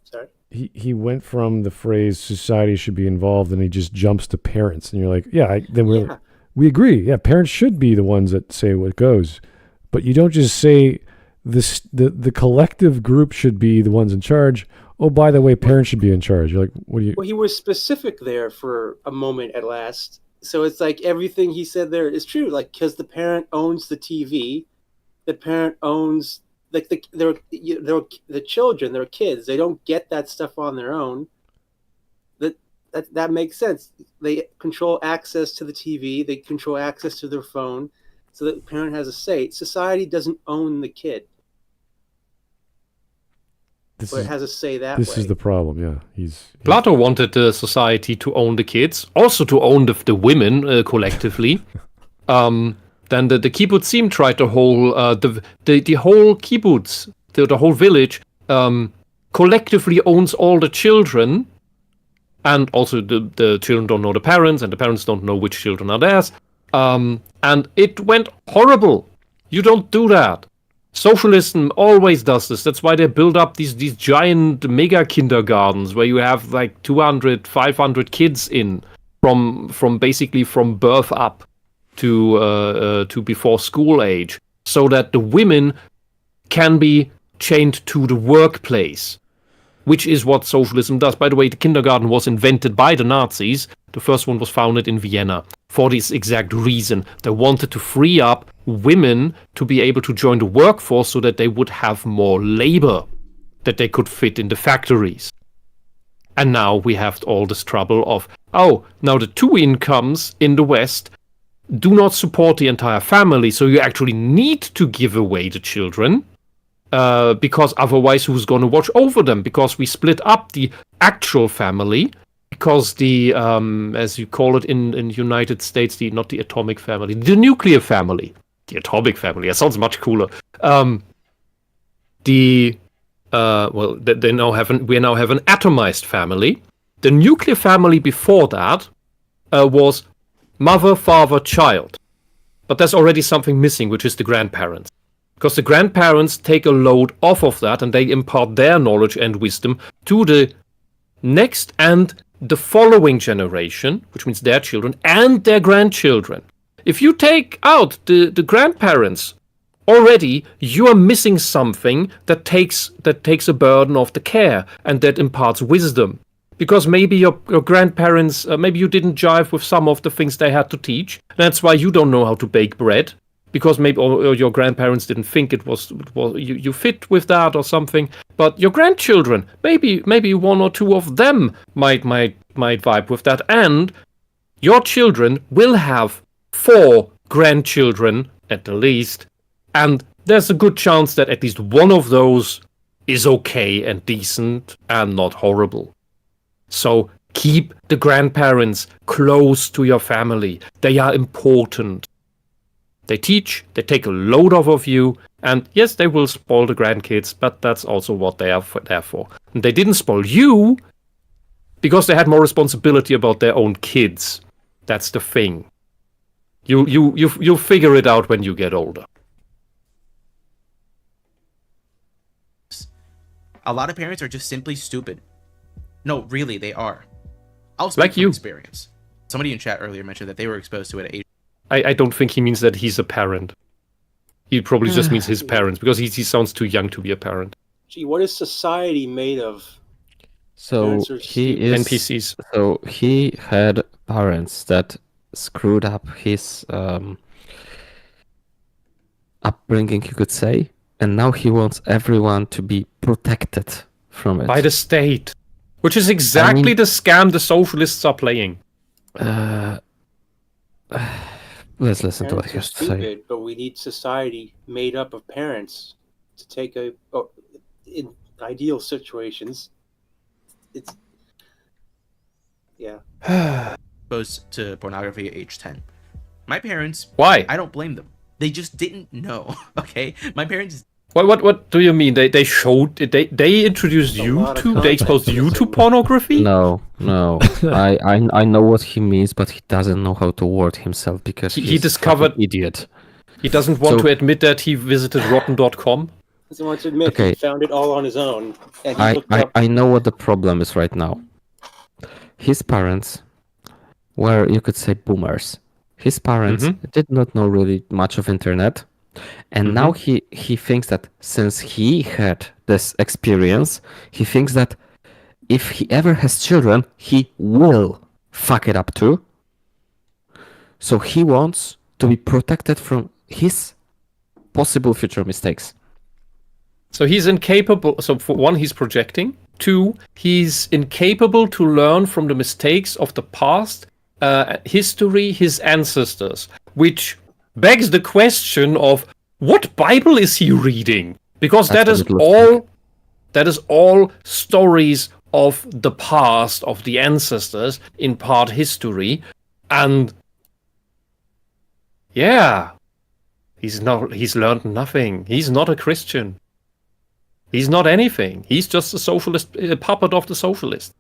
sorry. he went from the phrase society should be involved and he just jumps to parents. And you're like, we agree. Yeah, parents should be the ones that say what goes. But you don't just say the collective group should be the ones in charge. Oh, by the way, parents should be in charge. You're like, what do you... Well, he was specific there for a moment at last. So it's like everything he said there is true. Like, because the parent owns the TV, the parent owns like the children, their kids. They don't get that stuff on their own. That makes sense. They control access to the TV. They control access to their phone. So the parent has a say. Society doesn't own the kid. But it has a say that way. This is the problem, yeah. He's Plato wanted the society to own the kids, also to own the women collectively. Then the kibbutzim tried the whole the whole kibbutz, the whole village, collectively owns all the children, and also the children don't know the parents, and the parents don't know which children are theirs. And it went horrible. You don't do that. Socialism always does this. That's why they build up these giant mega kindergartens where you have like 200, 500 kids in from basically from birth up to before school age, so that the women can be chained to the workplace, which is what socialism does. By the way, the kindergarten was invented by the Nazis. The first one was founded in Vienna for this exact reason. They wanted to free up women to be able to join the workforce so that they would have more labor that they could fit in the factories. And now we have all this trouble of, now the two incomes in the West do not support the entire family, so you actually need to give away the children, because otherwise who's going to watch over them? Because we split up the actual family, because the, as you call it in United States, not the atomic family, the nuclear family. The atomic family. That sounds much cooler. We now have an atomized family. The nuclear family before that was mother, father, child. But there's already something missing, which is the grandparents. Because the grandparents take a load off of that and they impart their knowledge and wisdom to the next and the following generation, which means their children and their grandchildren. If you take out the grandparents, already you are missing something that takes a burden of the care and that imparts wisdom. Because maybe your grandparents, maybe you didn't jive with some of the things they had to teach. That's why you don't know how to bake bread. Because maybe or your grandparents didn't think it was you fit with that or something. But your grandchildren, maybe one or two of them might vibe with that. And your children will have 4 grandchildren at the least. And there's a good chance that at least one of those is okay and decent and not horrible. So keep the grandparents close to your family. They are important. They teach, they take a load off of you, and yes, they will spoil the grandkids, but that's also what they are there for. And they didn't spoil you because they had more responsibility about their own kids. That's the thing. You'll figure it out when you get older. A lot of parents are just simply stupid. No, really, they are. I'll speak Like from you. experience. Somebody in chat earlier mentioned that they were exposed to it at age. I don't think he means that he's a parent. He probably just means his parents, because he sounds too young to be a parent. Gee, what is society made of? So Parents are he stupid. is. NPCs. So he had parents that screwed up his upbringing, you could say, and now he wants everyone to be protected from it. By the state. Which is exactly the scam the socialists are playing. Let's listen to what Parents he are has to say. stupid, but we need society made up of parents to take in ideal situations. It's Exposed to pornography at age 10. My parents, Why? I don't blame them. They just didn't know. Okay, my parents. What do you mean? They introduced A you lot of to, they exposed context you to missing. No. pornography? I know what he means, but he doesn't know how to word himself because He he's discovered- a fucking idiot. He doesn't want So- to admit that he visited rotten.com. doesn't want to admit Okay. he found it all on his own. And he looked up. I know what the problem is right now. His parents were, you could say, boomers. His parents did not know really much of internet. And now he thinks that since he had this experience, he thinks that if he ever has children, he will fuck it up too. So he wants to be protected from his possible future mistakes. So he's incapable. So for one, he's projecting. 2, he's incapable to learn from the mistakes of the past, history, his ancestors, which begs the question of what Bible is he reading? Because That's that is what it looks like. that is all stories of the past, of the ancestors, in part history, and yeah, he's learned nothing. He's not a Christian. He's not anything. He's just a socialist, a puppet of the socialist.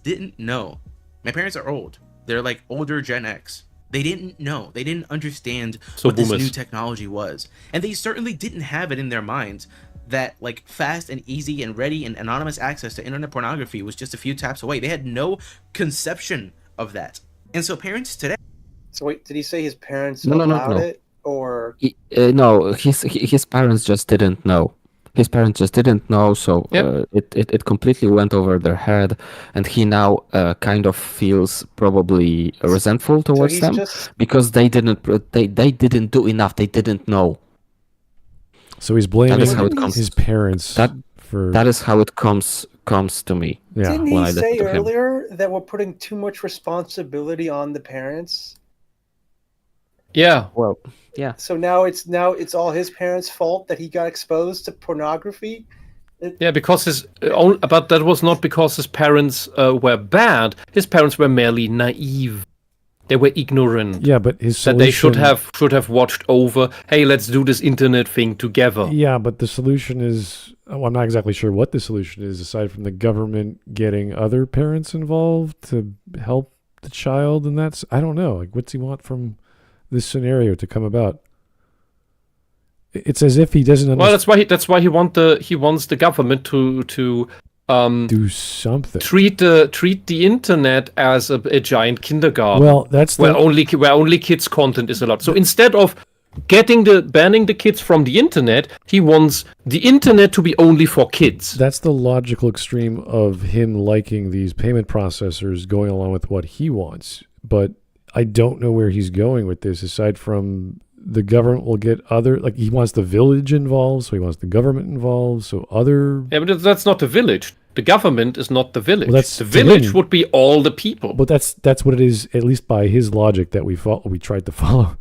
Didn't know. My parents are old. They're like older Gen X. They didn't know. They didn't understand So what this boomers. new technology was. And they certainly didn't have it in their minds that like fast and easy and ready and anonymous access to internet pornography was just a few taps away. They had no conception of that. And so parents today. So wait, did he say his parents No. allowed it, or No, his parents just didn't know. His parents just didn't know, so Yep. it completely went over their head, and he now kind of feels probably resentful so towards he's them just because they didn't do enough. They didn't know. So he's blaming That is how it comes. his parents for That is how it comes to me. yeah. Didn't when I he listen say to him. earlier that we're putting too much responsibility on the parents? Yeah, Well, yeah. So now it's all his parents' fault that he got exposed to pornography? yeah, because but that was not because his parents were bad. His parents were merely naive. They were ignorant. Yeah, but his That solution, they should have watched over. Hey, let's do this internet thing together. Yeah, but the solution is I'm not exactly sure what the solution is aside from the government getting other parents involved to help the child, and that's, I don't know. Like, what's he want from this scenario to come about? It's as if he doesn't understand. Well, that's why he wants the government to do something. Treat the internet as a giant kindergarten. Well, that's where only kids content is allowed. So instead of banning the kids from the internet, he wants the internet to be only for kids. That's the logical extreme of him liking these payment processors going along with what he wants. But I don't know where he's going with this, aside from the government will get other, like, he wants the village involved, so he wants the government involved, so other... Yeah, but that's not the village. The government is not the village. Well, that's the village would be all the people. But that's what it is, at least by his logic that we tried to follow.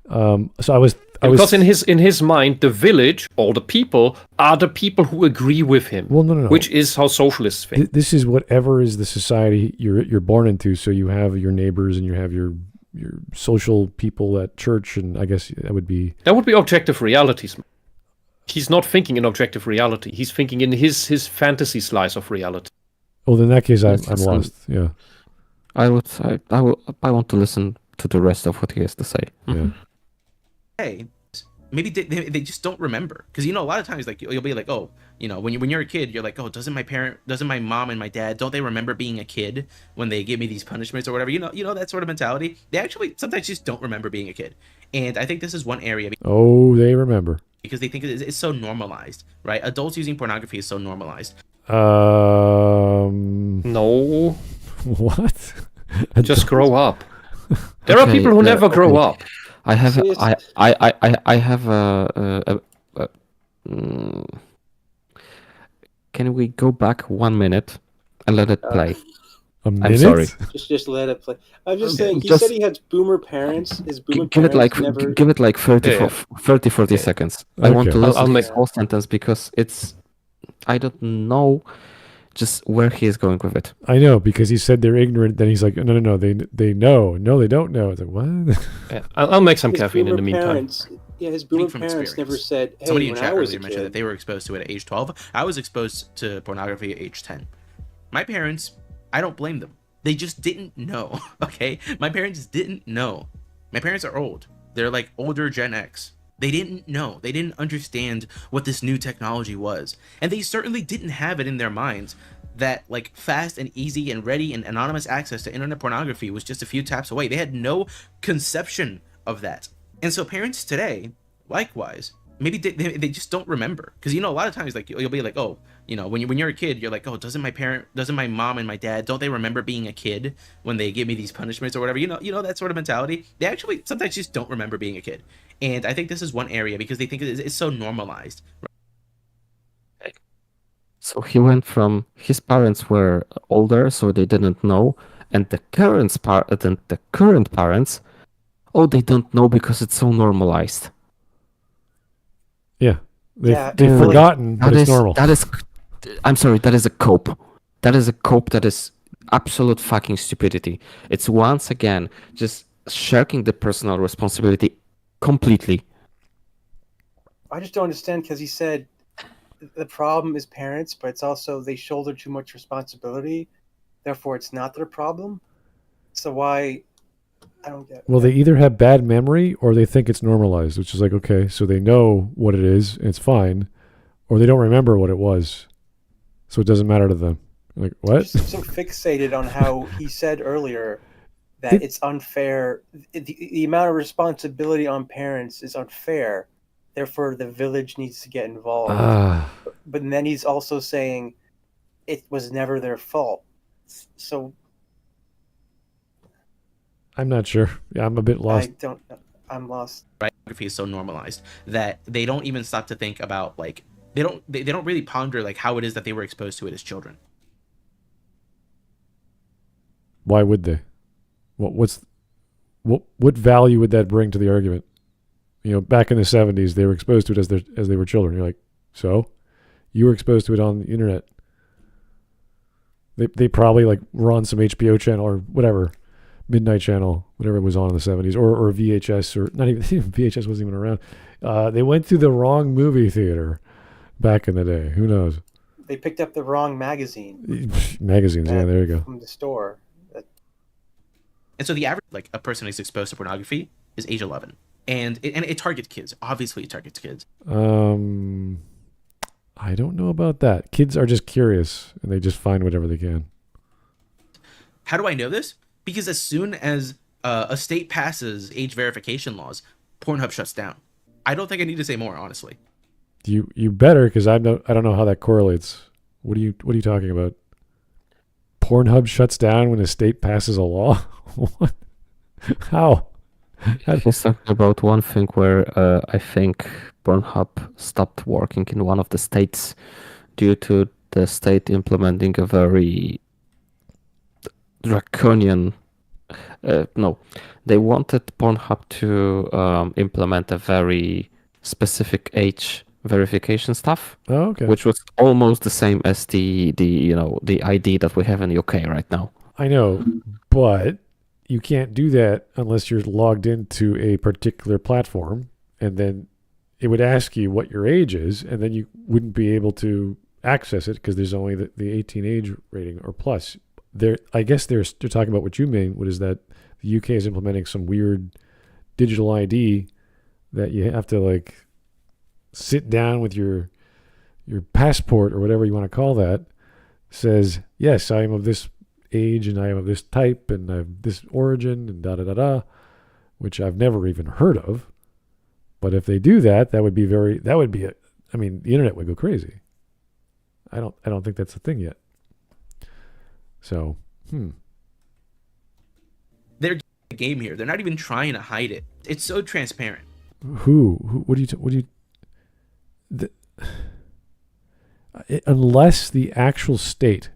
Because in his mind, the village, all the people, are the people who agree with him. Well, no. Which is how socialists think. This is whatever is the society you're born into. So you have your neighbors and you have your social people at church, and I guess that would be objective realities. He's not thinking in objective reality. He's thinking in his fantasy slice of reality. Well, in that case, I'm lost. Yeah. I want to listen to the rest of what he has to say. Yeah. Hey, maybe they just don't remember, because a lot of times, like, you'll be like, oh, when you're a kid, you're like, oh, doesn't my mom and my dad, don't they remember being a kid when they give me these punishments or whatever? That sort of mentality. They actually sometimes just don't remember being a kid, and I think this is one area. Oh, they remember, because they think it's so normalized, right? Adults using pornography is so normalized. No. What? Just grow up. There are people who never grow up. I have can we go back 1 minute and let it play? A minute? I'm sorry. Just let it play. I'm just saying. He said he had boomer parents. His boomer give it parents like never... give it like 40 seconds. I want to listen to this whole sentence because it's, I don't know just where he is going with it. I know, because he said they're ignorant. Then he's like, no, they know. No, they don't know. It's like, what? Yeah, I'll make some caffeine in the meantime. His boomer parents never said, hey, somebody in when chat I was earlier mentioned that they were exposed to it at age 12. I was exposed to pornography at age 10. My parents, I don't blame them. They just didn't know, okay? My parents didn't know. My parents are old. They're like older Gen X. They didn't know. They didn't understand what this new technology was. And they certainly didn't have it in their minds that, like, fast and easy and ready and anonymous access to internet pornography was just a few taps away. They had no conception of that. And so parents today, likewise, maybe they just don't remember. Because, a lot of times, like, you'll be like, oh, when you're a kid, you're like, oh, doesn't my mom and my dad, don't they remember being a kid when they give me these punishments or whatever? That sort of mentality. They actually sometimes just don't remember being a kid. And I think this is one area because they think it's so normalized. So he went from his parents were older, so they didn't know, and the current parents, oh, they don't know because it's so normalized. Yeah, they've forgotten that it's normal. I'm sorry, that is a cope. That is a cope that is absolute fucking stupidity. It's once again just shirking the personal responsibility completely. I just don't understand, because he said the problem is parents, but it's also they shoulder too much responsibility. Therefore, it's not their problem. So why? I don't get it. Well, they either have bad memory or they think it's normalized, which is like, okay, so they know what it is and it's fine, or they don't remember what it was, so it doesn't matter to them. Like, what? I'm so fixated on how he said earlier that it's unfair. The amount of responsibility on parents is unfair. Therefore, the village needs to get involved. But then he's also saying it was never their fault. So I'm not sure. Yeah, I'm a bit lost. I'm lost. Pornography is so normalized that they don't even stop to think about, like, they don't really ponder, like, how it is that they were exposed to it as children. Why would they? What value would that bring to the argument? Back in the 70s, they were exposed to it as they were children. You're like, so you were exposed to it on the internet. They probably, like, were on some HBO channel or whatever, midnight channel, whatever was on in the 70s, or VHS, or not even VHS wasn't even around. They went to the wrong movie theater back in the day. Who knows? They picked up the wrong magazine. Magazines, yeah, there you go. From the store. And so the average, like, a person who's exposed to pornography is age 11. And it targets kids. Obviously, it targets kids. I don't know about that. Kids are just curious, and they just find whatever they can. How do I know this? Because as soon as a state passes age verification laws, Pornhub shuts down. I don't think I need to say more, honestly. You better, because I don't know how that correlates. What are you talking about? Pornhub shuts down when a state passes a law? What? How? He's talking about one thing where I think Pornhub stopped working in one of the states due to the state implementing a very draconian. No, they wanted Pornhub to implement a very specific age verification stuff, Oh, okay. which was almost the same as the ID that we have in the UK right now. I know, but you can't do that unless you're logged into a particular platform, and then it would ask you what your age is, and then you wouldn't be able to access it because there's only the 18 age rating or plus. I guess they're talking about what you mean, what is that the UK is implementing some weird digital ID that you have to like sit down with your passport or whatever you want to call that, says, yes, I am of this age and I am of this type and I have this origin and da-da-da-da, which I've never even heard of. But if they do that, the internet would go crazy. I don't think that's a thing yet. So, They're the game here. They're not even trying to hide it. It's so transparent. Unless the actual state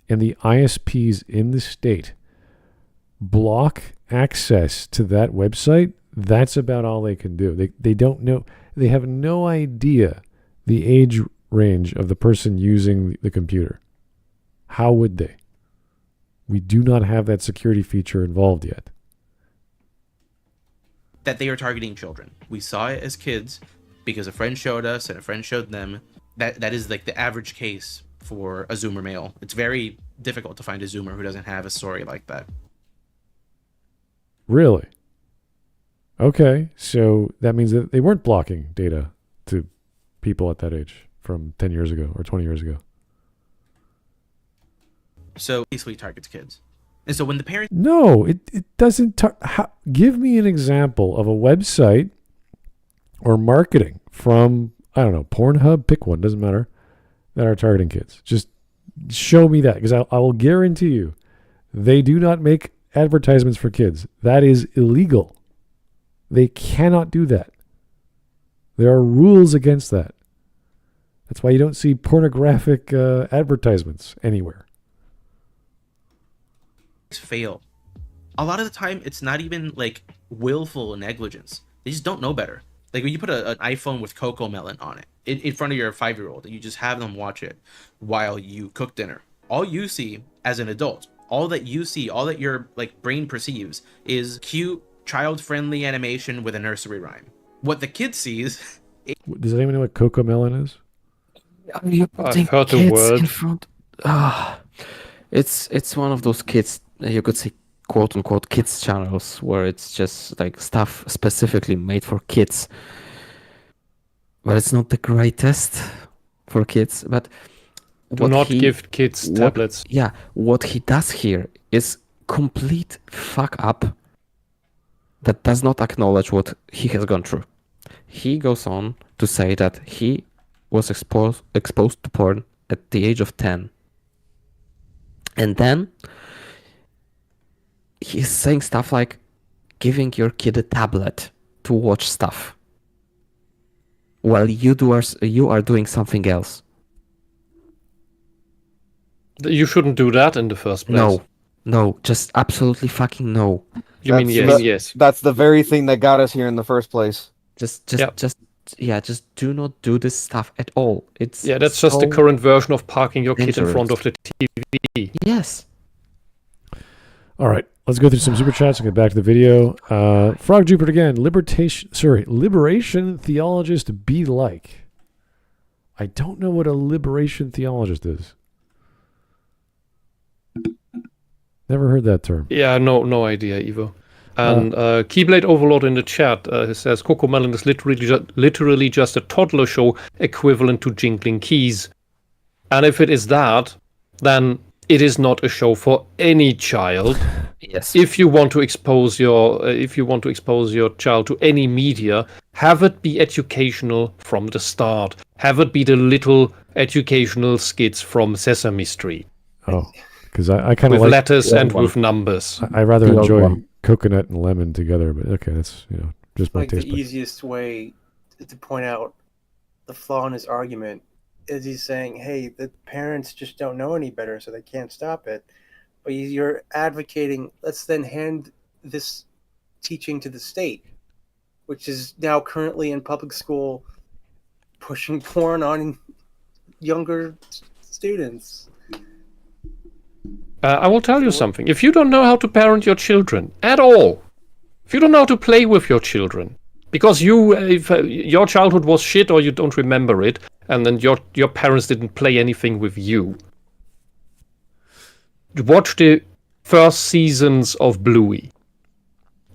and the ISPs in the state block access to that website, that's about all they can do. They don't know. They have no idea the age range of the person using the computer. How would they? We do not have that security feature involved yet. That they are targeting children. We saw it as kids because a friend showed us and a friend showed them. That is like the average case for a Zoomer male. It's very difficult to find a Zoomer who doesn't have a story like that. Really? Okay, so that means that they weren't blocking data to people at that age from 10 years ago or 20 years ago. So basically targets kids. And so when the parents... No, it doesn't. Give me an example of a website or marketing from, I don't know, Pornhub, pick one, doesn't matter, that are targeting kids. Just show me that, because I will guarantee you they do not make advertisements for kids. That is illegal. They cannot do that. There are rules against that. That's why you don't see pornographic advertisements anywhere. fail. A lot of the time, it's not even like willful negligence. They just don't know better. Like when you put an iPhone with Cocoa Melon on it in front of your 5-year-old and you just have them watch it while you cook dinner. All you see as an adult, all that your like brain perceives is cute, child-friendly animation with a nursery rhyme. What the kid sees... Does anyone know what Cocoa Melon is? I've heard the word. In front. It's one of those kids, you could say, quote unquote kids channels where it's just like stuff specifically made for kids. But it's not the greatest for kids. But do not give kids tablets. What he does here is complete fuck up that does not acknowledge what he has gone through. He goes on to say that he was exposed to porn at the age of 10. And then he's saying stuff like giving your kid a tablet to watch stuff while you are doing something else. You shouldn't do that in the first place. No, just absolutely fucking no. You mean yes? That's the very thing that got us here in the first place. Just do not do this stuff at all. That's just the current version of parking your kid in front of the TV. Yes. All right, let's go through some super chats and get back to the video. Frog Jupiter again. Liberation theologist be like. I don't know what a liberation theologist is. Never heard that term. Yeah, no idea, Evo. And Keyblade Overlord in the chat says Cocomelon is literally just a toddler show equivalent to Jingling Keys. And if it is that, then it is not a show for any child. Yes. If you want to expose your child to any media, have it be educational from the start. Have it be the little educational skits from Sesame Street. Oh, because I kind of with like letters and with numbers. I rather The old enjoy one. coconut and lemon together, but okay, that's just my Like taste. the easiest way to point out the flaw in his argument is he's saying, hey, the parents just don't know any better, so they can't stop it. But you're advocating, let's then hand this teaching to the state, which is now currently in public school pushing porn on younger students. I will tell you something. If you don't know how to parent your children at all, if you don't know how to play with your children, because if your childhood was shit or you don't remember it, and then your parents didn't play anything with you, watch the first seasons of Bluey.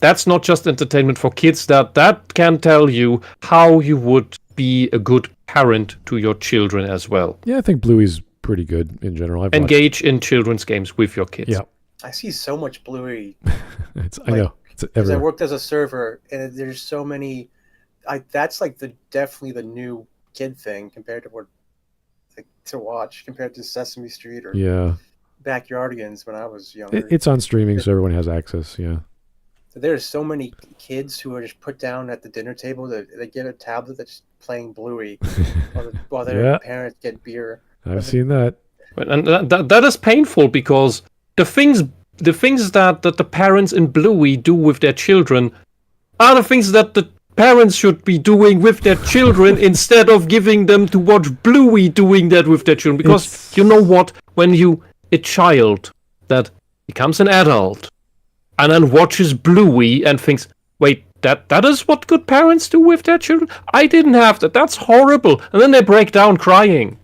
That's not just entertainment for kids. That can tell you how you would be a good parent to your children as well. Yeah, I think Bluey's pretty good in general. I've Engage in children's games with your kids. Yeah. I see so much Bluey. I know. It's Because I everywhere. worked as a server, and there's so many. That's like definitely the new kid thing compared to what to watch compared to Sesame Street or Yeah. Backyardigans when I was younger. It's on streaming, so everyone has access. Yeah. So there's so many kids who are just put down at the dinner table that they get a tablet that's playing Bluey while their Yeah. parents get beer. I've seen that. And that is painful because the things that the parents in Bluey do with their children are the things that the parents should be doing with their children instead of giving them to watch Bluey doing that with their children. Because you know what? When a child that becomes an adult and then watches Bluey and thinks, wait, that is what good parents do with their children? I didn't have that. That's horrible. And then they break down crying.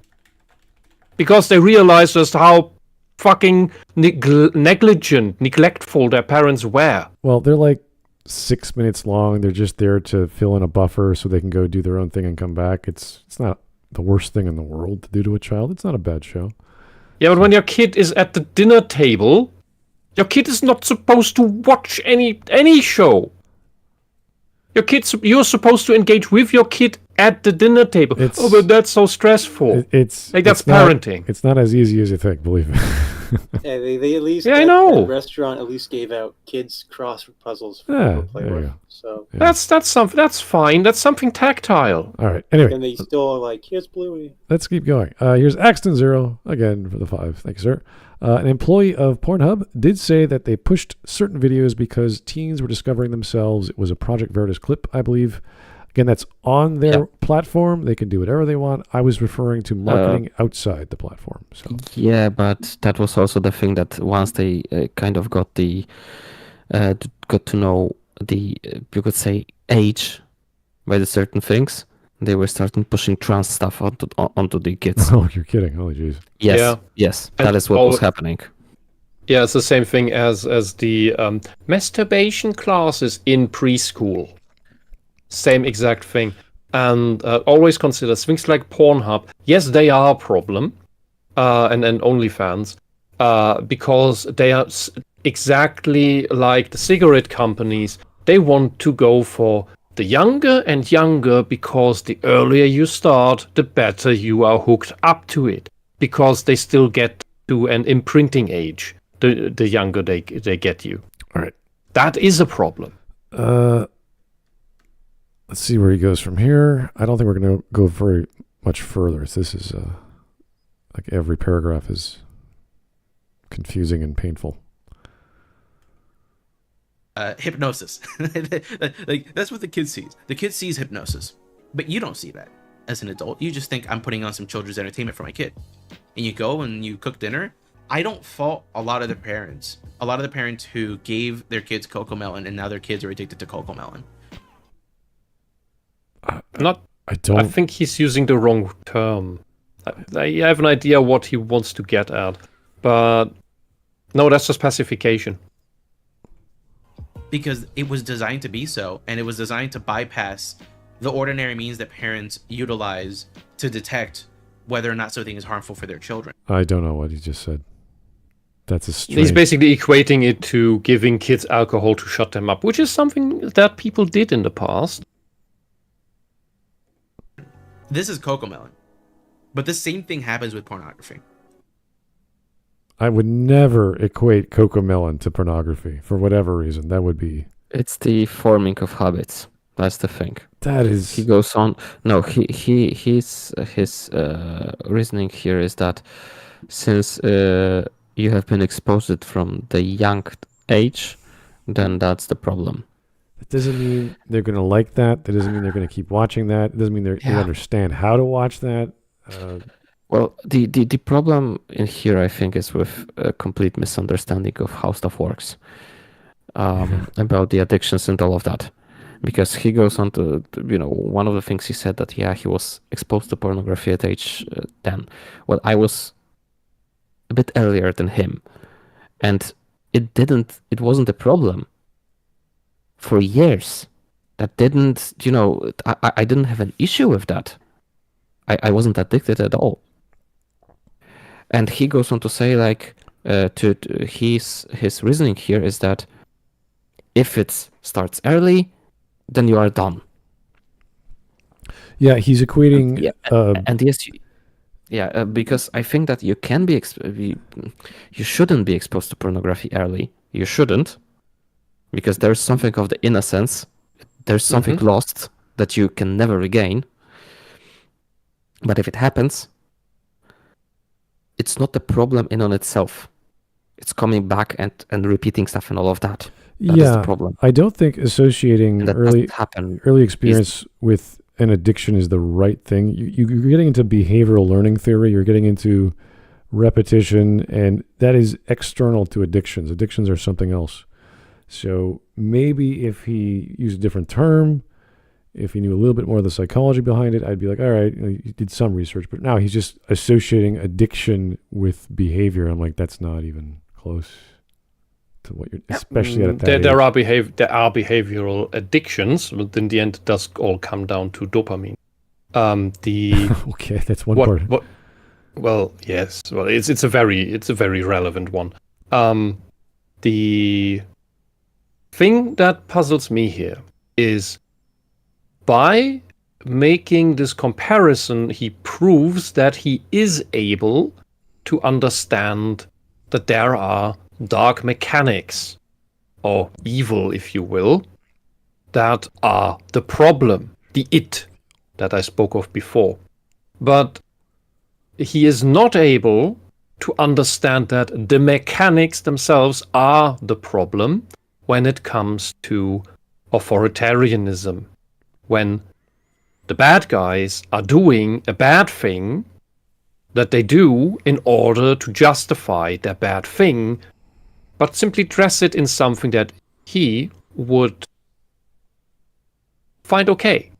Because they realize just how fucking neglectful their parents were. Well, they're like 6 minutes long. They're just there to fill in a buffer so they can go do their own thing and come back. It's not the worst thing in the world to do to a child. It's not a bad show. Yeah, but when your kid is at the dinner table, your kid is not supposed to watch any show. You're supposed to engage with your kid at the dinner table. But that's so stressful. That's parenting. It's not as easy as you think, believe me. Yeah, they at least I know. that restaurant at least gave out kids crossword puzzles for Yeah, people to play there you with. go. So Yeah. That's something. That's fine. That's something tactile. All right. Anyway, and they still are like, here's Bluey. let's keep going. Here's Axton Zero again for the 5. Thank you, sir. An employee of Pornhub did say that they pushed certain videos because teens were discovering themselves. It was a Project Veritas clip, I believe. Again, that's on their platform. They can do whatever they want. I was referring to marketing outside the platform. So Yeah, but that was also the thing that once they kind of got to know the you could say age by the certain things, they were starting pushing trans stuff onto the kids. oh, you're kidding. Holy jeez. Yes, that is what was happening. Yeah, it's the same thing as the masturbation classes in preschool. Same exact thing. And always consider things like Pornhub. Yes, they are a problem, and OnlyFans, because they are exactly like the cigarette companies. They want to go for the younger and younger because the earlier you start, the better you are hooked up to it. Because they still get to an imprinting age, the younger they get you. All right. That is a problem. Let's see where he goes from here. I don't think we're going to go very much further. This is like every paragraph is confusing and painful. Hypnosis. Like that's what the kid sees. The kid sees hypnosis, but you don't see that as an adult. You just think I'm putting on some children's entertainment for my kid, and you go and you cook dinner. I don't fault a lot of the parents. A lot of the parents who gave their kids Cocomelon and now their kids are addicted to Cocomelon. I think he's using the wrong term. I have an idea what he wants to get at, but No, that's just pacification. Because it was designed to be so, and it was designed to bypass the ordinary means that parents utilize to detect whether or not something is harmful for their children. I don't know what he just said. That's a strange... He's basically equating it to giving kids alcohol to shut them up, which is something that people did in the past. This is Cocomelon. But the same thing happens with pornography. I would never equate Cocomelon to pornography for whatever reason. That would be... It's the forming of habits. That's the thing. That is... He goes on. No, his reasoning here is that since you have been exposed from the young age, then that's the problem. That doesn't mean they're going to like that. That doesn't mean they're going to keep watching that. It doesn't mean they understand how to watch that. Well, the problem in here, I think, is with a complete misunderstanding of how stuff works, about the addictions and all of that. Because he goes on to, one of the things he said that, he was exposed to pornography at age 10. Well, I was a bit earlier than him. And it wasn't a problem for years. That didn't, I didn't have an issue with that. I wasn't addicted at all. And he goes on to say, like, his reasoning here is that if it starts early, then you are done. Yeah, he's equating... And yes, because I think that you can be... you shouldn't be exposed to pornography early. You shouldn't. Because there's something of the innocence. There's something lost that you can never regain. But if it happens, it's not the problem in on itself. It's coming back and repeating stuff and all of that. That is the problem. I don't think associating early experience with an addiction is the right thing. You're getting into behavioral learning theory. You're getting into repetition, and that is external to addictions. Addictions are something else. So maybe if he used a different term, if he knew a little bit more of the psychology behind it, I'd be like, all right, you did some research. But now he's just associating addiction with behavior. I'm like, that's not even close to what you're, especially at that age. There are behavioral addictions, but in the end, it does all come down to dopamine. Okay, that's one part. Well, yes. Well, it's a very relevant one. The thing that puzzles me here is, by making this comparison, he proves that he is able to understand that there are dark mechanics, or evil, if you will, that are the problem, the it that I spoke of before. But he is not able to understand that the mechanics themselves are the problem when it comes to authoritarianism. When the bad guys are doing a bad thing that they do in order to justify their bad thing, but simply dress it in something that he would find okay.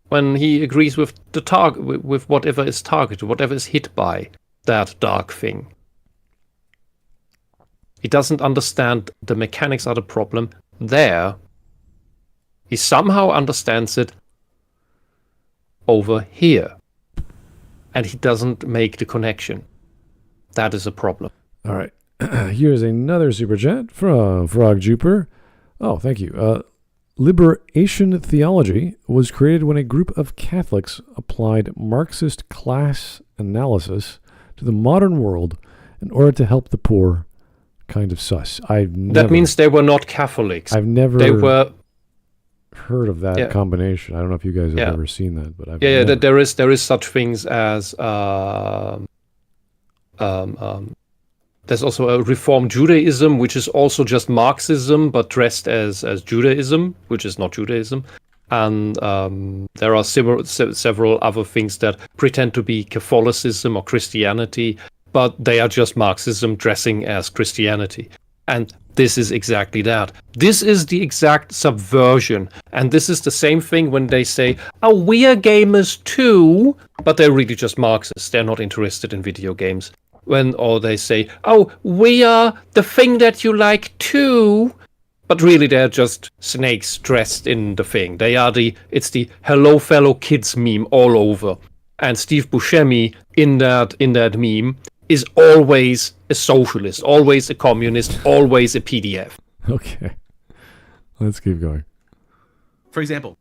When he agrees with the target, with whatever is targeted, whatever is hit by that dark thing. He doesn't understand the mechanics are the problem there. He somehow understands it over here. And he doesn't make the connection. That is a problem. All right. Here's another super chat from Frog Jupiter. Oh, thank you. Liberation theology was created when a group of Catholics applied Marxist class analysis to the modern world in order to help the poor. Kind of sus. That means they were not Catholics. I've never they were heard of that combination. I don't know if you guys have ever seen that, but there is such things as there's also a Reform Judaism, which is also just Marxism but dressed as Judaism, which is not Judaism. And there are several other things that pretend to be Catholicism or Christianity, but they are just Marxism dressing as Christianity. And this is exactly that. This is the exact subversion. And this is the same thing when they say, oh, we are gamers too, but they're really just Marxists. They're not interested in video games. or they say, "Oh, we are the thing that you like too," but really they're just snakes dressed in the thing. It's the "Hello Fellow Kids" meme all over, and Steve Buscemi in that meme is always a socialist, always a communist, always a PDF. Okay. Let's keep going. For example,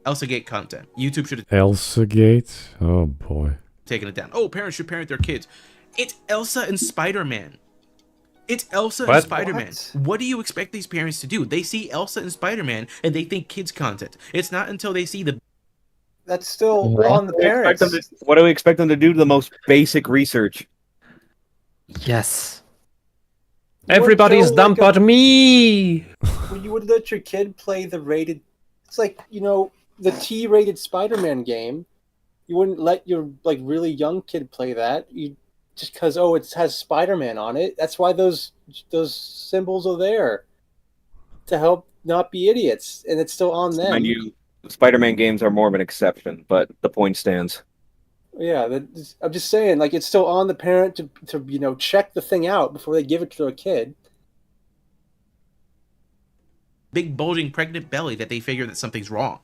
ElsaGate content. YouTube should have ElsaGate? Oh, boy. taken it down. Oh, parents should parent their kids. It's Elsa and Spider-Man. It's Elsa and Spider-Man. What do you expect these parents to do? They see Elsa and Spider-Man and they think kids content. It's not until they see the... That's still on the parents. What do we expect them to do to the most basic research? Yes. Everybody's dumb but me. Well, you would let your kid play the rated... It's like, the T-rated Spider-Man game. You wouldn't let your really young kid play that. You just because it has Spider-Man on it. That's why those symbols are there to help not be idiots, and it's still on them. Mind you, Spider-Man games are more of an exception, but the point stands. Yeah, I'm just saying, it's still on the parent to check the thing out before they give it to their kid. big bulging pregnant belly that they figure that something's wrong.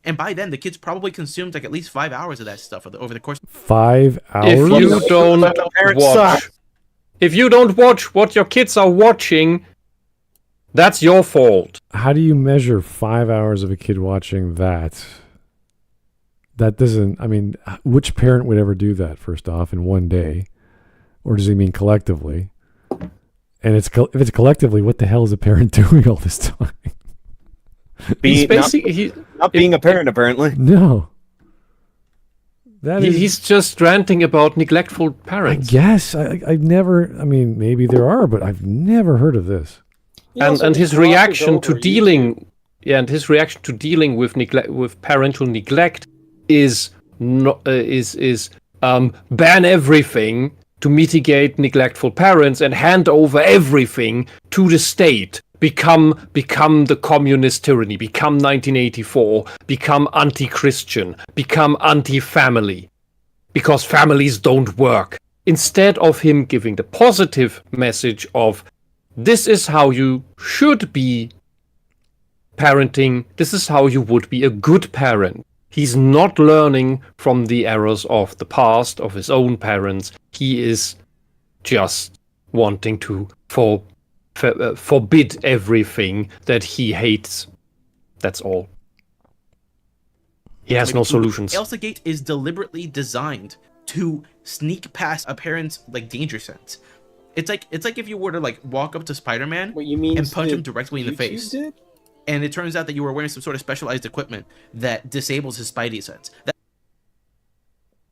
And by then, the kids probably consumed at least 5 hours of that stuff over the course. 5 hours? If you don't watch what your kids are watching, that's your fault. How do you measure 5 hours of a kid watching that? That doesn't, which parent would ever do that, first off, in one day? Or does he mean collectively? And if it's collectively, what the hell is a parent doing all this time? Not being a parent, apparently. No. He's just ranting about neglectful parents. I guess. I've never, maybe there are, but I've never heard of this. And his reaction to dealing with parental neglect is ban everything to mitigate neglectful parents and hand over everything to the state. Become the communist tyranny, become 1984, become anti-Christian, become anti-family, because families don't work. Instead of him giving the positive message of, this is how you should be parenting, this is how you would be a good parent. He's not learning from the errors of the past, of his own parents. He is just wanting to forbid everything that he hates. That's all. He has no solutions. ElsaGate is deliberately designed to sneak past a parent's danger sense. It's like if you were to walk up to Spider-Man and punch him directly in the face. Did? And it turns out that you were wearing some sort of specialized equipment that disables his spidey sense.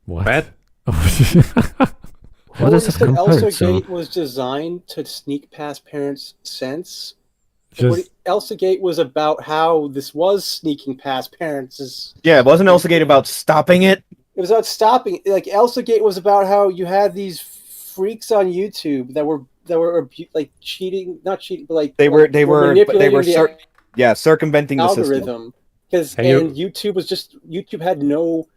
What? What is it compared to? ElsaGate was designed to sneak past parents' sense. ElsaGate was about how this was sneaking past parents'. Yeah, it wasn't ElsaGate about stopping it. It was about stopping. ElsaGate was about how you had these freaks on YouTube that were cheating, not cheating, but they were circumventing the algorithm. Because YouTube had no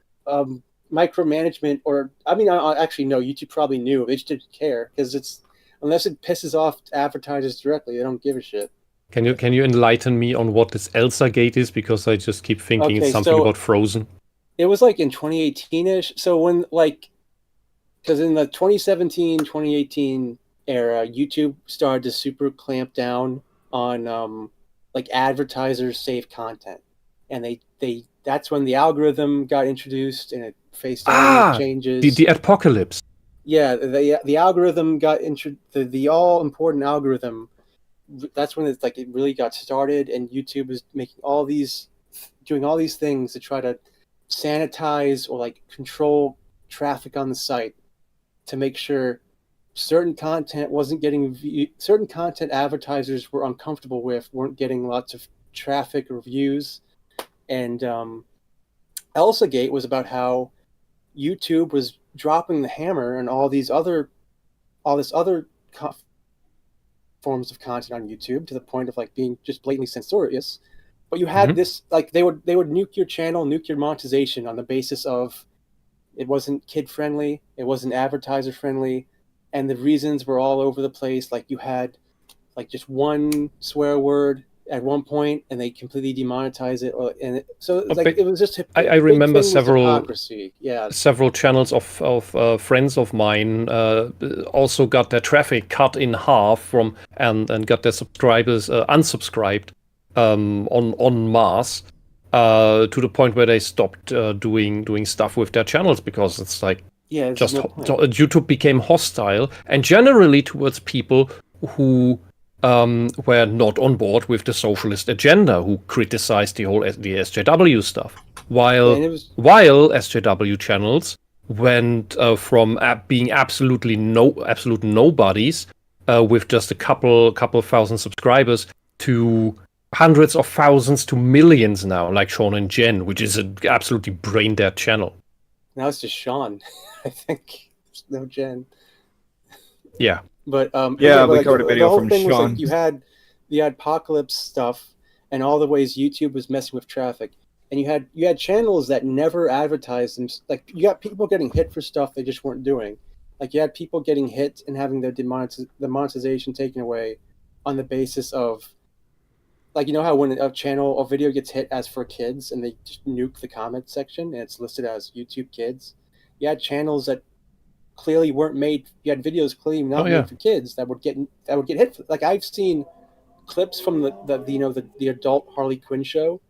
micromanagement, or actually no, YouTube probably knew. They just didn't care because unless it pisses off advertisers directly, they don't give a shit. Can you enlighten me on what this ElsaGate is? Because I just keep thinking it's something about Frozen. It was in 2018-ish. So when because in the 2017-2018 era, YouTube started to super clamp down on advertisers save content, and that's when the algorithm got introduced and it faced all the changes. The apocalypse. Yeah, the algorithm got the all important algorithm. That's when it really got started, and YouTube was doing all these things to try to sanitize or control traffic on the site to make sure certain content wasn't getting certain content advertisers were uncomfortable with weren't getting lots of traffic or views. And ElsaGate was about how YouTube was dropping the hammer on all this other forms of content on YouTube, to the point of being just blatantly censorious. But you had this they would nuke your channel, nuke your monetization on the basis of it wasn't kid friendly, it wasn't advertiser friendly, and the reasons were all over the place. Like you had like just one swear word at one point, and they completely demonetize it. So it's like it was just. I remember several channels of friends of mine also got their traffic cut in half from and got their subscribers unsubscribed en masse to the point where they stopped doing stuff with their channels because it's like YouTube became hostile and generally towards people who were not on board with the socialist agenda, who criticized the SJW stuff, while SJW channels went from being absolute nobodies with just a couple thousand subscribers to hundreds of thousands to millions now, like Sean and Jen, which is an absolutely brain dead channel. Now it's just Sean, I think. There's no Jen. Yeah. But we covered a video from Sean. Was like you had the apocalypse stuff and all the ways YouTube was messing with traffic, and you had channels that never advertised them. Like you got people getting hit for stuff they just weren't doing. Like you had people getting hit and having their monetization taken away on the basis of, like, you know how when a video gets hit as for kids and they just nuke the comment section and it's listed as YouTube Kids. You had channels that clearly weren't made. You had videos clearly not made for kids that would get hit. Like I've seen clips from the adult Harley Quinn show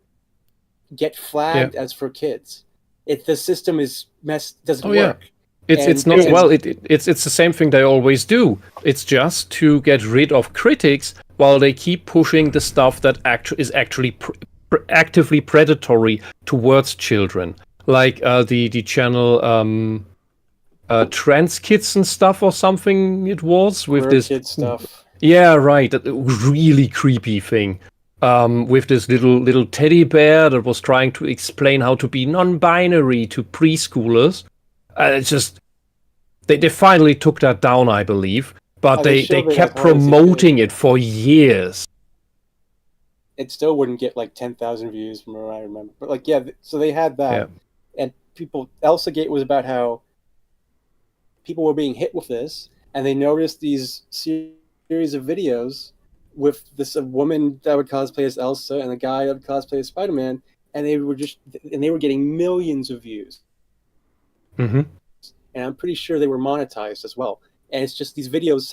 get flagged as for kids. If the system is doesn't work. It's the same thing they always do. It's just to get rid of critics while they keep pushing the stuff that is actually actively predatory towards children, like the channel. Trans kids and stuff or something it was with this kid stuff. Yeah, right. That really creepy thing. With this little teddy bear that was trying to explain how to be non-binary to preschoolers. It's just they finally took that down, I believe, but they kept promoting it for years. It still wouldn't get like 10,000 views from what I remember. But so they had that, and Elsa Gate was about how people were being hit with this, and they noticed these series of videos with a woman that would cosplay as Elsa and a guy that would cosplay as Spider-Man, and they were getting millions of views. Mm-hmm. And I'm pretty sure they were monetized as well. And it's just these videos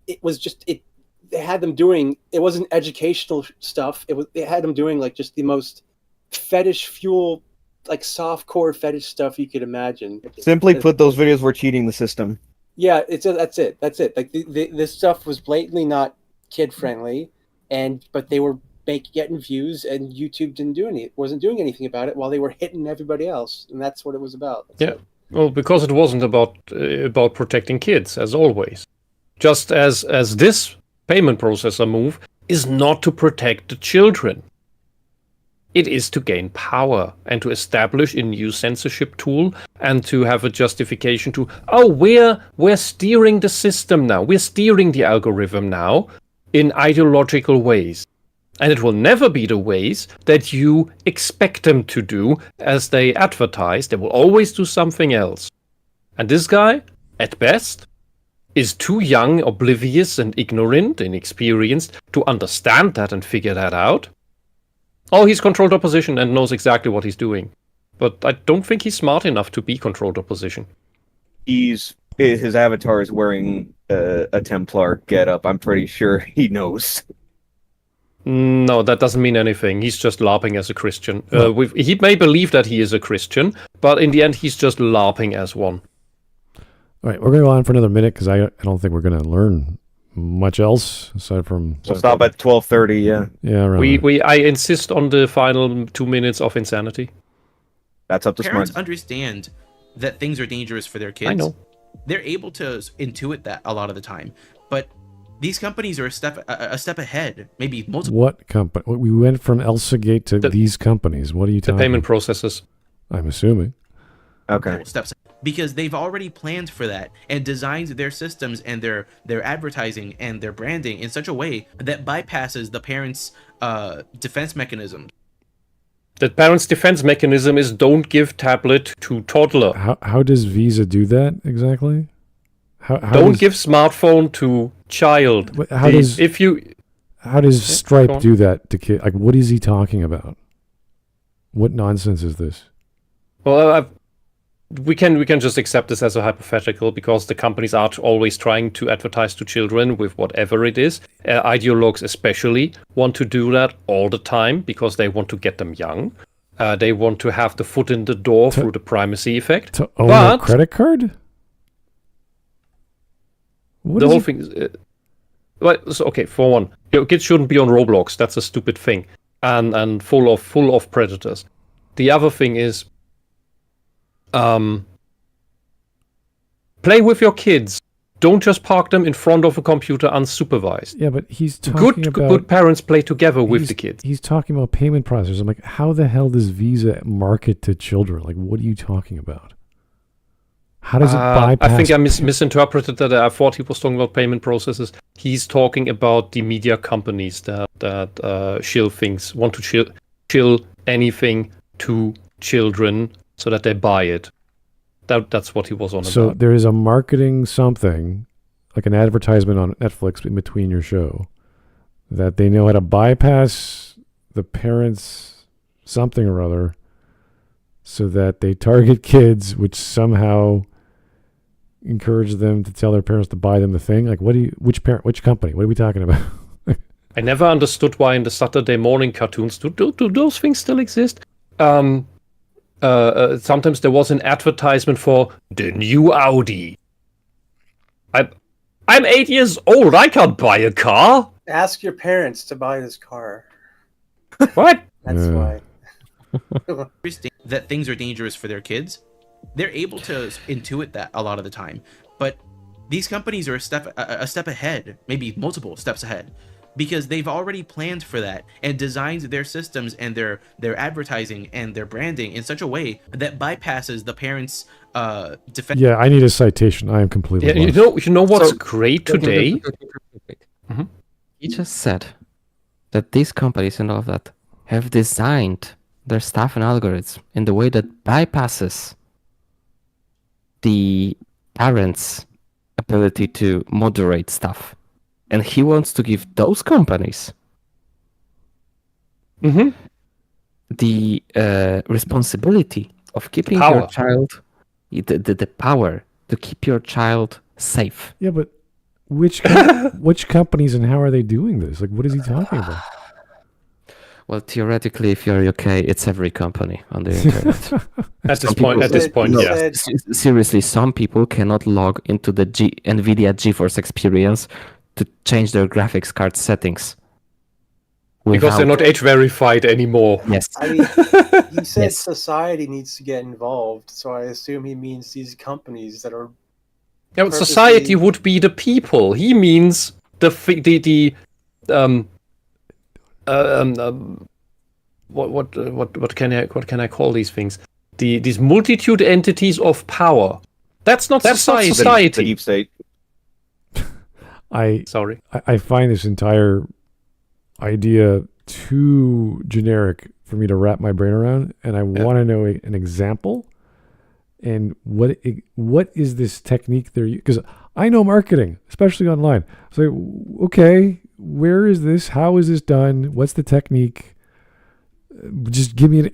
they had them doing, it wasn't educational stuff. They had them doing like just the most fetish fuel, like softcore fetish stuff you could imagine. Simply put, those videos were cheating the system. Yeah, that's it. Like this stuff was blatantly not kid friendly, but they were getting views, and YouTube wasn't doing anything about it while they were hitting everybody else, and that's what it was about. Well, because it wasn't about protecting kids, as always. Just as this payment processor move is not to protect the children. It is to gain power and to establish a new censorship tool and to have a justification to, we're steering the system now. We're steering the algorithm now in ideological ways. And it will never be the ways that you expect them to do as they advertise. They will always do something else. And this guy, at best, is too young, oblivious, and ignorant, inexperienced to understand that and figure that out. Oh, he's controlled opposition and knows exactly what he's doing. But I don't think he's smart enough to be controlled opposition. His avatar is wearing a Templar getup. I'm pretty sure he knows. No, that doesn't mean anything. He's just LARPing as a Christian. He may believe that he is a Christian, but in the end, he's just LARPing as one. All right, we're going to go on for another minute because I don't think we're going to learn much else aside from. We'll stop at 12:30. Yeah. Yeah. Right. I insist on the final 2 minutes of insanity. That's up to Parents Smart. understand that things are dangerous for their kids. I know. They're able to intuit that a lot of the time, but these companies are a step ahead, maybe multiple. What company? We went from Elsa Gate to these companies. What are you talking about? The payment processors. I'm assuming. Okay. Steps, because they've already planned for that and designed their systems and their advertising and their branding in such a way that bypasses the parents' defense mechanism. The parents' defense mechanism is don't give tablet to toddler. How does Visa do that exactly? Don't give smartphone to child. How does Stripe do that to kid? Like, what is he talking about? What nonsense is this? Well, we can just accept this as a hypothetical because the companies are always trying to advertise to children with whatever it is. Ideologues especially want to do that all the time because they want to get them young. They want to have the foot in the door through the primacy effect. To own a credit card? The whole thing is... okay, for one, your kids shouldn't be on Roblox. That's a stupid thing. And full of predators. The other thing is... play with your kids. Don't just park them in front of a computer unsupervised. Yeah, but he's talking about... Good parents play together with the kids. He's talking about payment processors. I'm like, how the hell does Visa market to children? Like, what are you talking about? How does it bypass... I think I misinterpreted that. I thought he was talking about payment processors. He's talking about the media companies that shill things, want to shill anything to children so that they buy it. That's what he was on about. So there is a marketing something, like an advertisement on Netflix in between your show, that they know how to bypass the parents' something or other so that they target kids, which somehow encourage them to tell their parents to buy them the thing. Like, which company? What are we talking about? I never understood why in the Saturday morning cartoons, do those things still exist? Sometimes there was an advertisement for the new Audi. I'm 8 years old. I can't buy a car. Ask your parents to buy this car. What? That's why. That things are dangerous for their kids. They're able to intuit that a lot of the time. But these companies are a step ahead, maybe multiple steps ahead, because they've already planned for that and designed their systems and their advertising and their branding in such a way that bypasses the parents' defense. Yeah, I need a citation. I am completely lost. You know what's great today? Mm-hmm. He just said that these companies and all of that have designed their stuff and algorithms in the way that bypasses the parents' ability to moderate stuff. And he wants to give those companies the responsibility of keeping your child, the power to keep your child safe. Yeah, but which companies and how are they doing this? Like, what is he talking about? Well, theoretically, if you're UK, it's every company on the internet. At this point, yeah. Seriously, some people cannot log into the NVIDIA GeForce experience to change their graphics card settings. Because they're not age verified anymore. Yes. I mean, he said society needs to get involved, so I assume he means these companies that are... Yeah, society would be the people. He means what can I call these things? These multitude entities of power. That's not society. The deep state. I find this entire idea too generic for me to wrap my brain around, and I want to know an example. And what is this technique they're using? Because I know marketing, especially online. So, okay, where is this? How is this done? What's the technique? Just give me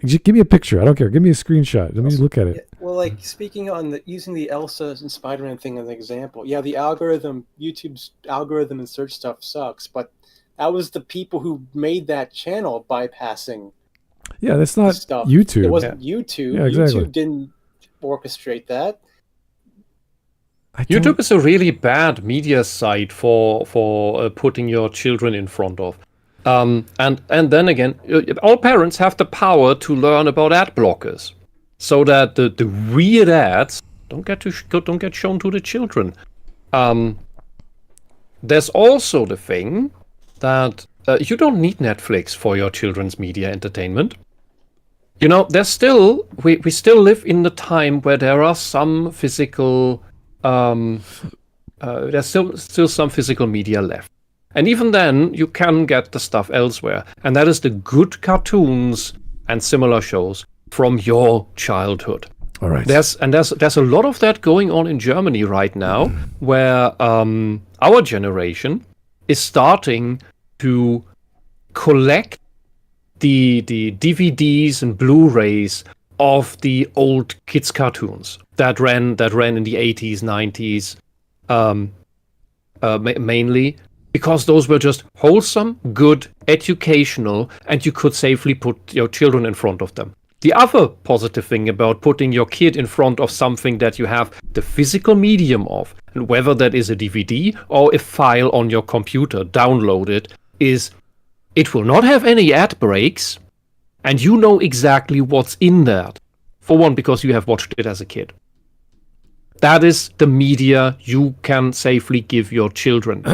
a picture. I don't care. Give me a screenshot. Let me look at it. Well, like speaking on using the Elsa and Spider-Man thing as an example. Yeah, the algorithm, YouTube's algorithm and search stuff sucks, but that was the people who made that channel bypassing. Yeah, that's not stuff. YouTube. It wasn't YouTube. Yeah, exactly. YouTube didn't orchestrate that. YouTube is a really bad media site for putting your children in front of. And then again, all parents have the power to learn about ad blockers, so that the weird ads don't get shown to the children. There's also the thing that you don't need Netflix for your children's media entertainment. You know, there's still we still live in the time where there are some physical there's still some physical media left. And even then, you can get the stuff elsewhere. And that is the good cartoons and similar shows from your childhood. All right. There's a lot of that going on in Germany right now, where our generation is starting to collect the DVDs and Blu-rays of the old kids cartoons that ran in the 80s, 90s, mainly because those were just wholesome, good, educational, and you could safely put your children in front of them. The other positive thing about putting your kid in front of something that you have the physical medium of, and whether that is a DVD or a file on your computer downloaded, is it will not have any ad breaks, and you know exactly what's in there. For one, because you have watched it as a kid. That is the media you can safely give your children.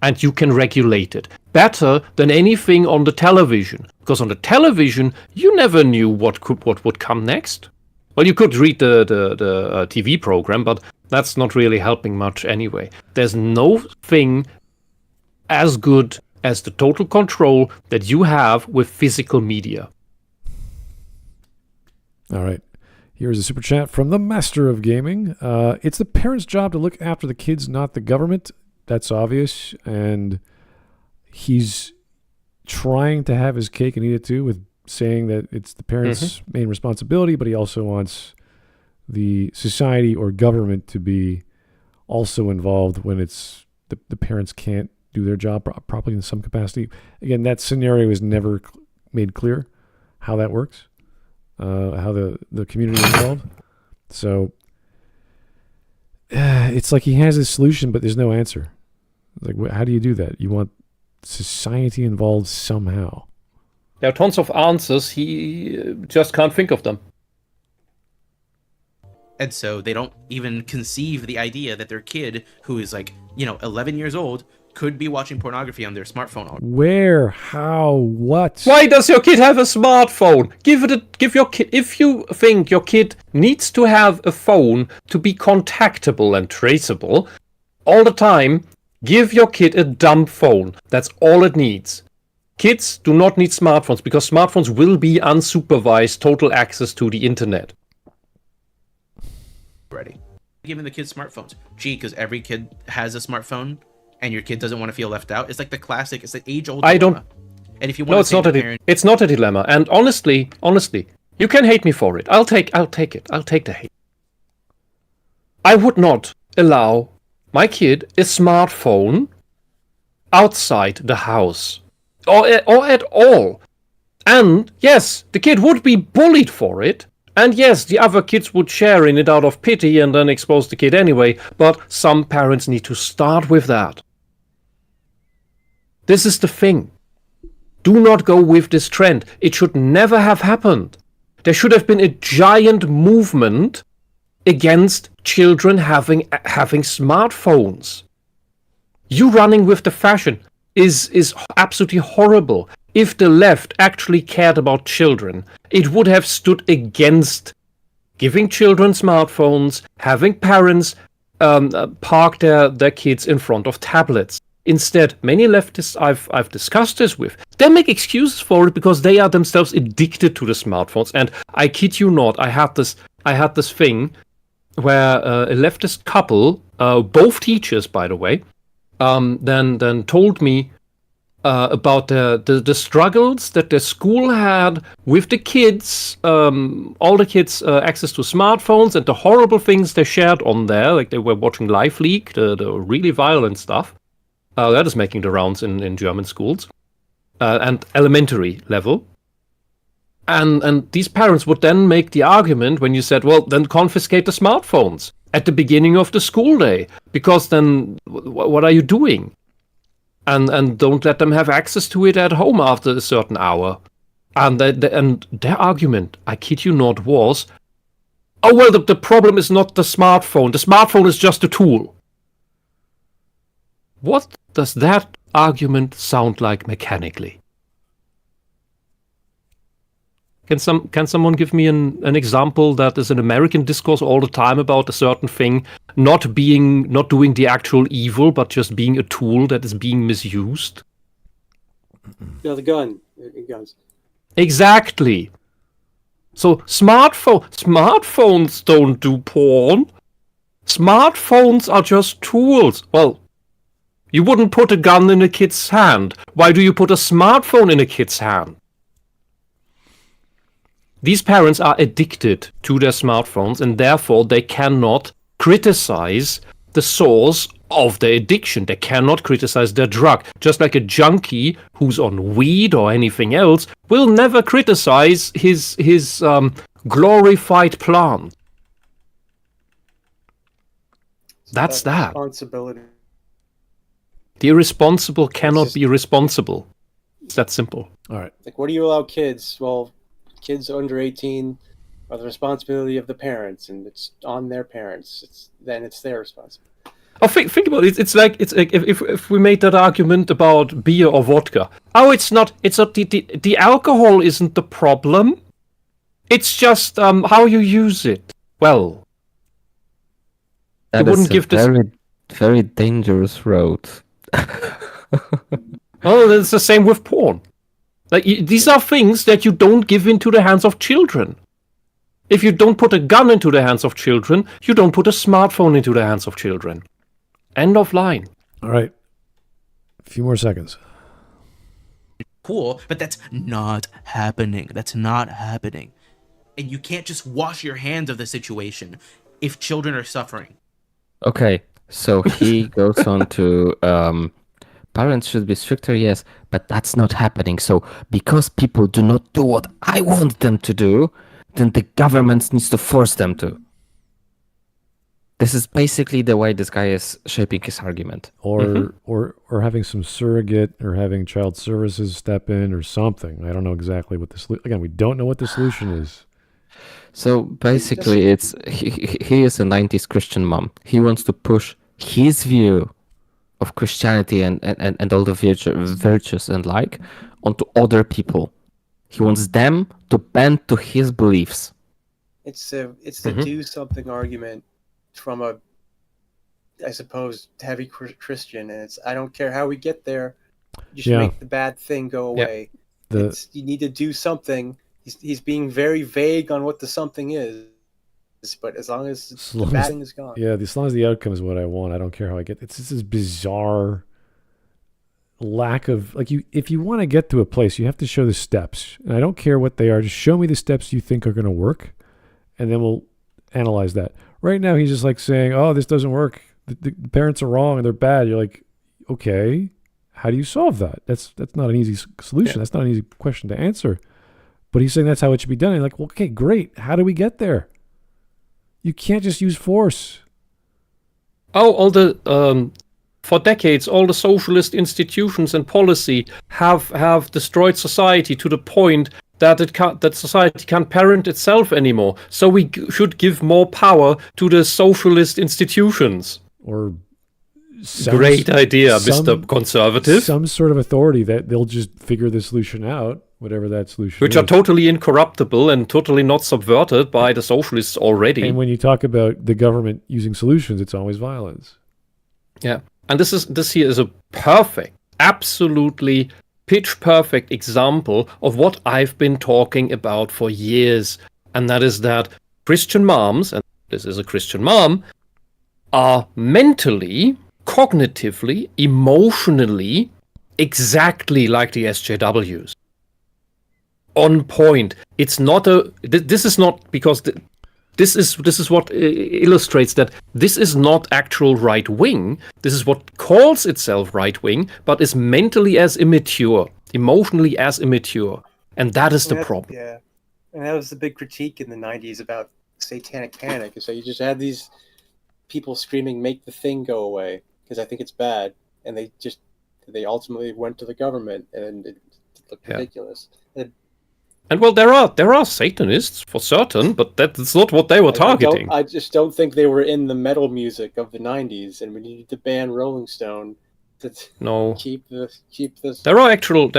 And you can regulate it better than anything on the television. Because on the television, you never knew what would come next. Well, you could read the TV program, but that's not really helping much anyway. There's no thing as good as the total control that you have with physical media. All right. Here's a super chat from the Master of Gaming. It's the parents' job to look after the kids, not the government. That's obvious. And he's trying to have his cake and eat it too, with saying that it's the parents' main responsibility, but he also wants the society or government to be also involved when it's the parents can't do their job properly in some capacity. Again, that scenario is never made clear how that works, how the community is involved. So it's like he has a solution, but there's no answer. Like, how do you do that? You want society involved somehow. There are tons of answers. He just can't think of them. And so they don't even conceive the idea that their kid, who is 11 years old, could be watching pornography on their smartphone. Where? How? What? Why does your kid have a smartphone? Give your kid, if you think your kid needs to have a phone to be contactable and traceable all the time, give your kid a dumb phone. That's all it needs. Kids do not need smartphones because smartphones will be unsupervised total access to the internet. Ready. Giving the kids smartphones. Gee, because every kid has a smartphone and your kid doesn't want to feel left out. It's like the classic, it's the age-old dilemma. And if you want it's not a dilemma. And honestly, you can hate me for it. I'll take it. I'll take the hate. I would not allow my kid a smartphone outside the house or at all. And yes, the kid would be bullied for it. And yes, the other kids would share in it out of pity and then expose the kid anyway. But some parents need to start with that. This is the thing. Do not go with this trend. It should never have happened. There should have been a giant movement against children having smartphones. You running with the fashion is absolutely horrible. If the left actually cared about children, it would have stood against giving children smartphones, having parents park their kids in front of tablets. Instead, many leftists I've discussed this with, they make excuses for it because they are themselves addicted to the smartphones. And I kid you not, I had this thing where a leftist couple, both teachers by the way, then told me about the struggles that the school had with the kids, all the kids' access to smartphones and the horrible things they shared on there, like they were watching Live Leak, the really violent stuff. That is making the rounds in German schools and elementary level. And these parents would then make the argument when you said, well, then confiscate the smartphones at the beginning of the school day, because then what are you doing? And don't let them have access to it at home after a certain hour. And their argument, I kid you not, was, oh, well, the problem is not the smartphone. The smartphone is just a tool. What does that argument sound like mechanically? Can someone give me an example that is an American discourse all the time about a certain thing not doing the actual evil, but just being a tool that is being misused? The gun. Guns. Exactly. So smartphones don't do porn. Smartphones are just tools. Well, you wouldn't put a gun in a kid's hand. Why do you put a smartphone in a kid's hand? These parents are addicted to their smartphones, and therefore they cannot criticize the source of their addiction. They cannot criticize their drug. Just like a junkie who's on weed or anything else will never criticize his glorified plant. That's that. Responsibility. The irresponsible cannot be responsible. It's that simple. All right. Like, what do you allow kids? Well, kids under 18 are the responsibility of the parents, and it's on their parents. It's their responsibility. Oh, think about it. It's like if we made that argument about beer or vodka. Oh, it's not. It's not the alcohol isn't the problem. It's just how you use it. Well, That you wouldn't is give a this. very, very dangerous road. Oh, it's the same with porn. Like these are things that you don't give into the hands of children. If you don't put a gun into the hands of children, you don't put a smartphone into the hands of children. End of line. All right. A few more seconds. Cool, but that's not happening. That's not happening. And you can't just wash your hands of the situation if children are suffering. Okay, so he goes on to parents should be stricter, yes, but that's not happening. So because people do not do what I want them to do, then the government needs to force them to. This is basically the way this guy is shaping his argument. Or having some surrogate or having child services step in or something. I don't know exactly what the solution. Again, we don't know what the solution is. So basically, it's he is a 90s Christian mom. He wants to push his view of Christianity and all the virtues and like onto other people. He wants them to bend to his beliefs. It's the do something argument from a, I suppose, heavy Christian, and it's I don't care how we get there, you should make the bad thing go away. You need to do something. He's being very vague on what the something is, but as long as the bad thing is gone. Yeah, as long as the outcome is what I want, I don't care how I get. It's just this bizarre lack of if you want to get to a place, you have to show the steps, and I don't care what they are. Just show me the steps you think are going to work, and then we'll analyze that. Right now, he's just like saying, "Oh, this doesn't work. The parents are wrong and they're bad." You're like, okay, how do you solve that? That's not an easy solution. Yeah. That's not an easy question to answer. But he's saying that's how it should be done. And you're like, well, okay, great. How do we get there? You can't just use force. Oh, all the for decades, all the socialist institutions and policy have destroyed society to the point that society can't parent itself anymore. So we should give more power to the socialist institutions. Or great idea, Mr. Conservative. Some sort of authority that they'll just figure the solution out, whatever that solution Which is. are totally incorruptible and totally not subverted by the socialists already. And when you talk about the government using solutions, it's always violence. Yeah. And this here is a perfect, absolutely pitch perfect example of what I've been talking about for years. And that is that Christian moms, and this is a Christian mom, are mentally, cognitively, emotionally exactly like the SJWs. On point. It's not this is not because this is what illustrates that this is not actual right wing. This is what calls itself right wing, but is mentally as immature, emotionally as immature, and that is the problem. Yeah, and that was the big critique in the '90s about satanic panic. So you just had these people screaming, "Make the thing go away," because I think it's bad, and they ultimately went to the government, and it looked ridiculous. And well, there are Satanists for certain, but that's not what they were targeting. I just don't think they were in the metal music of the '90s, and we needed to ban Rolling Stone to keep this. There are actual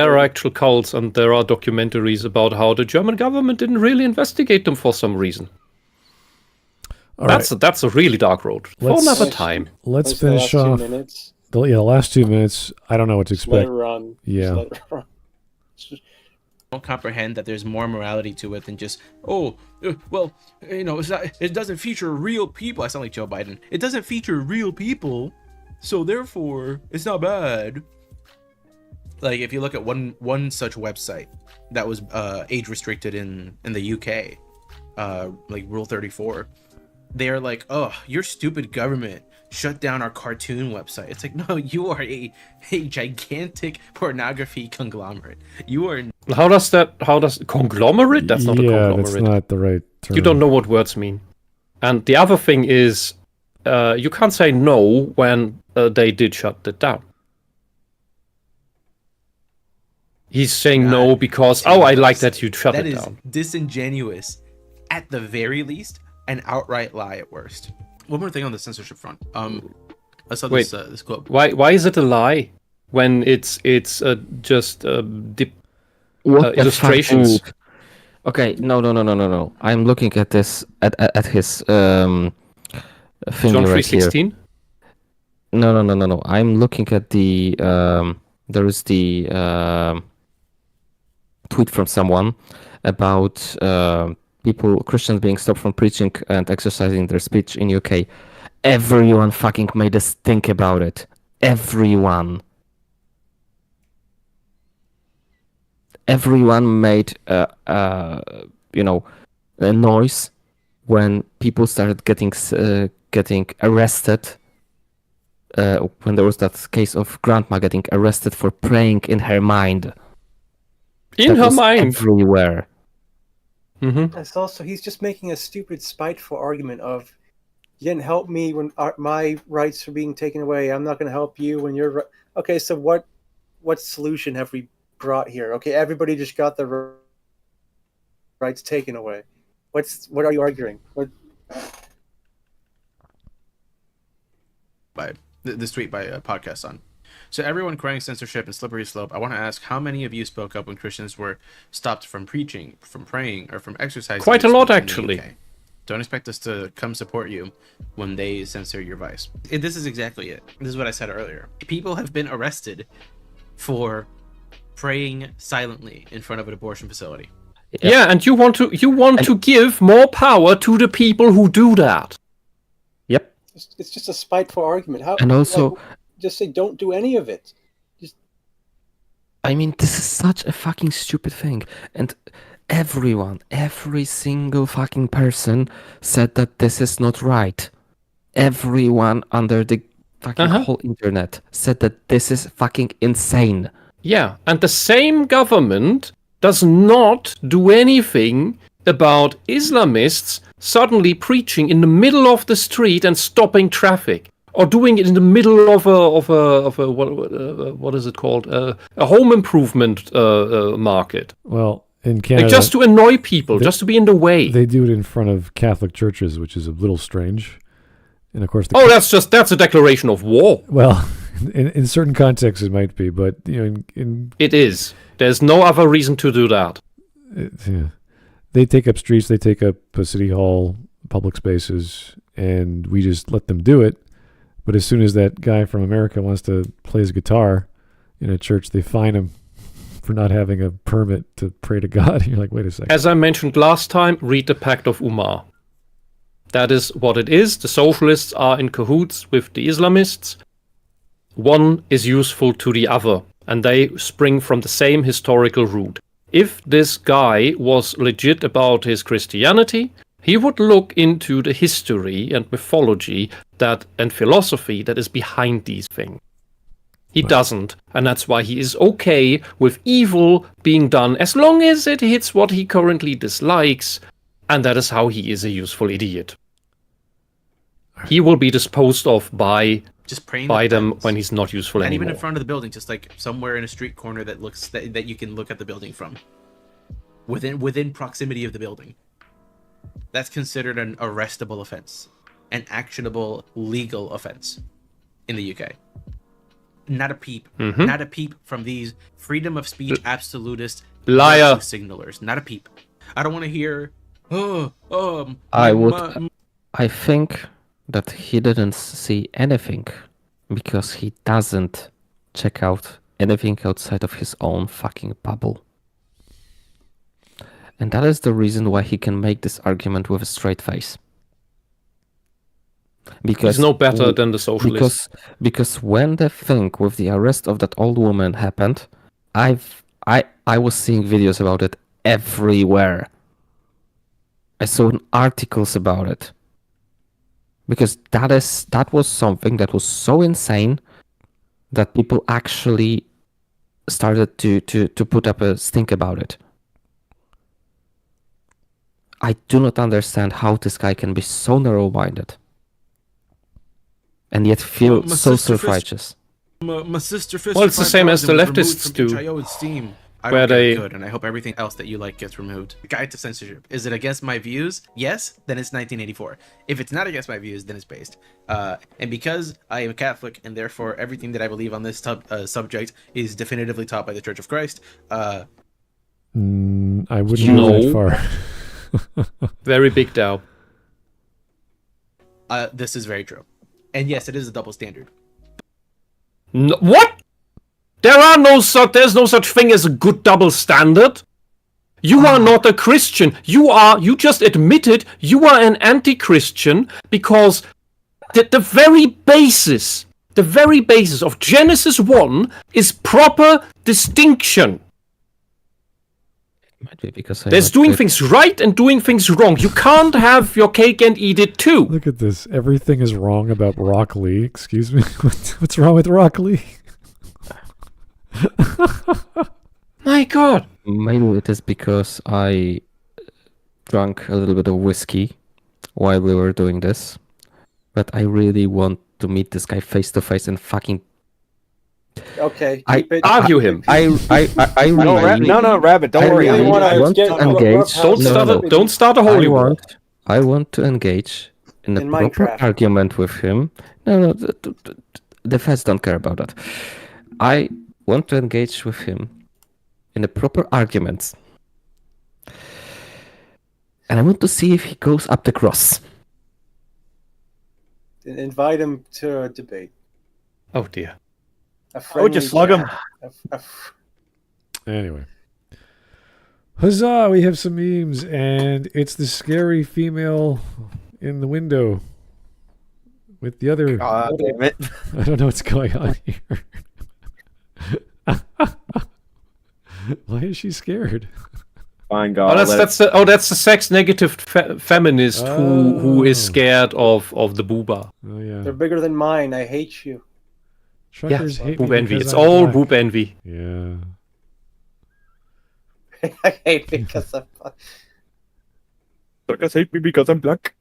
cults, and there are documentaries about how the German government didn't really investigate them for some reason. That's a really dark road for another time. Let's finish off. The last 2 minutes. I don't know what to expect. Let it run. Yeah. Just let it run. comprehend that there's more morality to it than just it doesn't feature real people. I sound like Joe Biden. It doesn't feature real people, so therefore it's not bad. Like if you look at one such website that was age restricted in the UK, like Rule 34, they're like, oh, your stupid government shut down our cartoon website. It's like, no, you are a gigantic pornography conglomerate. You are. How does conglomerate? That's not a conglomerate. That's not the right term. You don't know what words mean. And the other thing is, you can't say no when they did shut it down. He's saying no because, I like that you shut it down. That is disingenuous at the very least, an outright lie at worst. One more thing on the censorship front. I saw this quote. Why is it a lie when it's just illustrations? Okay, no. I'm looking at this at his thing John right 3:16? here. No. I'm looking at the there is the tweet from someone about Christians being stopped from preaching and exercising their speech in UK. Everyone fucking made us think about it. Everyone made a noise when people started getting arrested. When there was that case of grandma getting arrested for praying in her mind. In her mind. Everywhere. Mm-hmm. It's also, he's just making a stupid, spiteful argument of, you didn't help me when my rights were being taken away. I'm not going to help you when you're... Okay, so what solution have we brought here? Okay, everybody just got their rights taken away. What are you arguing? By this tweet by Podcast on. So everyone crying censorship and slippery slope. I want to ask how many of you spoke up when Christians were stopped from preaching, from praying, or from exercising? Quite a lot, actually. Don't expect us to come support you when they censor your vice. This is exactly it. This is what I said earlier. People have been arrested for praying silently in front of an abortion facility. Yeah, and you want to give more power to the people who do that. Yep. It's just a spiteful argument. How? And also, just say don't do any of it. I mean, this is such a fucking stupid thing, and every single fucking person said that this is not right. Everyone under the fucking whole internet said that this is fucking insane. Yeah, and the same government does not do anything about Islamists suddenly preaching in the middle of the street and stopping traffic, or doing it in the middle of a what is it called, a home improvement market. Well, in Canada, like just to annoy people, just to be in the way. They do it in front of Catholic churches, which is a little strange. And of course, that's a declaration of war. Well, in certain contexts it might be, but it is. There's no other reason to do that. They take up streets, they take up a city hall, public spaces, and we just let them do it. But as soon as that guy from America wants to play his guitar in a church, they fine him for not having a permit to pray to God. You're like, wait a second. As I mentioned last time, read the Pact of Umar. That is what it is. The socialists are in cahoots with the Islamists. One is useful to the other, and they spring from the same historical root. If this guy was legit about his Christianity, he would look into the history and mythology and philosophy that is behind these things. He doesn't, and that's why he is okay with evil being done as long as it hits what he currently dislikes, and that is how he is a useful idiot. He will be disposed of by them when he's not useful anymore. And even in front of the building, just like somewhere in a street corner that you can look at the building from. Within proximity of the building. That's considered an arrestable offense. An actionable legal offense in the UK. Not a peep. Mm-hmm. Not a peep from these freedom of speech absolutist liar signalers. Not a peep. I don't want to hear I think that he didn't see anything because he doesn't check out anything outside of his own fucking bubble. And that is the reason why he can make this argument with a straight face. Because He's no better than the socialists. Because when the thing with the arrest of that old woman happened, I was seeing videos about it everywhere. I saw articles about it. Because that was something that was so insane that people actually started to put up a stink about it. I do not understand how this guy can be so narrow-minded and yet feel so self-righteous. My sister fished Well, it's the same as the leftists do, Steam. I where don't they- get good, and I hope everything else that you like gets removed. Guide to Censorship. Is it against my views? Yes, then it's 1984. If it's not against my views, then it's based. And because I am Catholic, and therefore everything that I believe on this subject is definitively taught by the Church of Christ, I wouldn't go that No. far. Very big Dow. this is very true. And yes, it is a double standard. No, what? There's no such thing as a good double standard. You are not a Christian. You just admitted you are an anti-Christian because the very basis of Genesis 1 is proper distinction. Might be because There's doing things right and doing things wrong. You can't have your cake and eat it too. Look at this. Everything is wrong about Rock Lee. Excuse me. What's wrong with Rock Lee? My God. Maybe it is because I drank a little bit of whiskey while we were doing this, but I really want to meet this guy face to face and fucking Okay, I- keep it. Argue him. I really, No, Rabbit, don't I worry. really wanna want get- to engage. Don't start a holy war. I want to engage in a In proper Minecraft. argument with him. No, the feds don't care about that. I want to engage with him in a proper argument. And I want to see if he goes up the cross. Invite him to a debate. Oh dear. A I would just slug him. Anyway. Huzzah, we have some memes, and it's the scary female in the window with the other... Damn it. I don't know what's going on here. Why is she scared? Fine, God. That's the sex negative feminist who is Oh. scared of the booba. Oh, yeah. They're bigger than mine. I hate you. Truckers hate Boob me envy. because It's I'm all black. boob envy. Yeah. I hate because I'm. Suckers hate me because I'm black.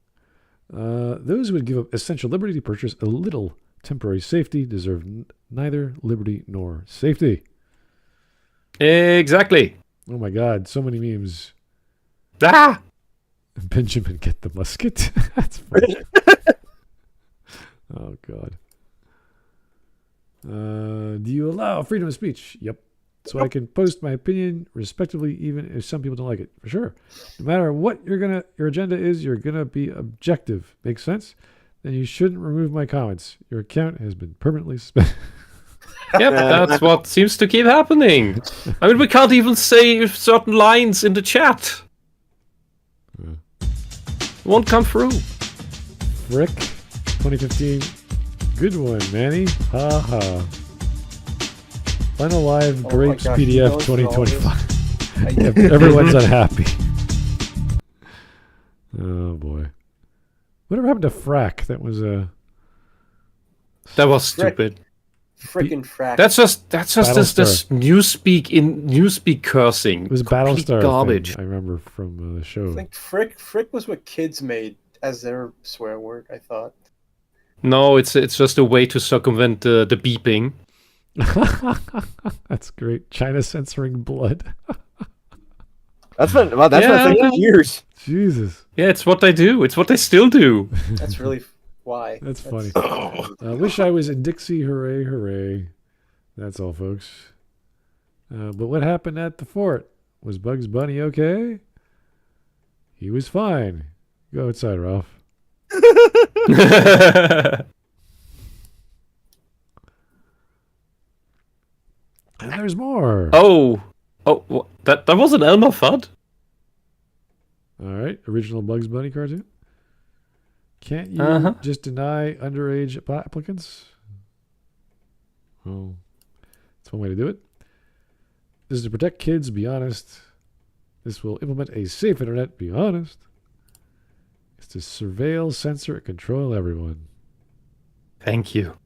Those who would give up essential liberty to purchase a little temporary safety deserve neither liberty nor safety. Exactly. Oh my God, so many memes. Ah! Benjamin, get the musket. That's funny. Oh God. Do you allow freedom of speech? Yep. So I can post my opinion respectively, even if some people don't like it. For sure. No matter what your agenda is, you're gonna be objective. Makes sense? Then you shouldn't remove my comments. Your account has been permanently suspended. Yep, that's what seems to keep happening. I mean, we can't even say certain lines in the chat. Won't come through. Frick, 2015. Good one, Manny. Ha ha. Final Live my Grapes gosh, PDF those are all 2025. Everyone's unhappy. Oh boy. Whatever happened to frack? That was That was stupid. Freaking frack. That's just this Battlestar. newspeak cursing. it was Complete Battlestar garbage. thing, I remember from the show. I think frick was what kids made as their swear word. I thought. No, it's just a way to circumvent the beeping. That's great. China censoring blood. That's been a thing for years. Jesus, Yeah, it's what they do. It's what they still do. That's really why. that's funny. Wish I was in Dixie. Hooray, hooray. That's all, folks. But what happened at the fort? Was Bugs Bunny okay? He was fine. Go outside, Ralph. And there's more. Oh, that was an Elmer Fudd? All right, original Bugs Bunny cartoon. Can't you just deny underage applicants? Well, that's one way to do it. This is to protect kids, be honest. This will implement a safe internet, be honest. It's to surveil, censor, and control everyone. Thank you.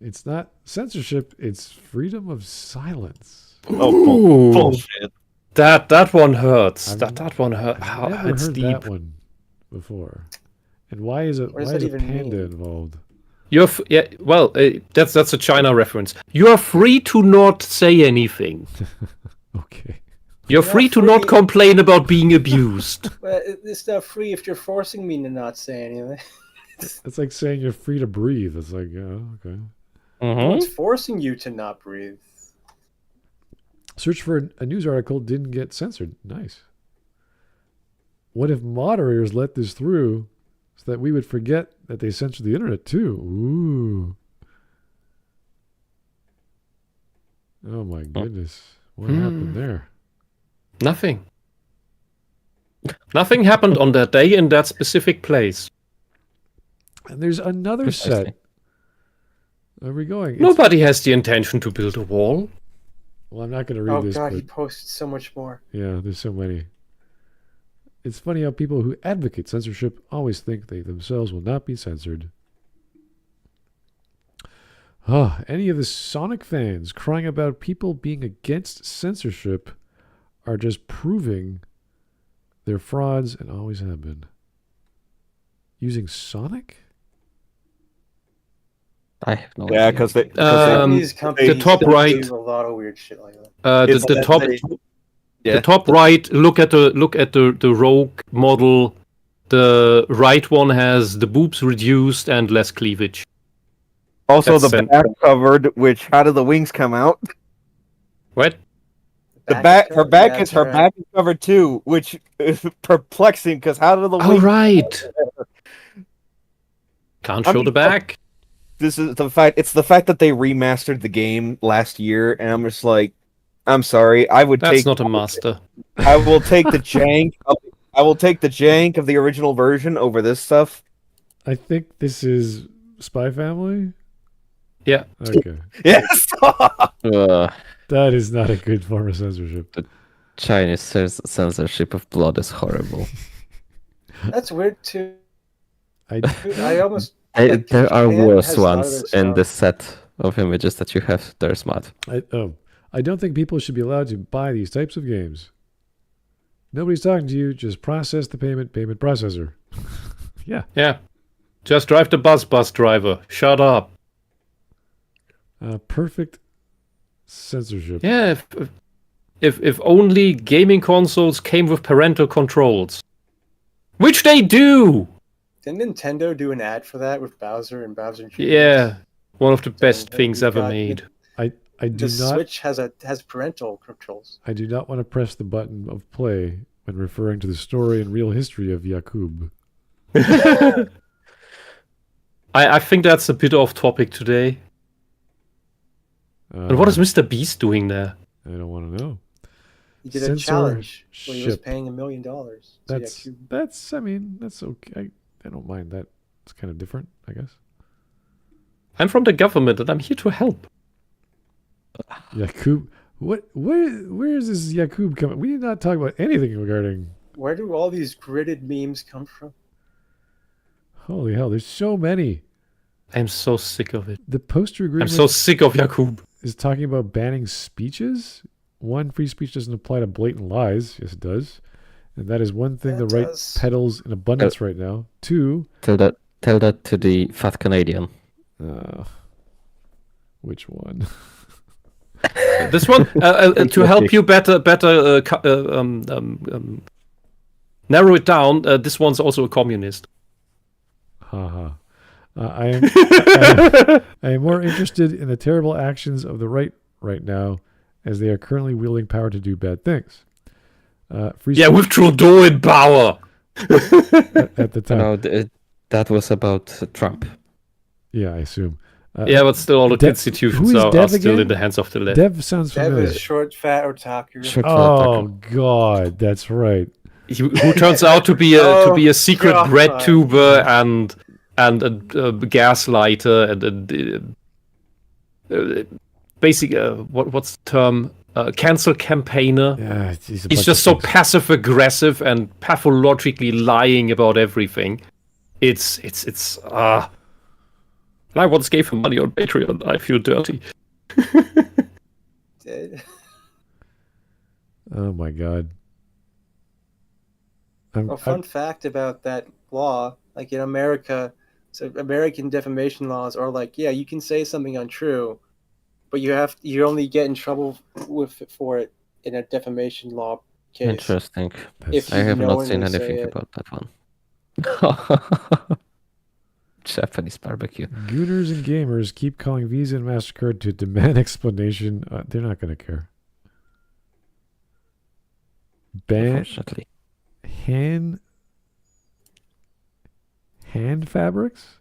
It's not censorship, it's freedom of silence. Oh, bullshit. That one hurts. I've That one hurt. I've never It's heard deep. that one before. And why is a does that even panda mean? involved? That's a China reference. You are free to not say anything. Okay. You're free to not complain about being abused. Well, it's not free if you're forcing me to not say anything. It's like saying you're free to breathe. It's like, oh, okay. No one's forcing you to not breathe. Search for a news article didn't get censored. Nice. What if moderators let this through so that we would forget that they censored the internet too? Ooh. Oh my goodness. What happened there? Nothing. Nothing happened on that day in that specific place. And there's another Precisely. set. Where are we going? Nobody has the intention to build a wall. Well, I'm not going to read Oh this, god, he but posted so much more. yeah, there's so many. It's funny how people who advocate censorship always think they themselves will not be censored. Any of the Sonic fans crying about people being against censorship are just proving they're frauds and always have been. Using Sonic? I have no Yeah, idea. because they. These companies the top right, do a lot of weird shit like that. The top right. Look at the Rogue model. The right one has the boobs reduced and less cleavage. Also, That's the back covered. Which how do the wings come out? What? The back, her back is covered too, which is perplexing. Because how do the Oh wings? right. Can't show the back. This is the fact. It's the fact that they remastered the game last year, and I'm just like, I'm sorry. I would That's take. not a master. I will take the jank. I will take the jank of the original version over this stuff. I think this is Spy Family? Yeah. Okay. Yes. That is not a good form of censorship. Chinese censorship of blood is horrible. That's weird too. I almost. There are Japan worse has a lot of ones this in stuff. the set of images that you have. They're smart. I don't think people should be allowed to buy these types of games. Nobody's talking to you. Just process the payment processor. Yeah. Yeah. Just drive the bus driver. Shut up. Perfect censorship. Yeah. If only gaming consoles came with parental controls, which they do. Didn't Nintendo do an ad for that with Bowser and Bowser Jr.? Yeah. One of the best So, things you ever got made. I do The not. Switch has parental controls. I do not want to press the button of play when referring to the story and real history of Yakub. I think that's a bit off topic today. And what is Mr. Beast doing there? I don't want to know. He did a challenge where he was Censorship. paying $1 million. to That's Yakub. I mean, that's okay. I don't mind that. It's kind of different, I guess. I'm from the government and I'm here to help. Yakub. Where is this Yakub coming? We did not talk about anything regarding. Where do all these gridded memes come from? Holy hell! There's so many. I'm so sick of it. The poster I'm agreement so sick of Yakub. is talking about banning speeches. One, free speech doesn't apply to blatant lies. Yes, it does. And that is one thing That the right does. peddles in abundance right now. Two, Tell that to the fat Canadian. which one? This one, to help you better narrow it down, this one's also a communist. Haha. I am more interested in the terrible actions of the right now, as they are currently wielding power to do bad things. Free Yeah, speech with Trudeau in power. at the time. No, that was about Trump. Yeah, I assume. Yeah, but still, all the Dev- institutions who is are Dev still again? in the hands of the left. Dev sounds Dev familiar. is short, fat otaku. Short Oh attacker. God, that's right. Who turns out to be a secret God. bread tuber and a gaslighter and basic what's the term, cancel campaigner. Yeah, He's just so passive aggressive and pathologically lying about everything. It's I once gave him money on Patreon. I feel dirty. Oh my God. A fun fact about that law, like in America, so American defamation laws are like, yeah, you can say something untrue, but you only get in trouble for it in a defamation law case. Interesting. If I you have not seen knowingly say anything it. about that one. Japanese barbecue. Gooners and gamers keep calling Visa and MasterCard to demand explanation. They're not going to care. Unfortunately. Hand fabrics?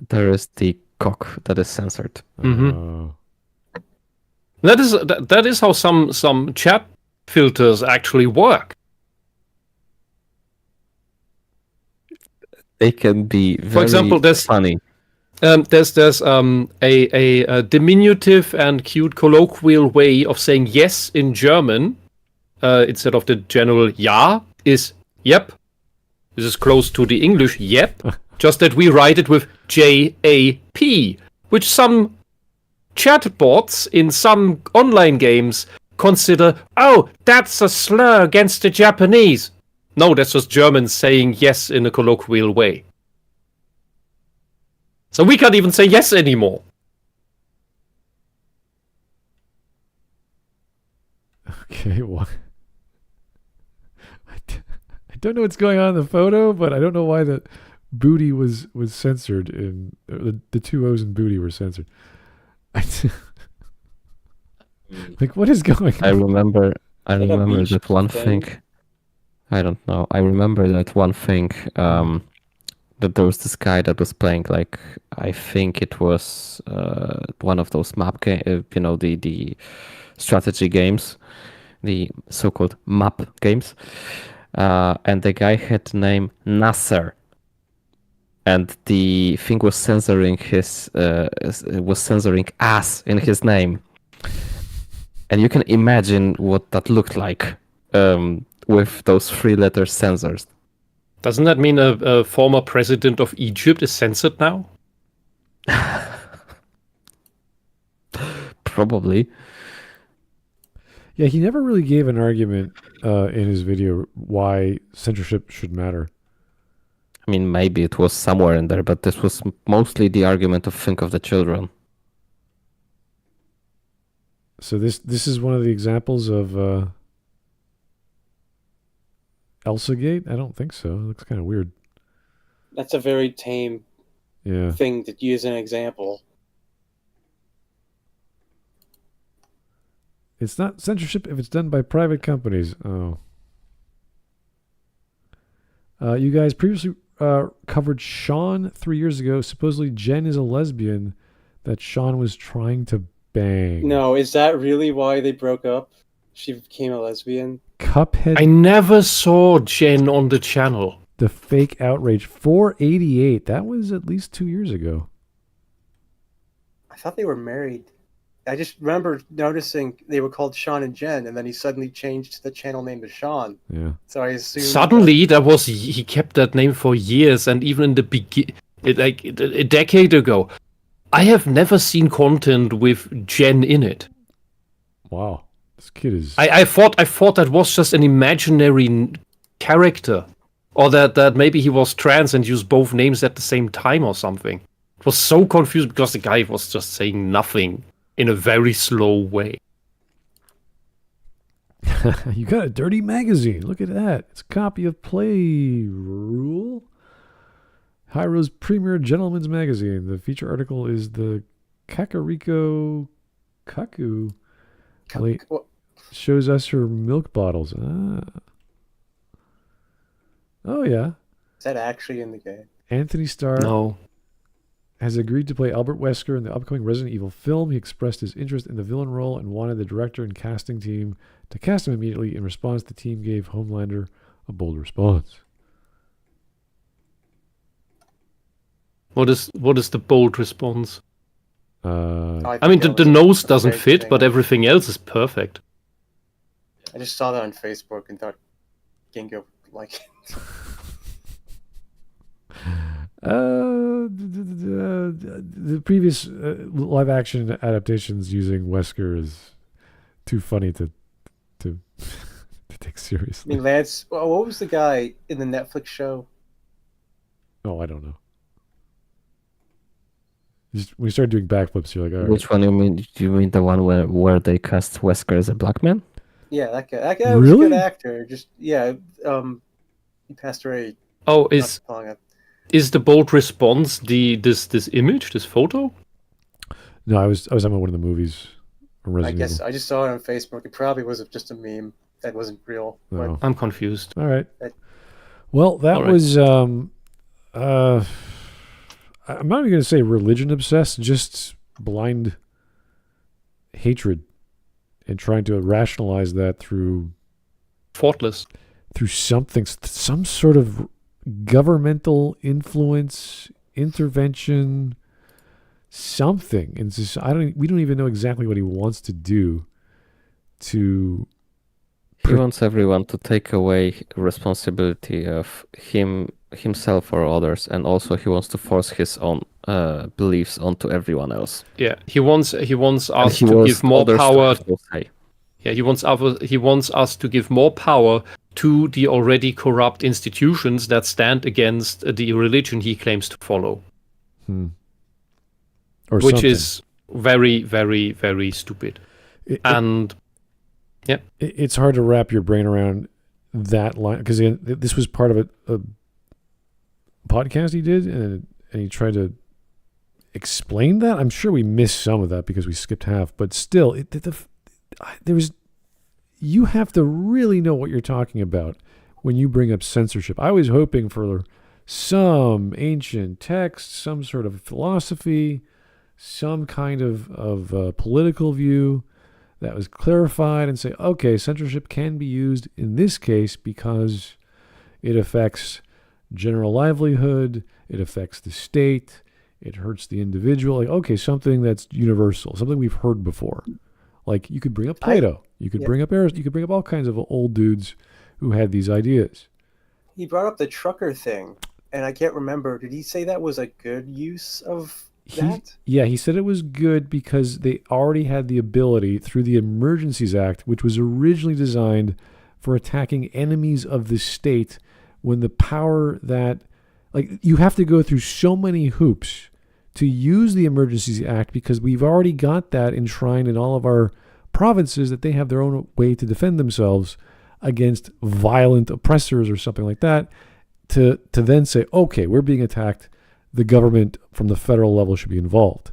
There is the cock that is censored. Mhm. That is how some chat filters actually work. They can be very For example, there's funny. there's a diminutive and cute colloquial way of saying yes in German instead of the general ja is yep. This is close to the English yep, just that we write it with JAP, which some chatbots in some online games consider, oh, that's a slur against the Japanese. No, that's just Germans saying yes in a colloquial way. So we can't even say yes anymore. Okay, what? I don't know what's going on in the photo, but I don't know why the booty was censored. The two O's in booty were censored. Like, what is going on? I remember beach that one thing? thing. I don't know. I remember that one thing. That there was this guy that was playing, like, I think it was one of those map game, the strategy games, the so-called map games, and the guy had the name Nasser, and the thing was censoring ass in his name, and you can imagine what that looked like with those 3 letters censored. Doesn't that mean a former president of Egypt is censored now? Probably. Yeah, he never really gave an argument in his video why censorship should matter. I mean, maybe it was somewhere in there, but this was mostly the argument of think of the children. So this is one of the examples of Elsagate? I don't think so. It looks kind of weird. That's a very tame Yeah. thing to use an example. It's not censorship if it's done by private companies. Oh. You guys previously covered Sean 3 years ago. Supposedly Jen is a lesbian that Sean was trying to bang. No, is that really why they broke up? She became a lesbian? Cuphead, I never saw Jen on the channel. the fake outrage. 488. That was at least 2 years ago. I thought they were married. I just remember noticing they were called Sean and Jen, and then he suddenly changed the channel name to Sean. Yeah. So I assumed Suddenly, he kept that name for years, and even in the like a decade ago, I have never seen content with Jen in it. Wow. This kid is... I thought that was just an imaginary character, or that maybe he was trans and used both names at the same time or something. It was so confused because the guy was just saying nothing in a very slow way. You got a dirty magazine. Look at that. It's a copy of Play Rule. Hyro's premier gentleman's magazine. The feature article is the Kakariko Kaku. Shows us her milk bottles. Oh, yeah. Is that actually in the game? Anthony Starr. No. has agreed to play Albert Wesker in the upcoming Resident Evil film. He expressed his interest in the villain role and wanted the director and casting team to cast him immediately. In response, the team gave Homelander a bold response. What is the bold response? I mean, the nose doesn't fit, but everything else is perfect. I just saw that on Facebook and thought Gingo like it. The previous live action adaptations using Wesker is too funny to take I seriously. mean, Lance, what was the guy in the Netflix show? Oh, I don't know. Just, when we started doing backflips, you're like, all right. Which one you mean? Do you mean the one where they cast Wesker as a black man? Yeah, that guy. That guy was a good actor. Just he passed away. Oh, is the bold response this image, this photo? No, I was talking about one of the movies. I guess I just saw it on Facebook. It probably was just a meme that wasn't real. No. I'm confused. All right. Well, that was I'm not even going to say religion obsessed, just blind hatred and trying to rationalize that through thoughtless, through something, some sort of governmental influence, intervention, something. And just, we don't even know exactly what he wants to do to he wants everyone to take away responsibility of himself or others, and also he wants to force his own beliefs onto everyone else. Yeah, he wants us to give more power. Yeah, he wants us to give more power to the already corrupt institutions that stand against the religion he claims to follow. Or which something. is very, very, very stupid. Yeah, it's hard to wrap your brain around that line, because this was part of a podcast he did, and he tried to explain that. I'm sure we missed some of that because we skipped half, but still, you have to really know what you're talking about when you bring up censorship. I was hoping for some ancient text, some sort of philosophy, some kind of political view that was clarified and say, okay, censorship can be used in this case because it affects general livelihood, it affects the state, it hurts the individual. Like, okay, something that's universal, something we've heard before. Like, you could bring up Plato, you could bring up Aristotle, you could bring up all kinds of old dudes who had these ideas. He brought up the trucker thing, and I can't remember. Did he say that was a good use of that? He said it was good because they already had the ability through the Emergencies Act, which was originally designed for attacking enemies of the state, when the power that, like, you have to go through so many hoops to use the Emergencies Act because we've already got that enshrined in all of our provinces that they have their own way to defend themselves against violent oppressors or something like that, to then say, okay, we're being attacked, the government from the federal level should be involved.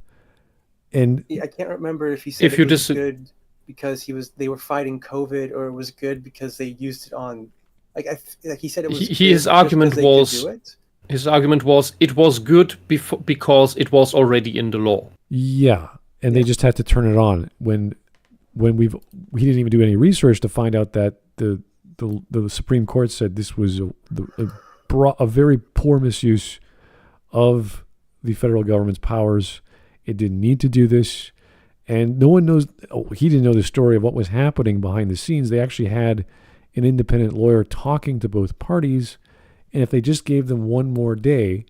And I can't remember if he said it was good because they were fighting COVID, or it was good because they used it on, like he said it was. His argument was it was good because it was already in the law. Yeah, and they just had to turn it on when he didn't even do any research to find out that the Supreme Court said this was a very poor misuse of the federal government's powers. It didn't need to do this, and no one knows. He didn't know the story of what was happening behind the scenes. They actually had an independent lawyer talking to both parties, and if they just gave them one more day,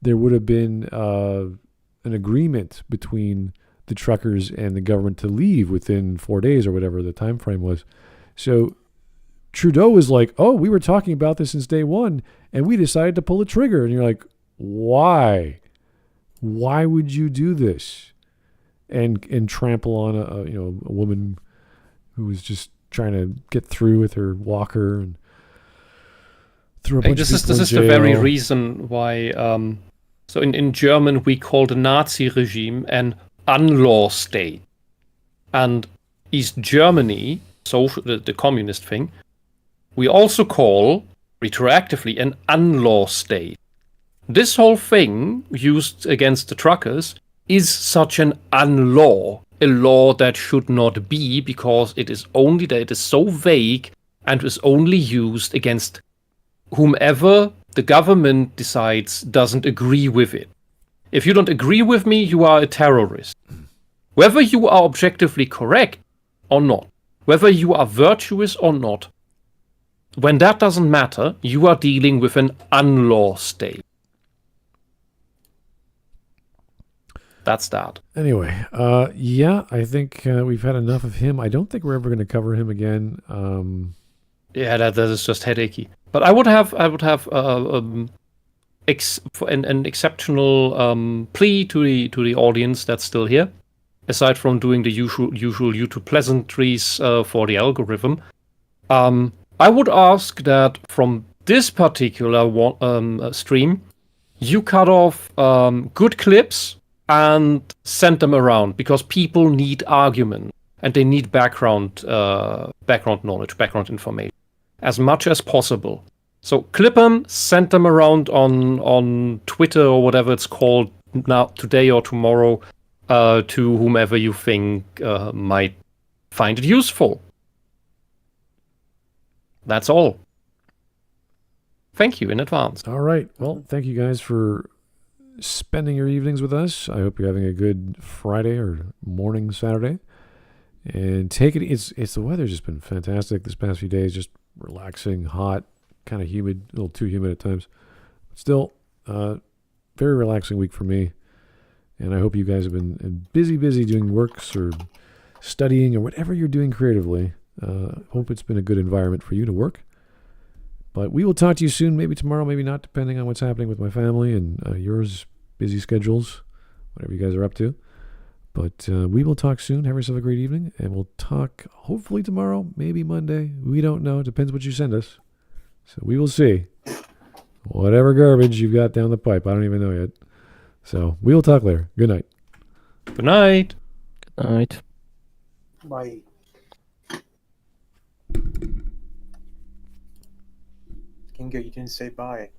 there would have been an agreement between the truckers and the government to leave within 4 days or whatever the time frame was. So Trudeau was like, oh, we were talking about this since day one, and we decided to pull the trigger. And you're like, why? Why would you do this? And trample on a woman who was just trying to get through with her walker and threw a bunch of people in jail. This is the very reason why. So in German we call the Nazi regime an unlaw state, and East Germany, so the communist thing, we also call retroactively an unlaw state. this whole thing used against the truckers is such an unlaw, a law that should not be, because it is so vague and is only used against whomever the government decides doesn't agree with it. If you don't agree with me, you are a terrorist. Whether you are objectively correct or not, whether you are virtuous or not, when that doesn't matter, you are dealing with an unlaw state. That's that. Anyway, yeah, I think we've had enough of him. I don't think we're ever going to cover him again. Yeah, that is just headachy. But I would have an exceptional plea to the audience that's still here. Aside from doing the usual YouTube pleasantries for the algorithm, I would ask that from this particular stream, you cut off good clips and send them around, because people need argument and they need background knowledge, background information, as much as possible. So clip them, send them around on Twitter or whatever it's called now, today or tomorrow, to whomever you think might find it useful. That's all. Thank you in advance. All right. Well, thank you guys for spending your evenings with us. I hope you're having a good Friday or morning Saturday. And take it. It's the weather's just been fantastic this past few days. Just relaxing, hot, kind of humid, a little too humid at times. Still, very relaxing week for me. And I hope you guys have been busy doing works or studying or whatever you're doing creatively. Hope it's been a good environment for you to work. But we will talk to you soon, maybe tomorrow, maybe not, depending on what's happening with my family and yours, busy schedules, whatever you guys are up to. But we will talk soon. Have yourself a great evening, and we'll talk hopefully tomorrow, maybe Monday. We don't know. It depends what you send us. So we will see. Whatever garbage you've got down the pipe, I don't even know yet. So we will talk later. Good night. Good night. Good night. Bye. Kingo, you didn't say bye.